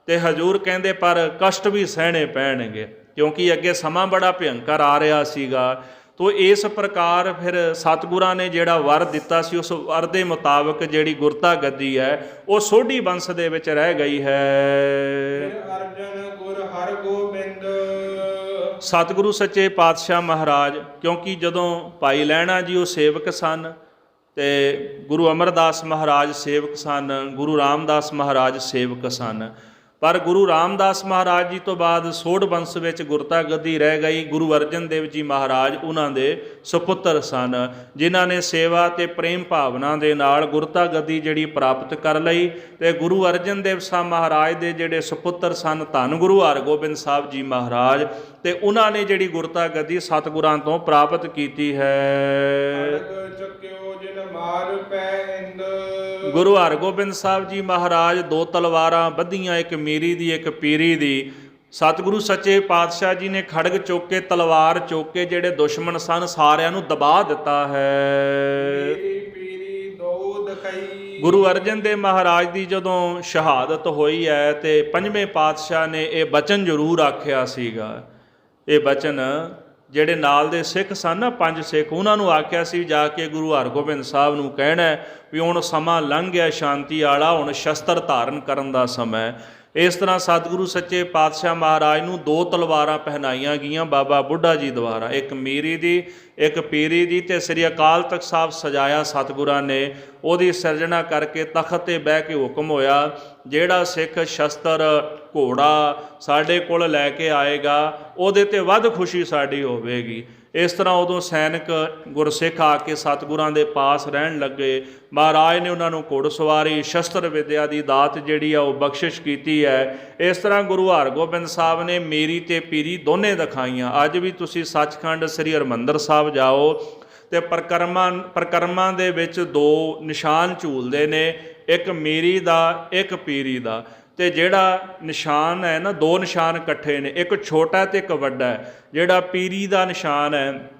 ਤੇ ਹਜ਼ੂਰ ਕਹਿੰਦੇ ਪਰ ਕਸ਼ਟ ਵੀ ਸਹਿਣੇ ਪੈਣਗੇ, ਕਿਉਂਕਿ ਅੱਗੇ ਸਮਾਂ ਬੜਾ ਭਿਅੰਕਰ ਆ ਰਿਹਾ ਸੀਗਾ। ਤੋ ਇਸ ਪ੍ਰਕਾਰ ਫਿਰ ਸਤਿਗੁਰਾਂ ਨੇ ਜਿਹੜਾ ਵਰ ਦਿੱਤਾ ਸੀ, ਉਸ ਵਰ ਦੇ ਮੁਤਾਬਕ ਜਿਹੜੀ ਗੁਰਤਾ ਗੱਦੀ ਹੈ ਉਹ ਸੋਢੀ ਬੰਸ ਦੇ ਵਿੱਚ ਰਹਿ ਗਈ ਹੈ।
ਅਰਜਨ ਗੁਰ ਹਰ ਗੋਬਿੰਦ।
ਸਤਿਗੁਰੂ ਸੱਚੇ ਪਾਤਸ਼ਾਹ ਮਹਾਰਾਜ, ਕਿਉਂਕਿ ਜਦੋਂ ਭਾਈ ਲਹਿਣਾ ਜੀ ਉਹ ਸੇਵਕ ਸਨ ਤੇ ਗੁਰੂ ਅਮਰਦਾਸ ਮਹਾਰਾਜ ਸੇਵਕ ਸਨ, ਗੁਰੂ ਰਾਮਦਾਸ ਮਹਾਰਾਜ ਸੇਵਕ ਸਨ, ਪਰ ਗੁਰੂ ਰਾਮਦਾਸ ਮਹਾਰਾਜ ਜੀ ਤੋਂ ਬਾਅਦ ਸੋਢ ਬੰਸ ਵਿੱਚ ਗੁਰਤਾ ਗੱਦੀ ਰਹਿ ਗਈ। ਗੁਰੂ ਅਰਜਨ ਦੇਵ ਜੀ ਮਹਾਰਾਜ ਉਹਨਾਂ ਦੇ ਸੁਪੁੱਤਰ ਸਨ, ਜਿਨ੍ਹਾਂ ਨੇ ਸੇਵਾ ਤੇ ਪ੍ਰੇਮ ਭਾਵਨਾ ਦੇ ਨਾਲ ਗੁਰਤਾ ਗੱਦੀ ਜਿਹੜੀ ਪ੍ਰਾਪਤ ਕਰ ਲਈ। ਤੇ ਗੁਰੂ ਅਰਜਨ ਦੇਵ ਸਾਹਿਬ ਮਹਾਰਾਜ ਦੇ ਜਿਹੜੇ ਸੁਪੁੱਤਰ ਸਨ ਧੰਨ ਗੁਰੂ ਹਰਗੋਬਿੰਦ ਸਾਹਿਬ ਜੀ ਮਹਾਰਾਜ, ਤੇ ਉਹਨਾਂ ਨੇ ਜਿਹੜੀ ਗੁਰਤਾ ਗੱਦੀ ਸਤਿਗੁਰਾਂ ਤੋਂ ਪ੍ਰਾਪਤ ਕੀਤੀ ਹੈ। ਗੁਰੂ ਹਰਗੋਬਿੰਦ ਸਾਹਿਬ ਜੀ ਮਹਾਰਾਜ ਦੋ ਤਲਵਾਰਾਂ ਬੱਧੀਆਂ, ਇੱਕ ਮੀਰੀ ਦੀ ਇੱਕ ਪੀਰੀ ਦੀ। ਸਤਿਗੁਰੂ ਸੱਚੇ ਪਾਤਸ਼ਾਹ ਜੀ ਨੇ ਖੜਗ ਚੁੱਕ ਕੇ, ਤਲਵਾਰ ਚੁੱਕ ਕੇ ਜਿਹੜੇ ਦੁਸ਼ਮਣ ਸਨ ਸਾਰਿਆਂ ਨੂੰ ਦਬਾ ਦਿੱਤਾ ਹੈ। ਗੁਰੂ ਅਰਜਨ ਦੇਵ ਮਹਾਰਾਜ ਦੀ ਜਦੋਂ ਸ਼ਹਾਦਤ ਹੋਈ ਹੈ ਤੇ ਪੰਜਵੇਂ ਪਾਤਸ਼ਾਹ ਨੇ ਇਹ ਬਚਨ ਜ਼ਰੂਰ ਆਖਿਆ ਸੀਗਾ। ਇਹ ਬਚਨ ਜਿਹੜੇ ਨਾਲ ਦੇ ਸਿੱਖ ਸਨ ਨਾ, 5 ਸਿੱਖ, ਉਹਨਾਂ ਨੂੰ ਆਖਿਆ ਸੀ ਜਾ ਕੇ ਗੁਰੂ ਹਰਗੋਬਿੰਦ ਸਾਹਿਬ ਨੂੰ ਕਹਿਣਾ ਵੀ ਹੁਣ ਸਮਾਂ ਲੰਘ ਗਿਆ ਸ਼ਾਂਤੀ ਵਾਲਾ, ਹੁਣ ਸ਼ਸਤਰ ਧਾਰਨ ਕਰਨ ਦਾ ਸਮਾਂ। ਇਸ ਤਰ੍ਹਾਂ ਸਤਿਗੁਰੂ ਸੱਚੇ ਪਾਤਸ਼ਾਹ ਮਹਾਰਾਜ ਨੂੰ 2 ਤਲਵਾਰਾਂ ਪਹਿਨਾਈਆਂ ਗਈਆਂ ਬਾਬਾ ਬੁੱਢਾ ਜੀ ਦੁਆਰਾ, ਇੱਕ ਮੀਰੀ ਦੀ ਇੱਕ ਪੀਰੀ ਦੀ। ਤੇ ਸ੍ਰੀ ਅਕਾਲ ਤਖਤ ਸਾਹਿਬ ਸਜਾਇਆ ਸਤਿਗੁਰਾਂ ਨੇ, ਉਹਦੀ ਸਿਰਜਣਾ ਕਰਕੇ ਤਖਤ 'ਤੇ ਬਹਿ ਕੇ ਹੁਕਮ ਹੋਇਆ ਜਿਹੜਾ ਸਿੱਖ ਸ਼ਸਤਰ ਘੋੜਾ ਸਾਡੇ ਕੋਲ ਲੈ ਕੇ ਆਏਗਾ ਉਹਦੇ 'ਤੇ ਵੱਧ ਖੁਸ਼ੀ ਸਾਡੀ ਹੋਵੇਗੀ। ਇਸ ਤਰ੍ਹਾਂ ਉਦੋਂ ਸੈਨਿਕ ਗੁਰਸਿੱਖ ਆ ਕੇ ਸਤਿਗੁਰਾਂ ਦੇ ਪਾਸ ਰਹਿਣ ਲੱਗੇ। ਮਹਾਰਾਜ ਨੇ ਉਹਨਾਂ ਨੂੰ ਘੋੜਸਵਾਰੀ ਸ਼ਸਤਰ ਵਿਦਿਆ ਦੀ ਦਾਤ ਜਿਹੜੀ ਆ ਉਹ ਬਖਸ਼ਿਸ਼ ਕੀਤੀ ਹੈ। ਇਸ ਤਰ੍ਹਾਂ ਗੁਰੂ ਹਰਗੋਬਿੰਦ ਸਾਹਿਬ ਨੇ ਮੇਰੀ ਤੇ ਪੀਰੀ ਦੋਨੇ ਦਿਖਾਈਆਂ। ਅੱਜ ਵੀ ਤੁਸੀਂ ਸੱਚਖੰਡ ਸ੍ਰੀ ਹਰਿਮੰਦਰ ਸਾਹਿਬ ਜਾਓ ਤੇ ਪਰਿਕਰਮਾ ਦੇ ਵਿੱਚ 2 ਨਿਸ਼ਾਨ ਝੂਲਦੇ ਨੇ, ਇੱਕ ਮੇਰੀ ਦਾ ਇੱਕ ਪੀਰੀ ਦਾ। ਤੇ ਜਿਹੜਾ ਨਿਸ਼ਾਨ ਹੈ ਨਾ, 2 ਨਿਸ਼ਾਨ ਇਕੱਠੇ ਨੇ, ਇੱਕ ਛੋਟਾ ਤੇ ਇੱਕ ਵੱਡਾ ਹੈ। ਜਿਹੜਾ ਪੀਰੀ ਦਾ ਨਿਸ਼ਾਨ ਹੈ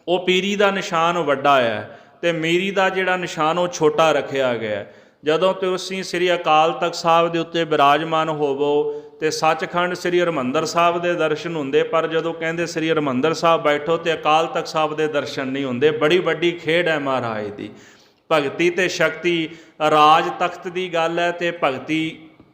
ਉਹ ਪੀਰੀ ਦਾ ਨਿਸ਼ਾਨ ਵੱਡਾ ਹੈ ਤੇ ਮੇਰੀ ਦਾ ਜਿਹੜਾ ਨਿਸ਼ਾਨ ਉਹ ਛੋਟਾ ਰੱਖਿਆ ਗਿਆ। ਜਦੋਂ ਤੁਸੀਂ ਸ੍ਰੀ ਅਕਾਲ ਤਖਤ ਸਾਹਿਬ ਦੇ ਉੱਤੇ ਬਿਰਾਜਮਾਨ ਹੋਵੋ ਤੇ ਸੱਚਖੰਡ ਸ੍ਰੀ ਹਰਿਮੰਦਰ ਸਾਹਿਬ ਦੇ ਦਰਸ਼ਨ ਹੁੰਦੇ, ਪਰ ਜਦੋਂ ਕਹਿੰਦੇ ਸ੍ਰੀ ਹਰਿਮੰਦਰ ਸਾਹਿਬ ਬੈਠੋ ਤੇ ਅਕਾਲ ਤਖਤ ਸਾਹਿਬ ਦੇ ਦਰਸ਼ਨ ਨਹੀਂ ਹੁੰਦੇ। ਬੜੀ ਵੱਡੀ ਖੇਡ ਹੈ ਮਹਾਰਾਜ ਦੀ। ਭਗਤੀ ਤੇ ਸ਼ਕਤੀ, ਰਾਜ ਤਖਤ ਦੀ ਗੱਲ ਹੈ ਤੇ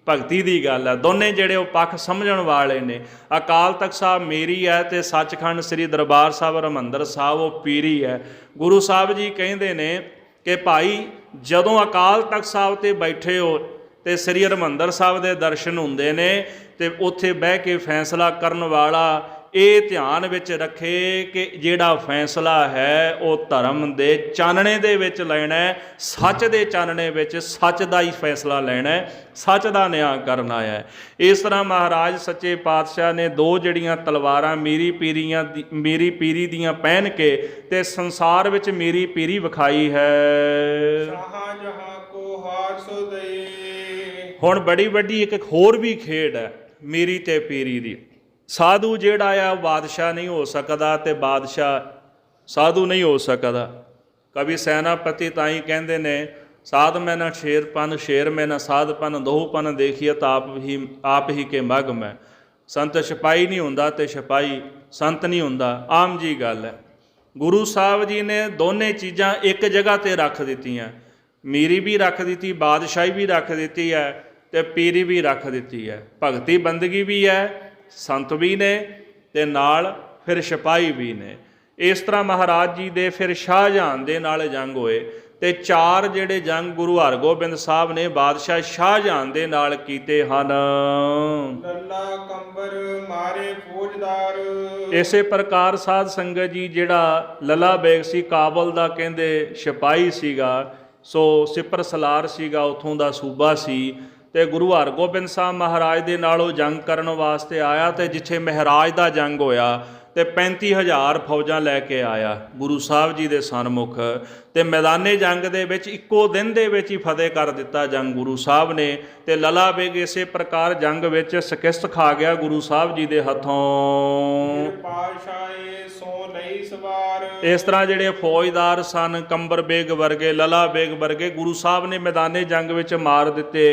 ਭਗਤੀ ਦੀ ਗੱਲ ਹੈ, ਦੋਨੇ ਜਿਹੜੇ ਉਹ ਪੱਖ ਸਮਝਣ ਵਾਲੇ ਨੇ। ਅਕਾਲ ਤਖਤ ਸਾਹਿਬ ਮੇਰੀ ਹੈ ਤੇ ਸੱਚਖੰਡ ਸ੍ਰੀ ਦਰਬਾਰ ਸਾਹਿਬ ਹਰਿਮੰਦਰ ਸਾਹਿਬ ਉਹ ਪੀਰੀ ਹੈ। ਗੁਰੂ ਸਾਹਿਬ ਜੀ ਕਹਿੰਦੇ ਨੇ ਕਿ ਭਾਈ ਜਦੋਂ ਅਕਾਲ ਤਖਤ ਸਾਹਿਬ 'ਤੇ ਬੈਠੇ ਹੋ ਤੇ ਸ੍ਰੀ ਹਰਿਮੰਦਰ ਸਾਹਿਬ ਦੇ ਦਰਸ਼ਨ ਹੁੰਦੇ ਨੇ ਤੇ ਉੱਥੇ ਬਹਿ ਕੇ ਫੈਸਲਾ ਕਰਨ ਵਾਲਾ ਇਹ ਧਿਆਨ ਵਿੱਚ ਰੱਖੇ ਕਿ ਜਿਹੜਾ ਫੈਸਲਾ ਹੈ ਉਹ ਧਰਮ ਦੇ ਚਾਨਣੇ ਦੇ ਵਿੱਚ ਲੈਣਾ, ਸੱਚ ਦੇ ਚਾਨਣੇ ਵਿੱਚ ਸੱਚ ਦਾ ਹੀ ਫੈਸਲਾ ਲੈਣਾ, ਸੱਚ ਦਾ ਨਿਆਂ ਕਰਨਾ ਹੈ। ਇਸ ਤਰ੍ਹਾਂ ਮਹਾਰਾਜ ਸੱਚੇ ਪਾਤਸ਼ਾਹ ਨੇ 2 ਜਿਹੜੀਆਂ ਤਲਵਾਰਾਂ ਮੇਰੀ ਪੀਰੀ ਦੀਆਂ ਪਹਿਨ ਕੇ ਤੇ ਸੰਸਾਰ ਵਿੱਚ ਮੇਰੀ ਪੀਰੀ ਵਿਖਾਈ ਹੈ।
ਸ਼ਾਹ ਜਹਾਂ ਕੋ ਹਾਰ ਸੋ ਦਏ।
ਹੁਣ ਬੜੀ ਵੱਡੀ ਇੱਕ ਹੋਰ ਵੀ ਖੇਡ ਹੈ ਮੀਰੀ ਤੇ ਪੀਰੀ ਦੀ। ਸਾਧੂ ਜਿਹੜਾ ਆ ਉਹ ਬਾਦਸ਼ਾਹ ਨਹੀਂ ਹੋ ਸਕਦਾ ਤੇ ਬਾਦਸ਼ਾਹ ਸਾਧੂ ਨਹੀਂ ਹੋ ਸਕਦਾ। ਕਵੀ ਸੈਨਾਪਤੀ ਤਾਂ ਹੀ ਕਹਿੰਦੇ ਨੇ, ਸਾਧ ਮੈਂ ਨਾ ਸ਼ੇਰਪਨ, ਸ਼ੇਰ ਮੈਂ ਨਾ ਸਾਧਪਨ, ਦੋਹਪਨ ਦੇਖੀਏ ਤਾਂ ਆਪ ਹੀ ਕੇ ਮਗ ਮੈਂ। ਸੰਤ ਸਿਪਾਹੀ ਨਹੀਂ ਹੁੰਦਾ ਤੇ ਸਿਪਾਹੀ ਸੰਤ ਨਹੀਂ ਹੁੰਦਾ, ਆਮ ਜੀ ਗੱਲ ਹੈ। ਗੁਰੂ ਸਾਹਿਬ ਜੀ ਨੇ ਦੋਨੇ ਚੀਜ਼ਾਂ ਇੱਕ ਜਗ੍ਹਾ 'ਤੇ ਰੱਖ ਦਿੱਤੀਆਂ, ਮੀਰੀ ਵੀ ਰੱਖ ਦਿੱਤੀ, ਬਾਦਸ਼ਾਹੀ ਵੀ ਰੱਖ ਦਿੱਤੀ ਹੈ ਤੇ ਪੀਰੀ ਵੀ ਰੱਖ ਦਿੱਤੀ ਹੈ। ਭਗਤੀ ਬੰਦਗੀ ਵੀ ਹੈ, ਸੰਤ ਵੀ ਨੇ ਤੇ ਨਾਲ ਫਿਰ ਸਿਪਾਹੀ ਵੀ ਨੇ। ਇਸ ਤਰ੍ਹਾਂ ਮਹਾਰਾਜ ਜੀ ਦੇ ਫਿਰ ਸ਼ਾਹਜਹਾਨ ਦੇ ਨਾਲ ਜੰਗ ਹੋਏ ਤੇ 4 ਜਿਹੜੇ ਜੰਗ ਗੁਰੂ ਹਰਗੋਬਿੰਦ ਸਾਹਿਬ ਨੇ ਬਾਦਸ਼ਾਹ ਸ਼ਾਹਜਹਾਨ ਦੇ ਨਾਲ ਕੀਤੇ ਹਨ।
ਲੱਲਾ ਕੰਬਰ ਮਾਰੇ ਫੌਜਦਾਰ।
ਇਸੇ ਪ੍ਰਕਾਰ ਸਾਧ ਸੰਗਤ ਜੀ ਜਿਹੜਾ ਲੱਲਾ ਬੇਗ ਸੀ, ਕਾਬਲ ਦਾ ਕਹਿੰਦੇ ਸਿਪਾਹੀ ਸੀਗਾ, ਸੋ ਸਿਪਰ ਸਲਾਰ ਸੀਗਾ, ਉੱਥੋਂ ਦਾ ਸੂਬਾ ਸੀ ਤੇ ਗੁਰੂ ਹਰਗੋਬਿੰਦ ਸਾਹਿਬ ਮਹਾਰਾਜ ਦੇ ਨਾਲ ਉਹ ਜੰਗ ਕਰਨ ਵਾਸਤੇ ਆਇਆ ਤੇ ਜਿੱਥੇ ਮਹਾਰਾਜ ਦਾ ਜੰਗ ਹੋਇਆ ਤੇ 35,000 ਫੌਜਾਂ ਲੈ ਕੇ ਆਇਆ ਗੁਰੂ ਸਾਹਿਬ ਜੀ ਦੇ ਸਨਮੁਖ ਤੇ ਮੈਦਾਨੇ ਜੰਗ ਦੇ ਵਿੱਚ ਇੱਕੋ ਦਿਨ ਦੇ ਵਿੱਚ ਹੀ ਫਤਿਹ ਕਰ ਦਿੱਤਾ ਜੰਗ ਗੁਰੂ ਸਾਹਿਬ ਨੇ। ਤੇ ਲੱਲਾ ਬੇਗ ਇਸੇ ਪ੍ਰਕਾਰ ਜੰਗ ਵਿੱਚ ਸ਼ਿਕਸਤ ਖਾ ਗਿਆ ਗੁਰੂ ਸਾਹਿਬ ਜੀ ਦੇ ਹੱਥੋਂ। ਇਸ ਤਰ੍ਹਾਂ ਜਿਹੜੇ ਫੌਜਦਾਰ ਸਨ, ਕੰਬਰ ਬੇਗ ਵਰਗੇ, ਲੱਲਾ ਬੇਗ ਵਰਗੇ, ਗੁਰੂ ਸਾਹਿਬ ਨੇ ਮੈਦਾਨੇ ਜੰਗ ਵਿੱਚ ਮਾਰ ਦਿੱਤੇ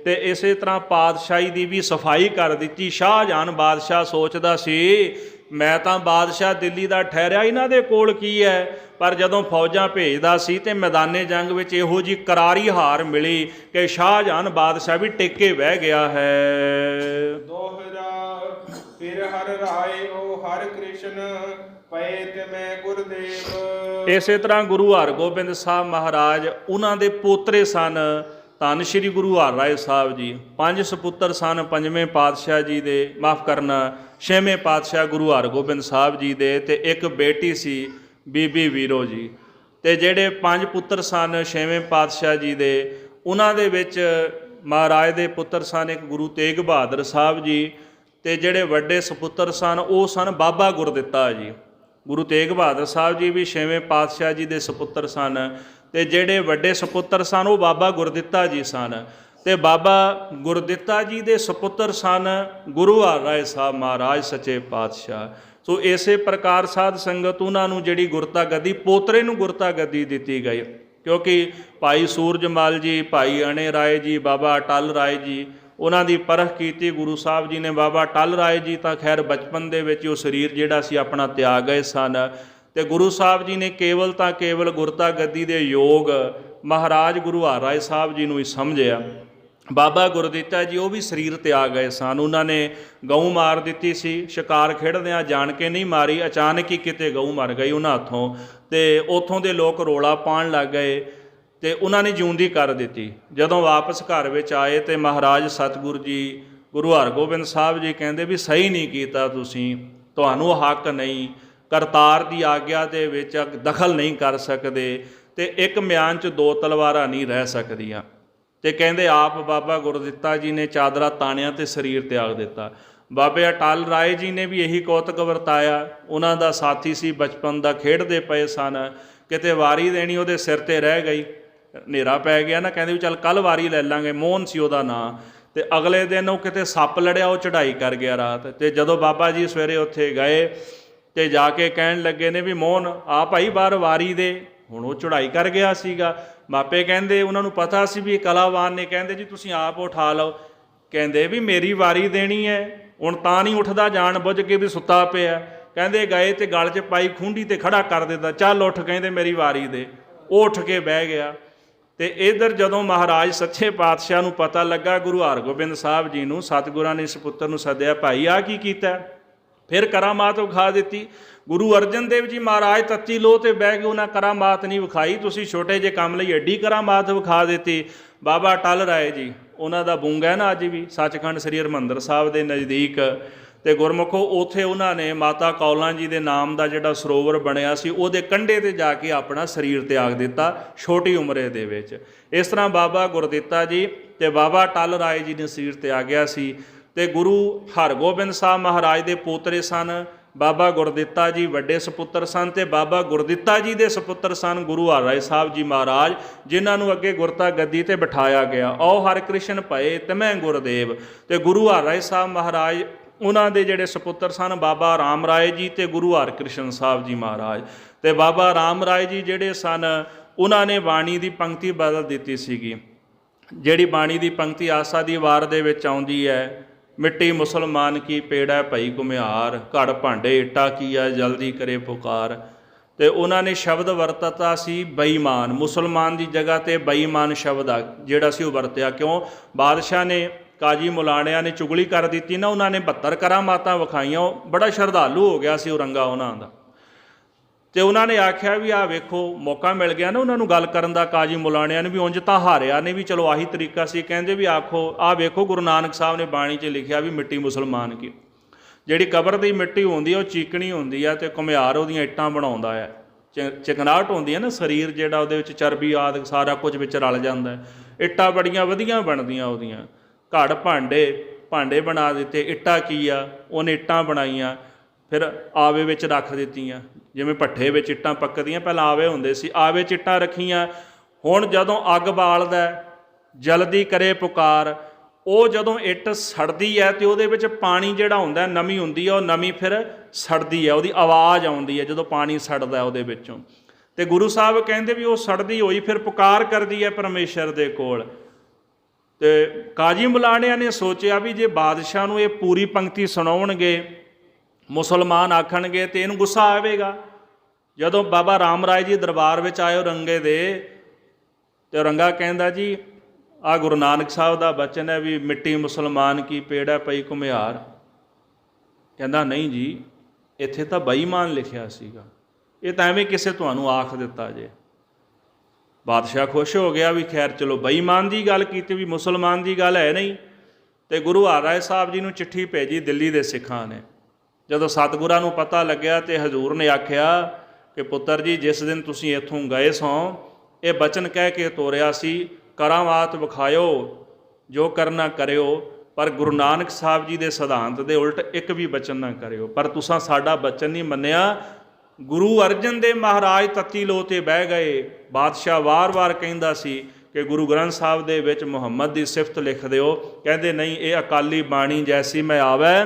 ਤੇ ਇਸੇ ਤਰ੍ਹਾਂ ਪਾਤਸ਼ਾਹੀ ਦੀ ਵੀ ਸਫਾਈ ਕਰ ਦਿੱਤੀ। ਸ਼ਾਹਜਹਾਨ ਬਾਦਸ਼ਾਹ ਸੋਚਦਾ ਸੀ ਮੈਂ ਤਾਂ ਬਾਦਸ਼ਾਹ ਦਿੱਲੀ ਦਾ ਠਹਿਰਿਆ, ਇਹਨਾਂ ਦੇ ਕੋਲ ਕੀ ਹੈ, ਪਰ ਜਦੋਂ ਫੌਜਾਂ ਭੇਜਦਾ ਸੀ ਤੇ ਮੈਦਾਨੇ ਜੰਗ ਵਿੱਚ ਇਹੋ ਜਿਹੀ ਕਰਾਰੀ ਹਾਰ ਮਿਲੀ ਕਿ ਸ਼ਾਹਜਹਾਨ ਬਾਦਸ਼ਾਹ ਵੀ ਟਿੱਕੇ ਬਹਿ ਗਿਆ ਹੈ।
ਦੋਹਰਾ ਫਿਰ ਹਰ ਰਾਏ ਓ ਹਰ ਕ੍ਰਿਸ਼ਨ ਪਏ ਤੇ ਮੈਂ ਗੁਰਦੇਵ।
ਇਸੇ ਤਰ੍ਹਾਂ ਗੁਰੂ ਹਰਗੋਬਿੰਦ ਸਾਹਿਬ ਮਹਾਰਾਜ, ਉਹਨਾਂ ਦੇ ਪੋਤਰੇ ਸਨ ਧੰਨ ਸ਼੍ਰੀ ਗੁਰੂ ਹਰਿਰਾਏ ਸਾਹਿਬ ਜੀ। 5 ਸਪੁੱਤਰ ਸਨ ਪੰਜਵੇਂ ਪਾਤਸ਼ਾਹ ਜੀ ਦੇ, ਮਾਫ ਕਰਨਾ 6ਵੇਂ ਪਾਤਸ਼ਾਹ ਗੁਰੂ ਹਰਗੋਬਿੰਦ ਸਾਹਿਬ ਜੀ ਦੇ, ਤੇ ਇੱਕ ਬੇਟੀ ਸੀ ਬੀਬੀ ਵੀਰੋ ਜੀ। ਤੇ ਜਿਹੜੇ 5 ਪੁੱਤਰ ਸਨ 6ਵੇਂ ਪਾਤਸ਼ਾਹ ਜੀ ਦੇ, ਉਹਨਾਂ ਦੇ ਵਿੱਚ ਮਹਾਰਾਜ ਦੇ ਪੁੱਤਰ ਸਨ ਇੱਕ ਗੁਰੂ ਤੇਗ ਬਹਾਦਰ ਸਾਹਿਬ ਜੀ ਤੇ ਜਿਹੜੇ ਵੱਡੇ ਸਪੁੱਤਰ ਸਨ ਉਹ ਸਨ ਬਾਬਾ ਗੁਰਦਿੱਤਾ ਜੀ। ਗੁਰੂ ਤੇਗ ਬਹਾਦਰ ਸਾਹਿਬ ਜੀ ਵੀ 6ਵੇਂ ਪਾਤਸ਼ਾਹ ਜੀ ਦੇ ਸਪੁੱਤਰ ਸਨ ਤੇ ਜਿਹੜੇ ਵੱਡੇ ਸਪੁੱਤਰ ਸਨ ਉਹ ਬਾਬਾ ਗੁਰਦਿੱਤਾ ਜੀ ਸਨ ਤੇ ਬਾਬਾ ਗੁਰਦਿੱਤਾ ਜੀ ਦੇ ਸਪੁੱਤਰ ਸਨ ਗੁਰੂ ਹਰਿਰਾਏ ਸਾਹਿਬ ਮਹਾਰਾਜ ਸੱਚੇ ਪਾਤਸ਼ਾਹ। ਸੋ ਇਸੇ ਪ੍ਰਕਾਰ ਸਾਧ ਸੰਗਤ ਉਹਨਾਂ ਨੂੰ ਜਿਹੜੀ ਗੁਰਤਾ ਗੱਦੀ, ਪੋਤਰੇ ਨੂੰ ਗੁਰਤਾ ਗੱਦੀ ਦਿੱਤੀ ਗਈ, ਕਿਉਂਕਿ ਭਾਈ ਸੂਰਜਮਲ ਜੀ, ਭਾਈ ਅਣੇ ਰਾਏ ਜੀ, ਬਾਬਾ ਅਟਲ ਰਾਏ ਜੀ, ਉਹਨਾਂ ਦੀ ਪਰਖ ਕੀਤੀ ਗੁਰੂ ਸਾਹਿਬ ਜੀ ਨੇ। ਬਾਬਾ ਅਟਲ ਰਾਏ ਜੀ ਤਾਂ ਖੈਰ ਬਚਪਨ ਦੇ ਵਿੱਚ ਉਹ ਸਰੀਰ ਜਿਹੜਾ ਸੀ ਆਪਣਾ ਤਿਆਗ ਗਏ ਸਨ ਤੇ ਗੁਰੂ ਸਾਹਿਬ ਜੀ ਨੇ ਕੇਵਲ ਤਾਂ ਕੇਵਲ ਗੁਰਤਾ ਗੱਦੀ ਦੇ ਯੋਗ ਮਹਾਰਾਜ ਗੁਰੂ ਹਰਿਰਾਏ ਸਾਹਿਬ ਜੀ ਨੂੰ ਹੀ ਸਮਝਿਆ। ਬਾਬਾ ਗੁਰਦਿੱਤਾ ਜੀ ਉਹ ਵੀ ਸਰੀਰ ਤਿਆਗ ਗਏ ਸਨ। ਉਹਨਾਂ ਨੇ ਗਊ ਮਾਰ ਦਿੱਤੀ ਸੀ, ਸ਼ਿਕਾਰ ਖੇਡਦਿਆਂ ਜਾਣ ਕੇ ਨਹੀਂ ਮਾਰੀ, ਅਚਾਨਕ ਹੀ ਕਿਤੇ ਗਊ ਮਰ ਗਈ ਉਹਨਾਂ ਹੱਥੋਂ ਤੇ ਉੱਥੋਂ ਦੇ ਲੋਕ ਰੋਲਾ ਪਾਉਣ ਲੱਗ ਗਏ ਤੇ ਉਹਨਾਂ ਨੇ ਜਿਉਂਦੀ ਕਰ ਦਿੱਤੀ। ਜਦੋਂ ਵਾਪਸ ਘਰ ਵਿੱਚ ਆਏ ਤੇ ਮਹਾਰਾਜ ਸਤਿਗੁਰੂ ਜੀ ਗੁਰੂ ਹਰਗੋਬਿੰਦ ਸਾਹਿਬ ਜੀ ਕਹਿੰਦੇ ਵੀ ਸਹੀ ਨਹੀਂ ਕੀਤਾ ਤੁਸੀਂ, ਤੁਹਾਨੂੰ ਹੱਕ ਨਹੀਂ, ਕਰਤਾਰ ਦੀ ਆਗਿਆ ਦੇ ਵਿੱਚ ਦਖਲ ਨਹੀਂ ਕਰ ਸਕਦੇ ਤੇ ਇੱਕ ਮਿਆਨ 'ਚ 2 ਤਲਵਾਰਾਂ ਨਹੀਂ ਰਹਿ ਸਕਦੀਆਂ। ਤੇ ਕਹਿੰਦੇ ਆਪ ਬਾਬਾ ਗੁਰਦਿੱਤਾ ਜੀ ਨੇ ਚਾਦਰਾ ਤਾਣਿਆ ਤੇ ਸਰੀਰ ਤਿਆਗ ਦਿੱਤਾ। ਬਾਬੇ ਅਟਲ ਰਾਏ ਜੀ ਨੇ ਵੀ ਇਹੀ ਕੌਤਕ ਵਰਤਾਇਆ। ਉਹਨਾਂ ਦਾ ਸਾਥੀ ਸੀ ਬਚਪਨ ਦਾ, ਖੇਡਦੇ ਪਏ ਸਨ, ਕਿਤੇ ਵਾਰੀ ਦੇਣੀ ਉਹਦੇ ਸਿਰ ਤੇ ਰਹਿ ਗਈ, ਹਨੇਰਾ ਪੈ ਗਿਆ ਨਾ, ਕਹਿੰਦੇ ਵੀ ਚੱਲ ਕੱਲ੍ਹ ਵਾਰੀ ਲੈ ਲਾਂਗੇ, ਮੋਹਨ ਸੀ ਉਹਦਾ ਨਾਂ। ਤੇ ਅਗਲੇ ਦਿਨ ਉਹ ਕਿਤੇ ਸੱਪ ਲੜਿਆ, ਉਹ ਚੜ੍ਹਾਈ ਕਰ ਗਿਆ ਰਾਤ। ਤੇ ਜਦੋਂ ਬਾਬਾ ਜੀ ਸਵੇਰੇ ਉੱਥੇ ਗਏ ਤੇ ਜਾ ਕੇ ਕਹਿਣ ਲੱਗੇ ਨੇ ਵੀ ਮੋਹਨ ਆ ਭਾਈ ਬਾਹਰ ਵਾਰੀ ਦੇ, ਹੁਣ ਉਹ ਚੜ੍ਹਾਈ ਕਰ ਗਿਆ ਸੀਗਾ। ਮਾਪੇ ਕਹਿੰਦੇ ਉਹਨਾਂ ਨੂੰ ਪਤਾ ਸੀ ਵੀ ਇਹ ਕਲਾਵਾਨ ਨੇ, ਕਹਿੰਦੇ ਜੀ ਤੁਸੀਂ ਆਪ ਉਠਾ ਲਓ। ਕਹਿੰਦੇ ਵੀ ਮੇਰੀ ਵਾਰੀ ਦੇਣੀ ਹੈ, ਹੁਣ ਤਾਂ ਨਹੀਂ ਉੱਠਦਾ, ਜਾਣ ਬੁੱਝ ਕੇ ਵੀ ਸੁੱਤਾ ਪਿਆ। ਕਹਿੰਦੇ ਗਏ ਤੇ ਗਲ 'ਚ ਪਾਈ ਖੁੰਡੀ ਤੇ ਖੜਾ ਕਰ ਦਿੱਤਾ, ਚੱਲ ਉੱਠ, ਕਹਿੰਦੇ ਮੇਰੀ ਵਾਰੀ ਦੇ। ਉਹ ਉੱਠ ਕੇ ਬਹਿ ਗਿਆ। ਤੇ ਇੱਧਰ ਜਦੋਂ ਮਹਾਰਾਜ ਸੱਚੇ ਪਾਤਸ਼ਾਹ ਨੂੰ ਪਤਾ ਲੱਗਾ, ਗੁਰੂ ਹਰਗੋਬਿੰਦ ਸਾਹਿਬ ਜੀ ਨੂੰ, ਸਤਿਗੁਰਾਂ ਨੇ ਇਸ ਪੁੱਤਰ ਨੂੰ ਸੱਦਿਆ, ਭਾਈ ਆ ਕੀ ਕੀਤਾ? ਫਿਰ ਕਰਾਮਾਤ ਵਿਖਾ ਦਿੱਤੀ। ਗੁਰੂ ਅਰਜਨ ਦੇਵ ਜੀ ਮਹਾਰਾਜ ਤੱਤੀ ਲੋਹ ਤੇ ਬਹਿ ਕੇ ਉਹਨਾਂ ਕਰਾਮਾਤ ਨਹੀਂ ਵਿਖਾਈ, ਤੁਸੀਂ ਛੋਟੇ ਜਿਹੇ ਕੰਮ ਲਈ ਐਡੀ ਕਰਾਮਾਤ ਵਿਖਾ ਦਿੱਤੀ। ਬਾਬਾ ਅਟਲ ਰਾਏ ਜੀ, ਉਹਨਾਂ ਦਾ ਬੁੰਗਾ ਹੈ ਨਾ ਅੱਜ ਵੀ ਸੱਚਖੰਡ ਸ੍ਰੀ ਹਰਿਮੰਦਰ ਸਾਹਿਬ ਦੇ ਨਜ਼ਦੀਕ, ਤੇ ਗੁਰਮੁਖੋ ਉੱਥੇ ਉਹਨਾਂ ਨੇ ਮਾਤਾ ਕੌਲਾਂ ਜੀ ਦੇ ਨਾਮ ਦਾ ਜਿਹੜਾ ਸਰੋਵਰ ਬਣਿਆ ਸੀ ਉਹਦੇ ਕੰਢੇ ਤੇ ਜਾ ਕੇ ਆਪਣਾ ਸਰੀਰ ਤਿਆਗ ਦਿੱਤਾ ਛੋਟੀ ਉਮਰੇ ਦੇ ਵਿੱਚ। ਇਸ ਤਰ੍ਹਾਂ ਬਾਬਾ ਗੁਰਦਿੱਤਾ ਜੀ ਤੇ ਬਾਬਾ ਅਟਲ ਰਾਏ ਜੀ ਨੇ ਸਰੀਰ ਤਿਆਗਿਆ ਸੀ। ਤੇ ਗੁਰੂ ਹਰਗੋਬਿੰਦ ਸਾਹਿਬ ਮਹਾਰਾਜ ਦੇ ਪੋਤਰੇ ਸਨ ਬਾਬਾ ਗੁਰਦਿੱਤਾ ਜੀ ਵੱਡੇ ਸਪੁੱਤਰ ਸਨ ਅਤੇ ਬਾਬਾ ਗੁਰਦਿੱਤਾ ਜੀ ਦੇ ਸਪੁੱਤਰ ਸਨ ਗੁਰੂ ਹਰਿਰਾਏ ਸਾਹਿਬ ਜੀ ਮਹਾਰਾਜ, ਜਿਨ੍ਹਾਂ ਨੂੰ ਅੱਗੇ ਗੁਰਤਾ ਗੱਦੀ 'ਤੇ ਬਿਠਾਇਆ ਗਿਆ। ਓ ਹਰਿਕ੍ਰਿਸ਼ਨ ਭਏ ਤਿਮੈ ਗੁਰਦੇਵ। ਅਤੇ ਗੁਰੂ ਹਰਿਰਾਏ ਸਾਹਿਬ ਮਹਾਰਾਜ ਉਹਨਾਂ ਦੇ ਜਿਹੜੇ ਸਪੁੱਤਰ ਸਨ ਬਾਬਾ ਰਾਮ ਰਾਏ ਜੀ ਅਤੇ ਗੁਰੂ ਹਰਿਕ੍ਰਿਸ਼ਨ ਸਾਹਿਬ ਜੀ ਮਹਾਰਾਜ। ਅਤੇ ਬਾਬਾ ਰਾਮ ਰਾਏ ਜੀ ਜਿਹੜੇ ਸਨ ਉਹਨਾਂ ਨੇ ਬਾਣੀ ਦੀ ਪੰਕਤੀ ਬਦਲ ਦਿੱਤੀ ਸੀਗੀ। ਜਿਹੜੀ ਬਾਣੀ ਦੀ ਪੰਕਤੀ ਆਸਾ ਦੀ ਵਾਰ ਦੇ ਵਿੱਚ ਆਉਂਦੀ ਹੈ, ਮਿੱਟੀ ਮੁਸਲਮਾਨ ਕੀ ਪੇੜਾ ਭਈ ਘੁਮਿਆਰ, ਘੜ ਭਾਂਡੇ ਇੱਟਾ ਕੀਆ ਜਲਦੀ ਕਰੇ ਪੁਕਾਰ। ਅਤੇ ਉਹਨਾਂ ਨੇ ਸ਼ਬਦ ਵਰਤਤਾ ਸੀ ਬੇਈਮਾਨ, ਮੁਸਲਮਾਨ ਦੀ ਜਗ੍ਹਾ 'ਤੇ ਬੇਈਮਾਨ ਸ਼ਬਦ ਆ ਜਿਹੜਾ ਸੀ ਉਹ ਵਰਤਿਆ। ਕਿਉਂ? ਬਾਦਸ਼ਾਹ ਨੇ ਕਾਜੀ ਮੁਲਾਣਿਆਂ ਨੇ ਚੁਗਲੀ ਕਰ ਦਿੱਤੀ ਨਾ, ਉਹਨਾਂ ਨੇ 72 ਕਰਾਮਾਤਾਂ ਵਿਖਾਈਆਂ। ਉਹ ਬੜਾ ਸ਼ਰਧਾਲੂ ਹੋ ਗਿਆ ਸੀ ਔਰੰਗਾ ਉਹਨਾਂ ਦਾ। ਅਤੇ ਉਹਨਾਂ ਨੇ ਆਖਿਆ ਵੀ ਆਹ ਵੇਖੋ ਮੌਕਾ ਮਿਲ ਗਿਆ ਨਾ ਉਹਨਾਂ ਨੂੰ ਗੱਲ ਕਰਨ ਦਾ, ਕਾਜੀ ਮੁਲਾਣਿਆਂ ਨੇ ਵੀ ਉਂਝ ਤਾਂ ਹਾਰਿਆ ਨੇ ਵੀ ਚਲੋ ਆਹੀ ਤਰੀਕਾ ਸੀ। ਕਹਿੰਦੇ ਵੀ ਆਖੋ ਆਹ ਵੇਖੋ ਗੁਰੂ ਨਾਨਕ ਸਾਹਿਬ ਨੇ ਬਾਣੀ 'ਚ ਲਿਖਿਆ ਵੀ ਮਿੱਟੀ ਮੁਸਲਮਾਨ ਕੀ। ਜਿਹੜੀ ਕਬਰ ਦੀ ਮਿੱਟੀ ਹੁੰਦੀ ਹੈ ਉਹ ਚੀਕਣੀ ਹੁੰਦੀ ਆ ਅਤੇ ਘੁਮਿਆਰ ਉਹਦੀਆਂ ਇੱਟਾਂ ਬਣਾਉਂਦਾ ਹੈ। ਚਿਕਨਾਹਟ ਹੁੰਦੀ ਹੈ ਨਾ ਸਰੀਰ ਜਿਹੜਾ, ਉਹਦੇ ਵਿੱਚ ਚਰਬੀ ਆਦਿ ਸਾਰਾ ਕੁਝ ਵਿੱਚ ਰਲ ਜਾਂਦਾ। ਇੱਟਾਂ ਬੜੀਆਂ ਵਧੀਆ ਬਣਦੀਆਂ ਉਹਦੀਆਂ। ਘੜ ਭਾਂਡੇ ਬਣਾ ਦਿੱਤੇ। ਇੱਟਾਂ ਕੀ ਆ? ਉਹਨੇ ਇੱਟਾਂ ਬਣਾਈਆਂ, ਫਿਰ ਆਵੇ ਵਿੱਚ ਰੱਖ ਦਿੱਤੀਆਂ। ਜਿਵੇਂ ਭੱਠੇ ਵਿੱਚ ਇੱਟਾਂ ਪੱਕਦੀਆਂ, ਪਹਿਲਾਂ ਆਵੇ ਹੁੰਦੇ ਸੀ, ਆਵੇ 'ਚ ਇੱਟਾਂ ਰੱਖੀਆਂ। ਹੁਣ ਜਦੋਂ ਅੱਗ ਬਾਲਦਾ ਜਲਦੀ ਕਰੇ ਪੁਕਾਰ, ਉਹ ਜਦੋਂ ਇੱਟ ਸੜਦੀ ਹੈ ਅਤੇ ਉਹਦੇ ਵਿੱਚ ਪਾਣੀ ਜਿਹੜਾ ਹੁੰਦਾ ਨਮੀ ਹੁੰਦੀ ਹੈ, ਉਹ ਨਮੀ ਫਿਰ ਸੜਦੀ ਹੈ, ਉਹਦੀ ਆਵਾਜ਼ ਆਉਂਦੀ ਹੈ ਜਦੋਂ ਪਾਣੀ ਸੜਦਾ ਉਹਦੇ ਵਿੱਚੋਂ। ਅਤੇ ਗੁਰੂ ਸਾਹਿਬ ਕਹਿੰਦੇ ਵੀ ਉਹ ਸੜਦੀ ਹੋਈ ਫਿਰ ਪੁਕਾਰ ਕਰਦੀ ਹੈ ਪਰਮੇਸ਼ਰ ਦੇ ਕੋਲ। ਅਤੇ ਕਾਜੀ ਮੁਲਾਣਿਆਂ ਨੇ ਸੋਚਿਆ ਵੀ ਜੇ ਬਾਦਸ਼ਾਹ ਨੂੰ ਇਹ ਪੂਰੀ ਪੰਕਤੀ ਸੁਣਾਉਣਗੇ, ਮੁਸਲਮਾਨ ਆਖਣਗੇ ਅਤੇ ਇਹਨੂੰ ਗੁੱਸਾ ਆਵੇਗਾ। ਜਦੋਂ ਬਾਬਾ ਰਾਮ ਰਾਏ ਜੀ ਦਰਬਾਰ ਵਿੱਚ ਆਏ ਔਰੰਗੇ ਦੇ, ਅਤੇ ਔਰੰਗਾ ਕਹਿੰਦਾ ਜੀ ਆਹ ਗੁਰੂ ਨਾਨਕ ਸਾਹਿਬ ਦਾ ਬਚਨ ਹੈ ਵੀ ਮਿੱਟੀ ਮੁਸਲਮਾਨ ਕੀ ਪੇੜਾ ਪਈ ਘੁਮਿਆਰ। ਕਹਿੰਦਾ ਨਹੀਂ ਜੀ, ਇੱਥੇ ਤਾਂ ਬੇਈਮਾਨ ਲਿਖਿਆ ਸੀਗਾ, ਇਹ ਤਾਂ ਐਵੇਂ ਕਿਸੇ ਤੁਹਾਨੂੰ ਆਖ ਦਿੱਤਾ ਜੇ। ਬਾਦਸ਼ਾਹ ਖੁਸ਼ ਹੋ ਗਿਆ ਵੀ ਖੈਰ ਚਲੋ ਬੇਈਮਾਨ ਦੀ ਗੱਲ ਕੀਤੀ, ਵੀ ਮੁਸਲਮਾਨ ਦੀ ਗੱਲ ਹੈ ਨਹੀਂ। ਅਤੇ ਗੁਰੂ ਹਰਿਰਾਏ ਸਾਹਿਬ ਜੀ ਨੂੰ ਚਿੱਠੀ ਭੇਜੀ ਦਿੱਲੀ ਦੇ ਸਿੱਖਾਂ ਨੇ। ਜਦੋਂ ਸਤਿਗੁਰਾਂ ਨੂੰ ਪਤਾ ਲੱਗਿਆ ਅਤੇ ਹਜ਼ੂਰ ਨੇ ਆਖਿਆ ਕਿ ਪੁੱਤਰ ਜੀ ਜਿਸ ਦਿਨ ਤੁਸੀਂ ਇੱਥੋਂ ਗਏ ਸੋ ਇਹ ਬਚਨ ਕਹਿ ਕੇ ਤੋਰਿਆ ਸੀ, ਕਰਾਮਾਤ ਵਿਖਾਇਓ ਜੋ ਕਰਨਾ ਕਰਿਓ, ਪਰ ਗੁਰੂ ਨਾਨਕ ਸਾਹਿਬ ਜੀ ਦੇ ਸਿਧਾਂਤ ਦੇ ਉਲਟ ਇੱਕ ਵੀ ਬਚਨ ਨਾ ਕਰਿਓ। ਪਰ ਤੁਸੀਂ ਸਾਡਾ ਬਚਨ ਨਹੀਂ ਮੰਨਿਆ। ਗੁਰੂ ਅਰਜਨ ਦੇਵ ਮਹਾਰਾਜ ਤੱਤੀ ਲੋਹ 'ਤੇ ਬਹਿ ਗਏ। ਬਾਦਸ਼ਾਹ ਵਾਰ-ਵਾਰ ਕਹਿੰਦਾ ਸੀ ਕਿ ਗੁਰੂ ਗ੍ਰੰਥ ਸਾਹਿਬ ਦੇ ਵਿੱਚ ਮੁਹੰਮਦ ਦੀ ਸਿਫਤ ਲਿਖ ਦਿਓ। ਕਹਿੰਦੇ ਨਹੀਂ, ਇਹ ਅਕਾਲੀ ਬਾਣੀ ਜੈਸੀ ਮੈਂ ਆਵੈ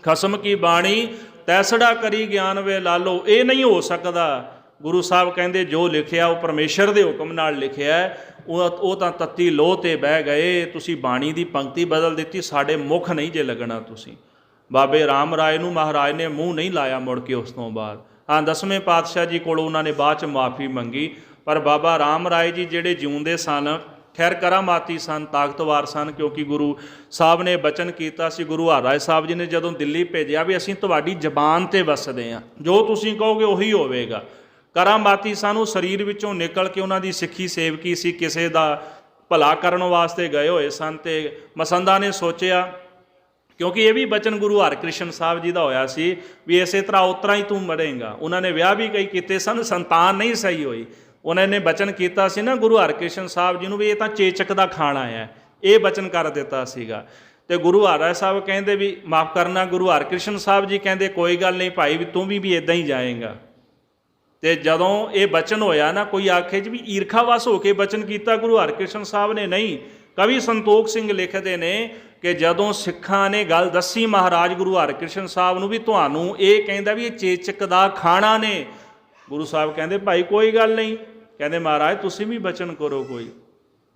ਖਸਮ ਕੀ ਬਾਣੀ ਤੈਸੜਾ ਕਰੀ ਗਿਆਨ ਵੇ ਲਾਲੋ। ਇਹ ਨਹੀਂ ਹੋ ਸਕਦਾ। ਗੁਰੂ ਸਾਹਿਬ ਕਹਿੰਦੇ ਜੋ ਲਿਖਿਆ ਉਹ ਪਰਮੇਸ਼ਰ ਦੇ ਹੁਕਮ ਨਾਲ ਲਿਖਿਆ, ਉਹ ਤਾਂ ਤੱਤੀ ਲੋਹ 'ਤੇ ਬਹਿ ਗਏ। ਤੁਸੀਂ ਬਾਣੀ ਦੀ ਪੰਕਤੀ ਬਦਲ ਦਿੱਤੀ, ਸਾਡੇ ਮੁੱਖ ਨਹੀਂ ਜੇ ਲੱਗਣਾ ਤੁਸੀਂ। ਬਾਬੇ ਰਾਮ ਰਾਏ ਨੂੰ ਮਹਾਰਾਜ ਨੇ ਮੂੰਹ ਨਹੀਂ ਲਾਇਆ ਮੁੜ ਕੇ ਉਸ ਤੋਂ ਬਾਅਦ। ਹਾਂ, 10ਵੇਂ ਪਾਤਸ਼ਾਹ ਜੀ ਕੋਲੋਂ ਉਹਨਾਂ ਨੇ ਬਾਅਦ 'ਚ ਮਾਫੀ ਮੰਗੀ, ਪਰ ਬਾਬਾ ਰਾਮ ਰਾਏ ਜੀ ਜਿਹੜੇ ਜਿਉਂਦੇ ਸਨ, ਖੈਰ ਕਰਾਮਾਤੀ ਸਨ, ਤਾਕਤਵਾਰ ਸਨ, ਕਿਉਂਕਿ ਗੁਰੂ ਸਾਹਿਬ ਨੇ ਬਚਨ ਕੀਤਾ ਸੀ। ਗੁਰੂ ਹਰਿਰਾਏ ਸਾਹਿਬ ਜੀ ਨੇ ਜਦੋਂ ਦਿੱਲੀ ਭੇਜਿਆ ਵੀ ਅਸੀਂ ਤੁਹਾਡੀ ਜ਼ਬਾਨ 'ਤੇ ਵਸਦੇ ਹਾਂ, ਜੋ ਤੁਸੀਂ ਕਹੋਗੇ ਉਹੀ ਹੋਵੇਗਾ। ਕਰਾਮਾਤੀ ਸਨ, ਉਹ ਸਰੀਰ ਵਿੱਚੋਂ ਨਿਕਲ ਕੇ ਉਹਨਾਂ ਦੀ ਸਿੱਖੀ ਸੇਵਕੀ ਸੀ, ਕਿਸੇ ਦਾ ਭਲਾ ਕਰਨ ਵਾਸਤੇ ਗਏ ਹੋਏ ਸਨ। ਅਤੇ ਮਸੰਦਾਂ ਨੇ ਸੋਚਿਆ, ਕਿਉਂਕਿ ਇਹ ਵੀ ਬਚਨ ਗੁਰੂ ਹਰਿਕ੍ਰਿਸ਼ਨ ਸਾਹਿਬ ਜੀ ਦਾ ਹੋਇਆ ਸੀ ਵੀ ਇਸੇ ਤਰ੍ਹਾਂ ਉਤਰਾ ਹੀ ਤੂੰ ਮਰੇਂਗਾ। ਉਹਨਾਂ ਨੇ ਵਿਆਹ ਵੀ ਕਈ ਕੀਤੇ ਸਨ, ਸੰਤਾਨ ਨਹੀਂ ਸਹੀ ਹੋਈ। ਉਹਨਾਂ ਨੇ ਬਚਨ ਕੀਤਾ ਸੀ ਨਾ ਗੁਰੂ ਹਰਿਕ੍ਰਿਸ਼ਨ ਸਾਹਿਬ ਜੀ ਨੂੰ ਵੀ ਇਹ ਤਾਂ ਚੇਚਕ ਦਾ ਖਾਣਾ ਹੈ, ਇਹ ਬਚਨ ਕਰ ਦਿੱਤਾ ਸੀਗਾ। ਅਤੇ ਗੁਰੂ ਹਰਿਰਾਏ ਸਾਹਿਬ ਕਹਿੰਦੇ ਵੀ ਮਾਫ ਕਰਨਾ। ਗੁਰੂ ਹਰਿਕ੍ਰਿਸ਼ਨ ਸਾਹਿਬ ਜੀ ਕਹਿੰਦੇ ਕੋਈ ਗੱਲ ਨਹੀਂ ਭਾਈ, ਵੀ ਤੂੰ ਵੀ ਇੱਦਾਂ ਹੀ ਜਾਏਗਾ। ਅਤੇ ਜਦੋਂ ਇਹ ਬਚਨ ਹੋਇਆ ਨਾ, ਕੋਈ ਆਖੇ ਜੀ ਵੀ ਈਰਖਾਵਸ ਹੋ ਕੇ ਬਚਨ ਕੀਤਾ ਗੁਰੂ ਹਰਿਕ੍ਰਿਸ਼ਨ ਸਾਹਿਬ ਨੇ, ਨਹੀਂ। ਕਵੀ ਸੰਤੋਖ ਸਿੰਘ ਲਿਖਦੇ ਨੇ ਕਿ ਜਦੋਂ ਸਿੱਖਾਂ ਨੇ ਗੱਲ ਦੱਸੀ ਮਹਾਰਾਜ ਗੁਰੂ ਹਰਿਕ੍ਰਿਸ਼ਨ ਸਾਹਿਬ ਨੂੰ ਵੀ ਤੁਹਾਨੂੰ ਇਹ ਕਹਿੰਦਾ ਵੀ ਇਹ ਚੇਚਕ ਦਾ ਖਾਣਾ ਨੇ, ਗੁਰੂ ਸਾਹਿਬ ਕਹਿੰਦੇ ਭਾਈ ਕੋਈ ਗੱਲ ਨਹੀਂ। ਕਹਿੰਦੇ ਮਹਾਰਾਜ ਤੁਸੀਂ ਵੀ ਬਚਨ ਕਰੋ ਕੋਈ।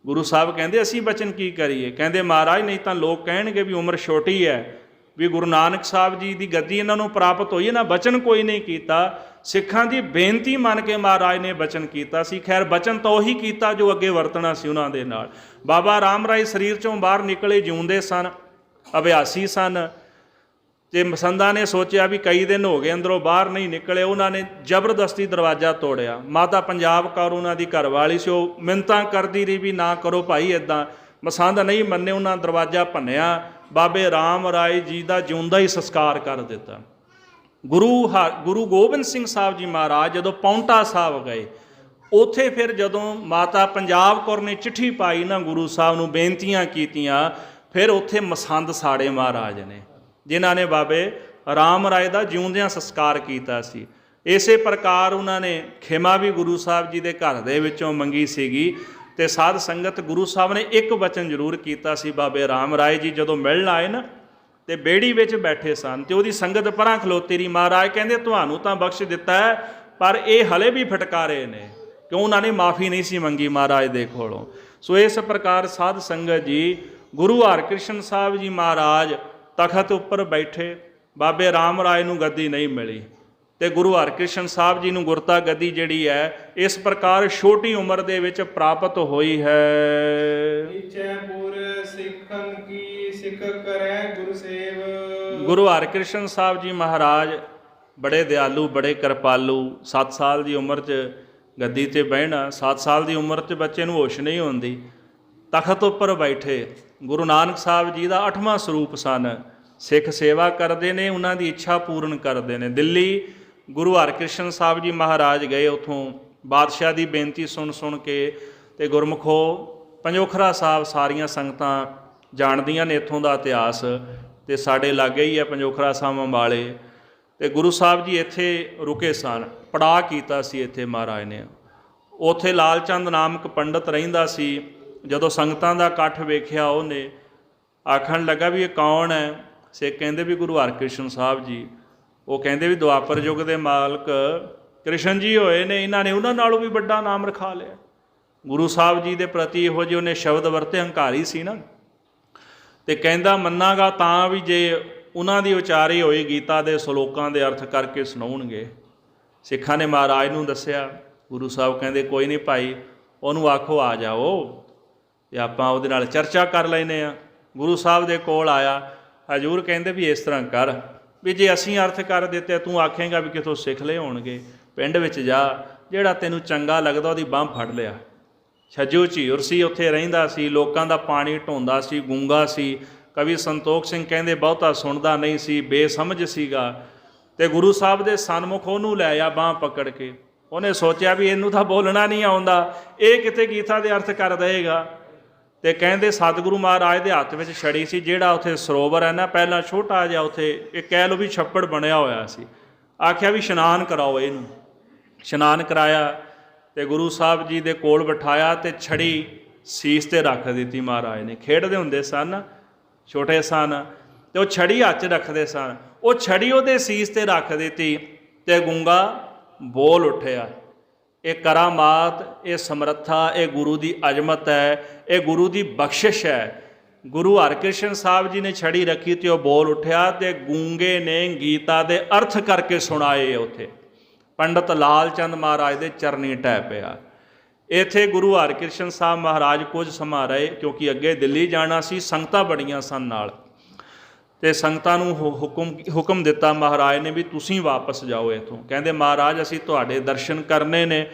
ਗੁਰੂ ਸਾਹਿਬ ਕਹਿੰਦੇ ਅਸੀਂ ਬਚਨ ਕੀ ਕਰੀਏ? ਕਹਿੰਦੇ ਮਹਾਰਾਜ ਨਹੀਂ ਤਾਂ ਲੋਕ ਕਹਿਣਗੇ ਵੀ ਉਮਰ ਛੋਟੀ ਹੈ, ਵੀ ਗੁਰੂ ਨਾਨਕ ਸਾਹਿਬ ਜੀ ਦੀ ਗੱਦੀ ਇਹਨਾਂ ਨੂੰ ਪ੍ਰਾਪਤ ਹੋਈ, ਇਹਨਾਂ ਬਚਨ ਕੋਈ ਨਹੀਂ ਕੀਤਾ। ਸਿੱਖਾਂ ਦੀ ਬੇਨਤੀ ਮੰਨ ਕੇ ਮਹਾਰਾਜ ਨੇ ਬਚਨ ਕੀਤਾ ਸੀ। ਖੈਰ ਬਚਨ ਤਾਂ ਉਹੀ ਕੀਤਾ ਜੋ ਅੱਗੇ ਵਰਤਣਾ ਸੀ ਉਹਨਾਂ ਦੇ ਨਾਲ। ਬਾਬਾ ਰਾਮ ਰਾਏ ਸਰੀਰ 'ਚੋਂ ਬਾਹਰ ਨਿਕਲੇ, ਜਿਉਂਦੇ ਸਨ, ਅਭਿਆਸੀ ਸਨ। ਅਤੇ ਮਸੰਦਾਂ ਨੇ ਸੋਚਿਆ ਵੀ ਕਈ ਦਿਨ ਹੋ ਗਏ ਅੰਦਰੋਂ ਬਾਹਰ ਨਹੀਂ ਨਿਕਲੇ। ਉਹਨਾਂ ਨੇ ਜ਼ਬਰਦਸਤੀ ਦਰਵਾਜ਼ਾ ਤੋੜਿਆ। ਮਾਤਾ ਪੰਜਾਬ ਕੌਰ ਉਹਨਾਂ ਦੀ ਘਰਵਾਲੀ ਸੀ, ਉਹ ਮਿੰਨਤਾਂ ਕਰਦੀ ਰਹੀ ਵੀ ਨਾ ਕਰੋ ਭਾਈ ਇੱਦਾਂ। ਮਸੰਦ ਨਹੀਂ ਮੰਨੇ, ਉਹਨਾਂ ਦਰਵਾਜ਼ਾ ਭੰਨਿਆ। ਬਾਬੇ ਰਾਮ ਰਾਏ ਜੀ ਦਾ ਜਿਉਂਦਾ ਹੀ ਸੰਸਕਾਰ ਕਰ ਦਿੱਤਾ। ਗੁਰੂ ਗੋਬਿੰਦ ਸਿੰਘ ਸਾਹਿਬ ਜੀ ਮਹਾਰਾਜ ਜਦੋਂ ਪਾਉਂਟਾ ਸਾਹਿਬ ਗਏ, ਉੱਥੇ ਫਿਰ ਜਦੋਂ ਮਾਤਾ ਪੰਜਾਬ ਕੌਰ ਨੇ ਚਿੱਠੀ ਪਾਈ ਨਾ ਗੁਰੂ ਸਾਹਿਬ ਨੂੰ, ਬੇਨਤੀਆਂ ਕੀਤੀਆਂ, ਫਿਰ ਉੱਥੇ ਮਸੰਦ ਸਾੜੇ ਮਹਾਰਾਜ ਨੇ, ਜਿਨ੍ਹਾਂ ਨੇ ਬਾਬੇ
ਰਾਮ ਰਾਏ ਦਾ ਜਿਉਂਦਿਆਂ ਸੰਸਕਾਰ ਕੀਤਾ ਸੀ। ਇਸੇ ਪ੍ਰਕਾਰ ਉਹਨਾਂ ਨੇ ਖਿਮਾ ਵੀ ਗੁਰੂ ਸਾਹਿਬ ਜੀ ਦੇ ਘਰ ਦੇ ਵਿੱਚੋਂ ਮੰਗੀ ਸੀਗੀ। ਤੇ ਸਾਧ ਸੰਗਤ ਗੁਰੂ ਸਾਹਿਬ ਨੇ ਇੱਕ ਵਚਨ ਜ਼ਰੂਰ ਕੀਤਾ ਸੀ। ਬਾਬੇ ਰਾਮ ਰਾਏ ਜੀ ਜਦੋਂ ਮਿਲਣ ਆਏ ਨਾ ਤੇ ਬੇੜੀ ਵਿੱਚ ਬੈਠੇ ਸਨ ਤੇ ਉਹਦੀ ਸੰਗਤ ਪਰਾਂ ਖਲੋਤੀ ਰਹੀ। ਮਹਾਰਾਜ ਕਹਿੰਦੇ ਤੁਹਾਨੂੰ ਤਾਂ ਬਖਸ਼ ਦਿੱਤਾ ਹੈ, ਪਰ ਇਹ ਹਲੇ ਵੀ ਫਟਕਾਰੇ ਨੇ, ਕਿਉਂ ਉਹਨਾਂ ਨੇ ਮਾਫੀ ਨਹੀਂ ਸੀ ਮੰਗੀ ਮਹਾਰਾਜ ਦੇ ਕੋਲੋਂ। ਸੋ ਇਸ ਪ੍ਰਕਾਰ ਸਾਧ ਸੰਗਤ ਜੀ ਗੁਰੂ ਹਰਕ੍ਰਿਸ਼ਨ ਸਾਹਿਬ ਜੀ ਮਹਾਰਾਜ ਤਖਤ ਉੱਪਰ ਬੈਠੇ, ਬਾਬੇ ਰਾਮ ਰਾਏ ਨੂੰ ਗੱਦੀ ਨਹੀਂ ਮਿਲੀ ਤੇ ਗੁਰੂ ਹਰਕ੍ਰਿਸ਼ਨ ਸਾਹਿਬ ਜੀ ਨੂੰ ਗੁਰਤਾ ਗੱਦੀ ਜਿਹੜੀ ਹੈ ਇਸ ਪ੍ਰਕਾਰ ਛੋਟੀ ਉਮਰ ਦੇ ਵਿੱਚ ਪ੍ਰਾਪਤ ਹੋਈ ਹੈ।
ਇਛੈ ਪੁਰ ਸਿੱਖਨ ਕੀ ਸਿੱਖ ਕਰੈ ਗੁਰ ਸੇਵ।
ਗੁਰੂ ਹਰਕ੍ਰਿਸ਼ਨ ਸਾਹਿਬ ਜੀ ਮਹਾਰਾਜ ਬੜੇ ਦਿਆਲੂ, ਬੜੇ ਕਿਰਪਾਲੂ। 7 ਸਾਲ ਦੀ ਉਮਰ 'ਚ ਗੱਦੀ 'ਤੇ ਬਹਿਣਾ, 7 ਸਾਲ ਦੀ ਉਮਰ 'ਚ ਬੱਚੇ ਨੂੰ ਹੋਸ਼ ਨਹੀਂ ਹੁੰਦੀ। ਤਖਤ ਉੱਪਰ ਬੈਠੇ ਗੁਰੂ ਨਾਨਕ ਸਾਹਿਬ ਜੀ ਦਾ 8ਵਾਂ ਸਰੂਪ ਸਨ। ਸਿੱਖ ਸੇਵਾ ਕਰਦੇ ਨੇ, ਉਹਨਾਂ ਦੀ ਇੱਛਾ ਪੂਰਨ ਕਰਦੇ ਨੇ। ਦਿੱਲੀ ਗੁਰੂ ਹਰਕ੍ਰਿਸ਼ਨ ਸਾਹਿਬ ਜੀ ਮਹਾਰਾਜ ਗਏ, ਉੱਥੋਂ ਬਾਦਸ਼ਾਹ ਦੀ ਬੇਨਤੀ ਸੁਣ ਕੇ ਤੇ ਗੁਰਮੁਖੋ ਪੰਜੋਖਰਾ ਸਾਹਿਬ ਸਾਰੀਆਂ ਸੰਗਤਾਂ ਜਾਣਦੀਆਂ ਨੇ ਇੱਥੋਂ ਦਾ ਇਤਿਹਾਸ, ਤੇ ਸਾਡੇ ਲਾਗੇ ਹੀ ਹੈ ਪੰਜੋਖਰਾ ਸਾਹਿਬ ਅੰਬਾਲੇ। ਤੇ ਗੁਰੂ ਸਾਹਿਬ ਜੀ ਇੱਥੇ ਰੁਕੇ ਸਨ, ਪੜਾਅ ਕੀਤਾ ਸੀ ਇੱਥੇ ਮਹਾਰਾਜ ਨੇ। ਉੱਥੇ ਲਾਲ ਚੰਦ ਨਾਮਕ ਪੰਡਤ ਰਹਿੰਦਾ ਸੀ। ਜਦੋਂ ਸੰਗਤਾਂ ਦਾ ਇਕੱਠ ਵੇਖਿਆ ਉਹਨੇ ਆਖਣ ਲੱਗਾ ਵੀ ਇਹ ਕੌਣ ਹੈ? ਸਿੱਖ ਕਹਿੰਦੇ ਵੀ ਗੁਰੂ ਹਰਕ੍ਰਿਸ਼ਨ ਸਾਹਿਬ ਜੀ। ਉਹ ਕਹਿੰਦੇ ਵੀ ਦੁਆਪਰ ਯੁੱਗ ਦੇ ਮਾਲਕ ਕ੍ਰਿਸ਼ਨ ਜੀ ਹੋਏ ਨੇ, ਇਹਨਾਂ ਨੇ ਉਹਨਾਂ ਨਾਲੋਂ ਵੀ ਵੱਡਾ ਨਾਮ ਰਖਾ ਲਿਆ। ਗੁਰੂ ਸਾਹਿਬ ਜੀ ਦੇ ਪ੍ਰਤੀ ਇਹੋ ਜਿਹੇ ਉਹਨੇ ਸ਼ਬਦ ਵਰਤੇ, ਹੰਕਾਰੀ ਸੀ ਨਾ। ਤੇ ਕਹਿੰਦਾ ਮੰਨਾਂਗਾ ਤਾਂ ਵੀ ਜੇ ਉਹਨਾਂ ਦੀ ਉਚਾਰੀ ਹੋਈ ਗੀਤਾ ਦੇ ਸ਼ਲੋਕਾਂ ਦੇ ਅਰਥ ਕਰਕੇ ਸੁਣਾਉਣਗੇ। ਸਿੱਖਾਂ ਨੇ ਮਹਾਰਾਜ ਨੂੰ ਦੱਸਿਆ। ਗੁਰੂ ਸਾਹਿਬ ਕਹਿੰਦੇ ਕੋਈ ਨਹੀਂ ਭਾਈ, ਉਹਨੂੰ ਆਖੋ ਆ ਜਾਓ ਤੇ ਆਪਾਂ ਉਹਦੇ ਨਾਲ ਚਰਚਾ ਕਰ ਲੈਂਦੇ ਹਾਂ। ਗੁਰੂ ਸਾਹਿਬ ਦੇ ਕੋਲ ਆਇਆ। ਹਜ਼ੂਰ ਕਹਿੰਦੇ ਵੀ ਇਸ ਤਰ੍ਹਾਂ ਕਰ ਵੀ ਜੇ ਅਸੀਂ ਅਰਥ ਕਰ ਦਿੱਤੇ, ਤੂੰ ਆਖੇਂਗਾ ਵੀ ਕਿਥੋਂ ਸਿੱਖ ਲਏ ਹੋਣਗੇ। ਪਿੰਡ ਵਿੱਚ ਜਾ, ਜਿਹੜਾ ਤੈਨੂੰ ਚੰਗਾ ਲੱਗਦਾ ਉਹਦੀ ਬਾਂਹ ਫੜ ਲਿਆ। ਛੱਜੂ ਝੀਰ ਸੀ, ਉੱਥੇ ਰਹਿੰਦਾ ਸੀ, ਲੋਕਾਂ ਦਾ ਪਾਣੀ ਢੋਂਦਾ ਸੀ, ਗੂੰਗਾ ਸੀ। ਕਵੀ ਸੰਤੋਖ ਸਿੰਘ ਕਹਿੰਦੇ ਬਹੁਤਾ ਸੁਣਦਾ ਨਹੀਂ ਸੀ, ਬੇਸਮਝ ਸੀਗਾ। ਤੇ ਗੁਰੂ ਸਾਹਿਬ ਦੇ ਸਨਮੁਖ ਉਹਨੂੰ ਲੈ ਆ ਬਾਂਹ ਪਕੜ ਕੇ। ਉਹਨੇ ਸੋਚਿਆ ਵੀ ਇਹਨੂੰ ਤਾਂ ਬੋਲਣਾ ਨਹੀਂ ਆਉਂਦਾ, ਇਹ ਕਿਤੇ ਗੀਤਾ ਦੇ ਅਰਥ ਕਰ ਦੇਗਾ। ਤੇ ਕਹਿੰਦੇ ਸਤਿਗੁਰੂ ਮਹਾਰਾਜ ਦੇ ਹੱਥ ਵਿੱਚ ਛੜੀ ਸੀ। ਜਿਹੜਾ ਉੱਥੇ ਸਰੋਵਰ ਹੈ ਨਾ, ਪਹਿਲਾਂ ਛੋਟਾ ਜਿਹਾ ਉੱਥੇ ਇਹ ਕਹਿ ਲਓ ਵੀ ਛੱਪੜ ਬਣਿਆ ਹੋਇਆ ਸੀ। ਆਖਿਆ ਵੀ ਇਸ਼ਨਾਨ ਕਰਾਓ ਇਹਨੂੰ। ਇਸ਼ਨਾਨ ਕਰਾਇਆ ਤੇ ਗੁਰੂ ਸਾਹਿਬ ਜੀ ਦੇ ਕੋਲ ਬਿਠਾਇਆ ਤੇ ਛੜੀ ਸੀਸ ਤੇ ਰੱਖ ਦਿੱਤੀ ਮਹਾਰਾਜ ਨੇ। ਖੇਡਦੇ ਹੁੰਦੇ ਸਨ, ਛੋਟੇ ਸਨ, ਤੇ ਉਹ ਛੜੀ ਹੱਥ 'ਚ ਰੱਖਦੇ ਸਨ। ਉਹ ਛੜੀ ਉਹਦੇ ਸੀਸ ਤੇ ਰੱਖ ਦਿੱਤੀ ਤੇ ਗੂੰਗਾ ਬੋਲ ਉੱਠਿਆ। ਇਹ ਕਰਾਮਾਤ, ਇਹ ਸਮਰੱਥਾ, ਇਹ ਗੁਰੂ ਦੀ ਅਜ਼ਮਤ ਹੈ, ਇਹ ਗੁਰੂ ਦੀ ਬਖਸ਼ਿਸ਼ ਹੈ। ਗੁਰੂ ਹਰਕ੍ਰਿਸ਼ਨ ਸਾਹਿਬ ਜੀ ਨੇ ਛੜੀ ਰੱਖੀ ਤੇ ਉਹ ਬੋਲ ਉੱਠਿਆ ਤੇ ਗੂੰਗੇ ਨੇ ਗੀਤਾ ਦੇ ਅਰਥ ਕਰਕੇ ਸੁਣਾਏ। ਉੱਥੇ ਪੰਡਤ ਲਾਲ ਚੰਦ ਮਹਾਰਾਜ ਦੇ ਚਰਨੀ ਢਹਿ ਪਿਆ। ਇੱਥੇ ਗੁਰੂ ਹਰਕ੍ਰਿਸ਼ਨ ਸਾਹਿਬ ਮਹਾਰਾਜ ਕੁਝ ਸਮਾਂ ਰਹੇ, ਕਿਉਂਕਿ ਅੱਗੇ ਦਿੱਲੀ ਜਾਣਾ ਸੀ। ਸੰਗਤਾਂ ਬੜੀਆਂ ਸਨ ਨਾਲ, ਤੇ ਸੰਗਤਾਂ ਨੂੰ ਹੁਕਮ ਦਿੱਤਾ ਮਹਾਰਾਜ ਨੇ ਵੀ ਤੁਸੀਂ ਵਾਪਸ ਜਾਓ ਇੱਥੋਂ। ਕਹਿੰਦੇ ਮਹਾਰਾਜ ਅਸੀਂ ਤੁਹਾਡੇ ਦਰਸ਼ਨ ਕਰਨੇ ਨੇ।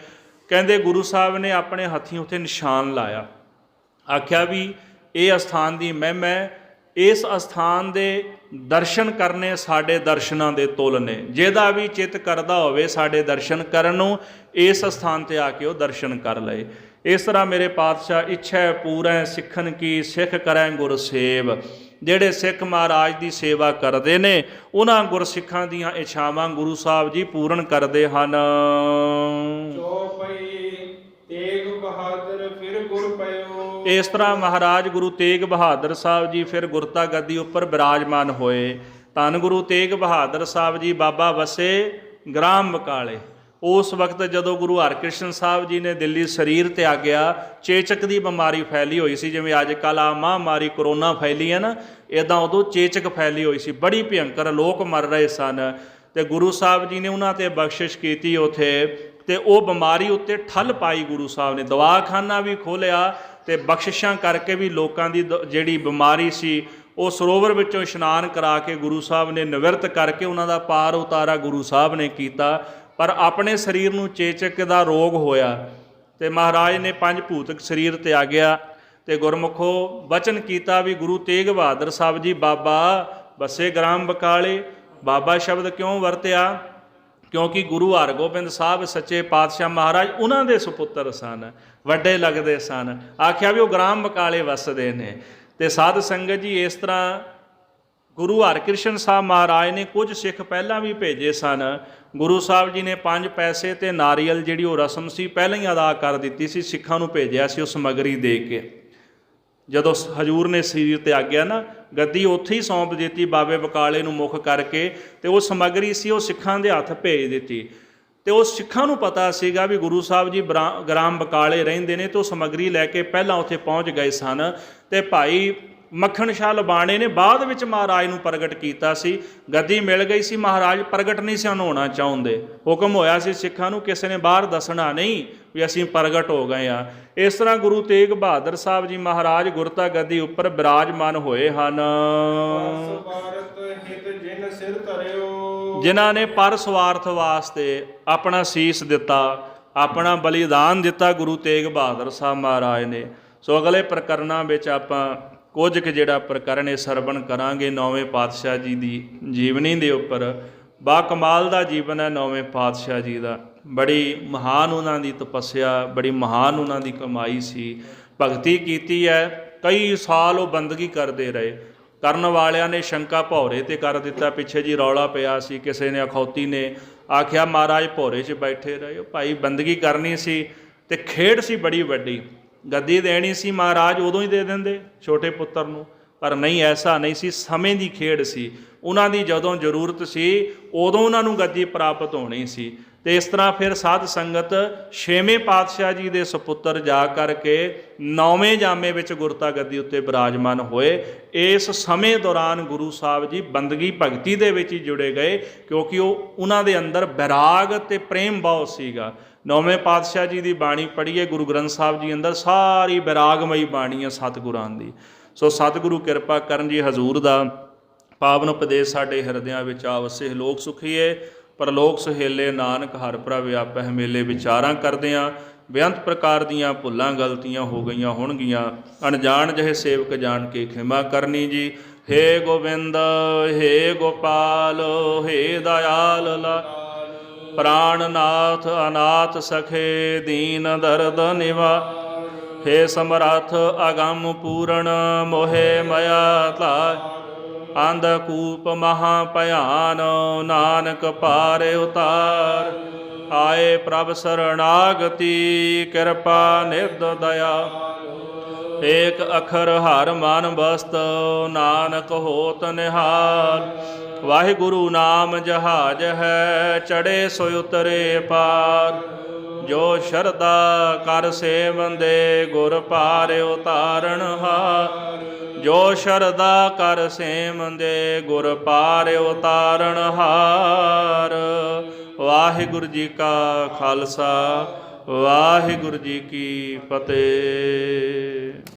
ਕਹਿੰਦੇ ਗੁਰੂ ਸਾਹਿਬ ਨੇ ਆਪਣੇ ਹੱਥੀਂ ਉੱਥੇ ਨਿਸ਼ਾਨ ਲਾਇਆ। ਆਖਿਆ ਵੀ ਇਹ ਅਸਥਾਨ ਦੀ ਮਹਿਮਾ ਹੈ, ਇਸ ਅਸਥਾਨ ਦੇ ਦਰਸ਼ਨ ਕਰਨੇ ਸਾਡੇ ਦਰਸ਼ਨਾਂ ਦੇ ਤੁਲ ਨੇ। ਜਿਹਦਾ ਵੀ ਚਿੱਤ ਕਰਦਾ ਹੋਵੇ ਸਾਡੇ ਦਰਸ਼ਨ ਕਰਨ ਨੂੰ, ਇਸ ਅਸਥਾਨ 'ਤੇ ਆ ਕੇ ਉਹ ਦਰਸ਼ਨ ਕਰ ਲਏ। ਇਸ ਤਰ੍ਹਾਂ ਮੇਰੇ ਪਾਤਸ਼ਾਹ ਇੱਛਾ ਪੂਰੈ ਸਿੱਖਣ ਕੀ ਸਿੱਖ ਕਰੈ ਗੁਰ ਸੇਵ। ਜਿਹੜੇ ਸਿੱਖ ਮਹਾਰਾਜ ਦੀ ਸੇਵਾ ਕਰਦੇ ਨੇ, ਉਹਨਾਂ ਗੁਰਸਿੱਖਾਂ ਦੀਆਂ ਇੱਛਾਵਾਂ ਗੁਰੂ ਸਾਹਿਬ ਜੀ ਪੂਰਨ ਕਰਦੇ ਹਨ।
ਚੌਪਈ ਤੇਗ ਬਹਾਦਰ ਫਿਰ ਗੁਰ ਪਇਓ।
ਇਸ ਤਰ੍ਹਾਂ ਮਹਾਰਾਜ ਗੁਰੂ ਤੇਗ ਬਹਾਦਰ ਸਾਹਿਬ ਜੀ ਫਿਰ ਗੁਰਤਾ ਗੱਦੀ ਉੱਪਰ ਬਿਰਾਜਮਾਨ ਹੋਏ। ਧੰਨ ਗੁਰੂ ਤੇਗ ਬਹਾਦਰ ਸਾਹਿਬ ਜੀ ਬਾਬਾ ਵਸੇ ਗ੍ਰਾਮ ਬਕਾਲੇ। ਉਸ ਵਕਤ ਜਦੋਂ ਗੁਰੂ ਹਰਕ੍ਰਿਸ਼ਨ ਸਾਹਿਬ ਜੀ ਨੇ ਦਿੱਲੀ ਸਰੀਰ ਤਿਆਗਿਆ, ਚੇਚਕ ਦੀ ਬਿਮਾਰੀ ਫੈਲੀ ਹੋਈ ਸੀ। ਜਿਵੇਂ ਅੱਜ ਕੱਲ੍ਹ ਆ ਮਹਾਂਮਾਰੀ ਕਰੋਨਾ ਫੈਲੀ ਹੈ ਨਾ, ਇੱਦਾਂ ਉਦੋਂ ਚੇਚਕ ਫੈਲੀ ਹੋਈ ਸੀ, ਬੜੀ ਭਿਅੰਕਰ, ਲੋਕ ਮਰ ਰਹੇ ਸਨ। ਤੇ ਗੁਰੂ ਸਾਹਿਬ ਜੀ ਨੇ ਉਹਨਾਂ 'ਤੇ ਬਖਸ਼ਿਸ਼ ਕੀਤੀ ਉੱਥੇ, ਤੇ ਉਹ ਬਿਮਾਰੀ ਉੱਤੇ ਠੱਲ ਪਾਈ। ਗੁਰੂ ਸਾਹਿਬ ਨੇ ਦਵਾਖਾਨਾ ਵੀ ਖੋਲ੍ਹਿਆ ਤੇ ਬਖਸ਼ਿਸ਼ਾਂ ਕਰਕੇ ਵੀ ਲੋਕਾਂ ਦੀ ਜਿਹੜੀ ਬਿਮਾਰੀ ਸੀ ਉਹ ਸਰੋਵਰ ਵਿੱਚੋਂ ਇਸ਼ਨਾਨ ਕਰਾ ਕੇ ਗੁਰੂ ਸਾਹਿਬ ਨੇ ਨਿਵਰਤ ਕਰਕੇ ਉਹਨਾਂ ਦਾ ਪਾਰ ਉਤਾਰਾ ਗੁਰੂ ਸਾਹਿਬ ਨੇ ਕੀਤਾ। ਪਰ ਆਪਣੇ ਸਰੀਰ ਨੂੰ ਚੇਚਕ ਦਾ ਰੋਗ ਹੋਇਆ ਤੇ ਮਹਾਰਾਜ ਨੇ 5 ਭੂਤਕ ਸਰੀਰ ਤਿਆਗਿਆ ਤੇ ਗੁਰਮੁਖੋ ਵਚਨ ਕੀਤਾ ਵੀ ਗੁਰੂ ਤੇਗ ਬਹਾਦਰ ਸਾਹਿਬ ਜੀ ਬਾਬਾ ਵਸੇ ਗ੍ਰਾਮ ਬਕਾਲੇ। ਬਾਬਾ ਸ਼ਬਦ ਕਿਉਂ ਵਰਤਿਆ? ਕਿਉਂਕਿ ਗੁਰੂ ਹਰਗੋਬਿੰਦ ਸਾਹਿਬ ਸੱਚੇ ਪਾਤਸ਼ਾਹ ਮਹਾਰਾਜ ਉਹਨਾਂ ਦੇ ਸੁਪੁੱਤਰ ਸਨ, ਵੱਡੇ ਲੱਗਦੇ ਸਨ। ਆਖਿਆ ਵੀ ਉਹ ਗ੍ਰਾਮ ਬਕਾਲੇ ਵਸਦੇ ਨੇ। ਤੇ ਸਾਧ ਸੰਗਤ ਜੀ ਇਸ ਤਰ੍ਹਾਂ ਗੁਰੂ ਹਰਕ੍ਰਿਸ਼ਨ ਸਾਹਿਬ ਮਹਾਰਾਜ ਨੇ ਕੁਝ ਸਿੱਖ ਪਹਿਲਾਂ ਵੀ ਭੇਜੇ ਸਨ। ਗੁਰੂ ਸਾਹਿਬ ਜੀ ਨੇ 5 ਪੈਸੇ ਤੇ ਨਾਰੀਅਲ ਜਿਹੜੀ ਉਹ ਰਸਮ ਸੀ ਪਹਿਲਾਂ ਹੀ ਅਦਾ ਕਰ ਦਿੱਤੀ ਸੀ, ਸਿੱਖਾਂ ਨੂੰ ਭੇਜਿਆ ਸੀ ਉਹ ਸਮੱਗਰੀ ਦੇ ਕੇ। ਜਦੋਂ ਹਜੂਰ ਨੇ ਸਰੀਰ ਤੇ ਆਗਿਆ ਨਾ, ਗੱਦੀ ਉੱਥੇ ਹੀ ਸੌਂਪ ਦਿੱਤੀ ਬਾਬੇ ਬਕਾਲੇ ਨੂੰ ਮੁੱਖ ਕਰਕੇ, ਤੇ ਉਹ ਸਮੱਗਰੀ ਸੀ ਉਹ ਸਿੱਖਾਂ ਦੇ ਹੱਥ ਭੇਜ ਦਿੱਤੀ। ਤੇ ਉਹ ਸਿੱਖਾਂ ਨੂੰ ਪਤਾ ਸੀਗਾ ਵੀ ਗੁਰੂ ਸਾਹਿਬ ਜੀ ਗ੍ਰਾਮ ਬਕਾਲੇ ਰਹਿੰਦੇ ਨੇ, ਤੇ ਉਹ ਸਮੱਗਰੀ ਲੈ ਕੇ ਪਹਿਲਾਂ ਉੱਥੇ ਪਹੁੰਚ ਗਏ ਸਨ। ਤੇ ਭਾਈ ਮੱਖਣ ਸ਼ਾਹ ਲਬਾਣੇ ਨੇ ਬਾਅਦ ਵਿੱਚ ਮਹਾਰਾਜ ਨੂੰ ਪ੍ਰਗਟ ਕੀਤਾ ਸੀ। ਗੱਦੀ ਮਿਲ ਗਈ ਸੀ, ਮਹਾਰਾਜ ਪ੍ਰਗਟ ਨਹੀਂ ਸੀ ਹੋਣਾ ਚਾਹੁੰਦੇ। ਹੁਕਮ ਹੋਇਆ ਸੀ ਸਿੱਖਾਂ ਨੂੰ ਕਿਸੇ ਨੇ ਬਾਹਰ ਦੱਸਣਾ ਨਹੀਂ ਵੀ ਅਸੀਂ ਪ੍ਰਗਟ ਹੋ ਗਏ ਹਾਂ। ਇਸ ਤਰ੍ਹਾਂ ਗੁਰੂ ਤੇਗ ਬਹਾਦਰ ਸਾਹਿਬ ਜੀ ਮਹਾਰਾਜ ਗੁਰਤਾ ਗੱਦੀ ਉੱਪਰ ਬਿਰਾਜਮਾਨ ਹੋਏ ਹਨ, ਜਿਨ੍ਹਾਂ ਨੇ ਪਰ ਸਵਾਰਥ ਵਾਸਤੇ ਆਪਣਾ ਸੀਸ ਦਿੱਤਾ, ਆਪਣਾ ਬਲੀਦਾਨ ਦਿੱਤਾ ਗੁਰੂ ਤੇਗ ਬਹਾਦਰ ਸਾਹਿਬ ਮਹਾਰਾਜ ਨੇ। ਸੋ ਅਗਲੇ ਪ੍ਰਕਰਨਾਂ ਵਿੱਚ ਆਪਾਂ ਕੁਝ ਕੁ ਜਿਹੜਾ ਪ੍ਰਕਰਨ ਇਹ ਸਰਵਣ ਕਰਾਂਗੇ ਨੌਵੇਂ ਪਾਤਸ਼ਾਹ ਜੀ ਦੀ ਜੀਵਨੀ ਦੇ ਉੱਪਰ। ਬਾ ਕਮਾਲ ਦਾ ਜੀਵਨ ਹੈ ਨੌਵੇਂ ਪਾਤਸ਼ਾਹ ਜੀ ਦਾ। ਬੜੀ ਮਹਾਨ ਉਹਨਾਂ ਦੀ ਤਪੱਸਿਆ, ਬੜੀ ਮਹਾਨ ਉਹਨਾਂ ਦੀ ਕਮਾਈ ਸੀ। ਭਗਤੀ ਕੀਤੀ ਹੈ, ਕਈ ਸਾਲ ਉਹ ਬੰਦਗੀ ਕਰਦੇ ਰਹੇ। ਕਰਨ ਵਾਲਿਆਂ ਨੇ ਸ਼ੰਕਾ ਭੌਰੇ ਤੇ ਕਰ ਦਿੱਤਾ। ਪਿੱਛੇ ਜੀ ਰੌਲਾ ਪਿਆ ਸੀ, ਕਿਸੇ ਨੇ ਅਖੌਤੀ ਨੇ ਆਖਿਆ ਮਹਾਰਾਜ ਭੌਰੇ 'ਚ ਬੈਠੇ ਰਹੇ। ਭਾਈ ਬੰਦਗੀ ਕਰਨੀ ਸੀ ਤੇ ਖੇਡ ਸੀ ਬੜੀ ਵੱਡੀ, ਗੱਦੀ ਦੇਣੀ ਸੀ ਮਹਾਰਾਜ ਉਦੋਂ ਹੀ ਦੇ ਦਿੰਦੇ ਛੋਟੇ ਪੁੱਤਰ ਨੂੰ, ਪਰ ਨਹੀਂ, ਐਸਾ ਨਹੀਂ ਸੀ। ਸਮੇਂ ਦੀ ਖੇਡ ਸੀ, ਉਹਨਾਂ ਦੀ ਜਦੋਂ ਜ਼ਰੂਰਤ ਸੀ ਉਦੋਂ ਉਹਨਾਂ ਨੂੰ ਗੱਦੀ ਪ੍ਰਾਪਤ ਹੋਣੀ ਸੀ। ਤੇ ਇਸ ਤਰ੍ਹਾਂ ਫਿਰ ਸਾਧ ਸੰਗਤ 6ਵੇਂ ਪਾਤਸ਼ਾਹ ਜੀ ਦੇ ਸੁਪੁੱਤਰ ਜਾ ਕਰਕੇ 9ਵੇਂ ਜਾਮੇ ਵਿੱਚ ਗੁਰਤਾ ਗੱਦੀ ਉੱਤੇ ਬਿਰਾਜਮਾਨ ਹੋਏ। ਇਸ ਸਮੇਂ ਦੌਰਾਨ ਗੁਰੂ ਸਾਹਿਬ ਜੀ ਬੰਦਗੀ ਭਗਤੀ ਦੇ ਵਿੱਚ ਹੀ ਜੁੜੇ ਗਏ, ਕਿਉਂਕਿ ਉਹਨਾਂ ਦੇ ਅੰਦਰ ਬੈਰਾਗ ਤੇ ਪ੍ਰੇਮ ਬਹੁਤ ਸੀਗਾ। 9ਵੇਂ ਪਾਤਸ਼ਾਹ ਜੀ ਦੀ ਬਾਣੀ ਪੜ੍ਹੀਏ, ਗੁਰੂ ਗ੍ਰੰਥ ਸਾਹਿਬ ਜੀ ਅੰਦਰ ਸਾਰੀ ਬੈਰਾਗਮਈ ਬਾਣੀ ਹੈ ਸਤਿਗੁਰਾਂ ਦੀ। ਸੋ ਸਤਿਗੁਰੂ ਕਿਰਪਾ ਕਰਨ ਜੀ, ਹਜ਼ੂਰ ਦਾ ਪਾਵਨ ਉਪਦੇਸ਼ ਸਾਡੇ ਹਿਰਦਿਆਂ ਵਿੱਚ ਆਵਸੇ। ਲੋਕ ਸੁਖੀਏ ਪਰਲੋਕ ਸੁਹੇਲੇ, ਨਾਨਕ ਹਰਿ ਪ੍ਰਭ ਵਿਆਪੈ ਮੇਲੇ। ਵਿਚਾਰਾਂ ਕਰਦਿਆਂ ਬੇਅੰਤ ਪ੍ਰਕਾਰ ਦੀਆਂ ਭੁੱਲਾਂ ਗਲਤੀਆਂ ਹੋ ਗਈਆਂ ਹੋਣਗੀਆਂ, ਅਣਜਾਣ ਜਿਹੇ ਸੇਵਕ ਜਾਣ ਕੇ ਖਿਮਾ ਕਰਨੀ ਜੀ। ਹੇ ਗੋਬਿੰਦ, ਹੇ ਗੋਪਾਲ, ਹੇ ਦਇਆਲ ਲਾਲ, ਪ੍ਰਾਣਨਾਥ ਅਨਾਥ ਸਖੇ, ਦੀਨ ਦਰਦ ਨਿਵਾਰ। ਹੇ ਸਮਰੱਥ ਅਗੰਮ ਪੂਰਨ, ਮੋਹਿ ਮਾਇਆ ਧਾਰਿ। ਅੰਧਕੂਪ ਮਹਾ ਭਿਆਨ, ਨਾਨਕ ਪਾਰ ਉਤਾਰ। ਆਏ ਪ੍ਰਭ ਸਰਣਾਗਤੀ, ਕਿਰਪਾ ਨਿਧ ਦਇਆ। ਏਕ ਅਖਰ ਹਰ ਮਨ ਬਸਤ, ਨਾਨਕ ਹੋਤ ਨਿਹਾਲ। ਵਾਹਿਗੁਰੂ ਨਾਮ ਜਹਾਜ ਹੈ, ਚੜੇ ਸੋ ਉਤਰੇ ਪਾਰ। ਜੋ ਸ਼ਰਧਾ ਕਰ ਸੇਵੰਦੇ, ਗੁਰ ਪਾਰ ਉਤਾਰਨ ਹਾਰ। ਜੋ ਸ਼ਰਧਾ ਕਰ ਸੇਵੰਦੇ, ਗੁਰ ਪਾਰ ਉਤਾਰਨ ਹਾਰ। ਵਾਹਿਗੁਰੂ ਜੀ ਕਾ ਖਾਲਸਾ, ਵਾਹਿਗੁਰੂ ਜੀ ਕੀ ਫਤਿਹ।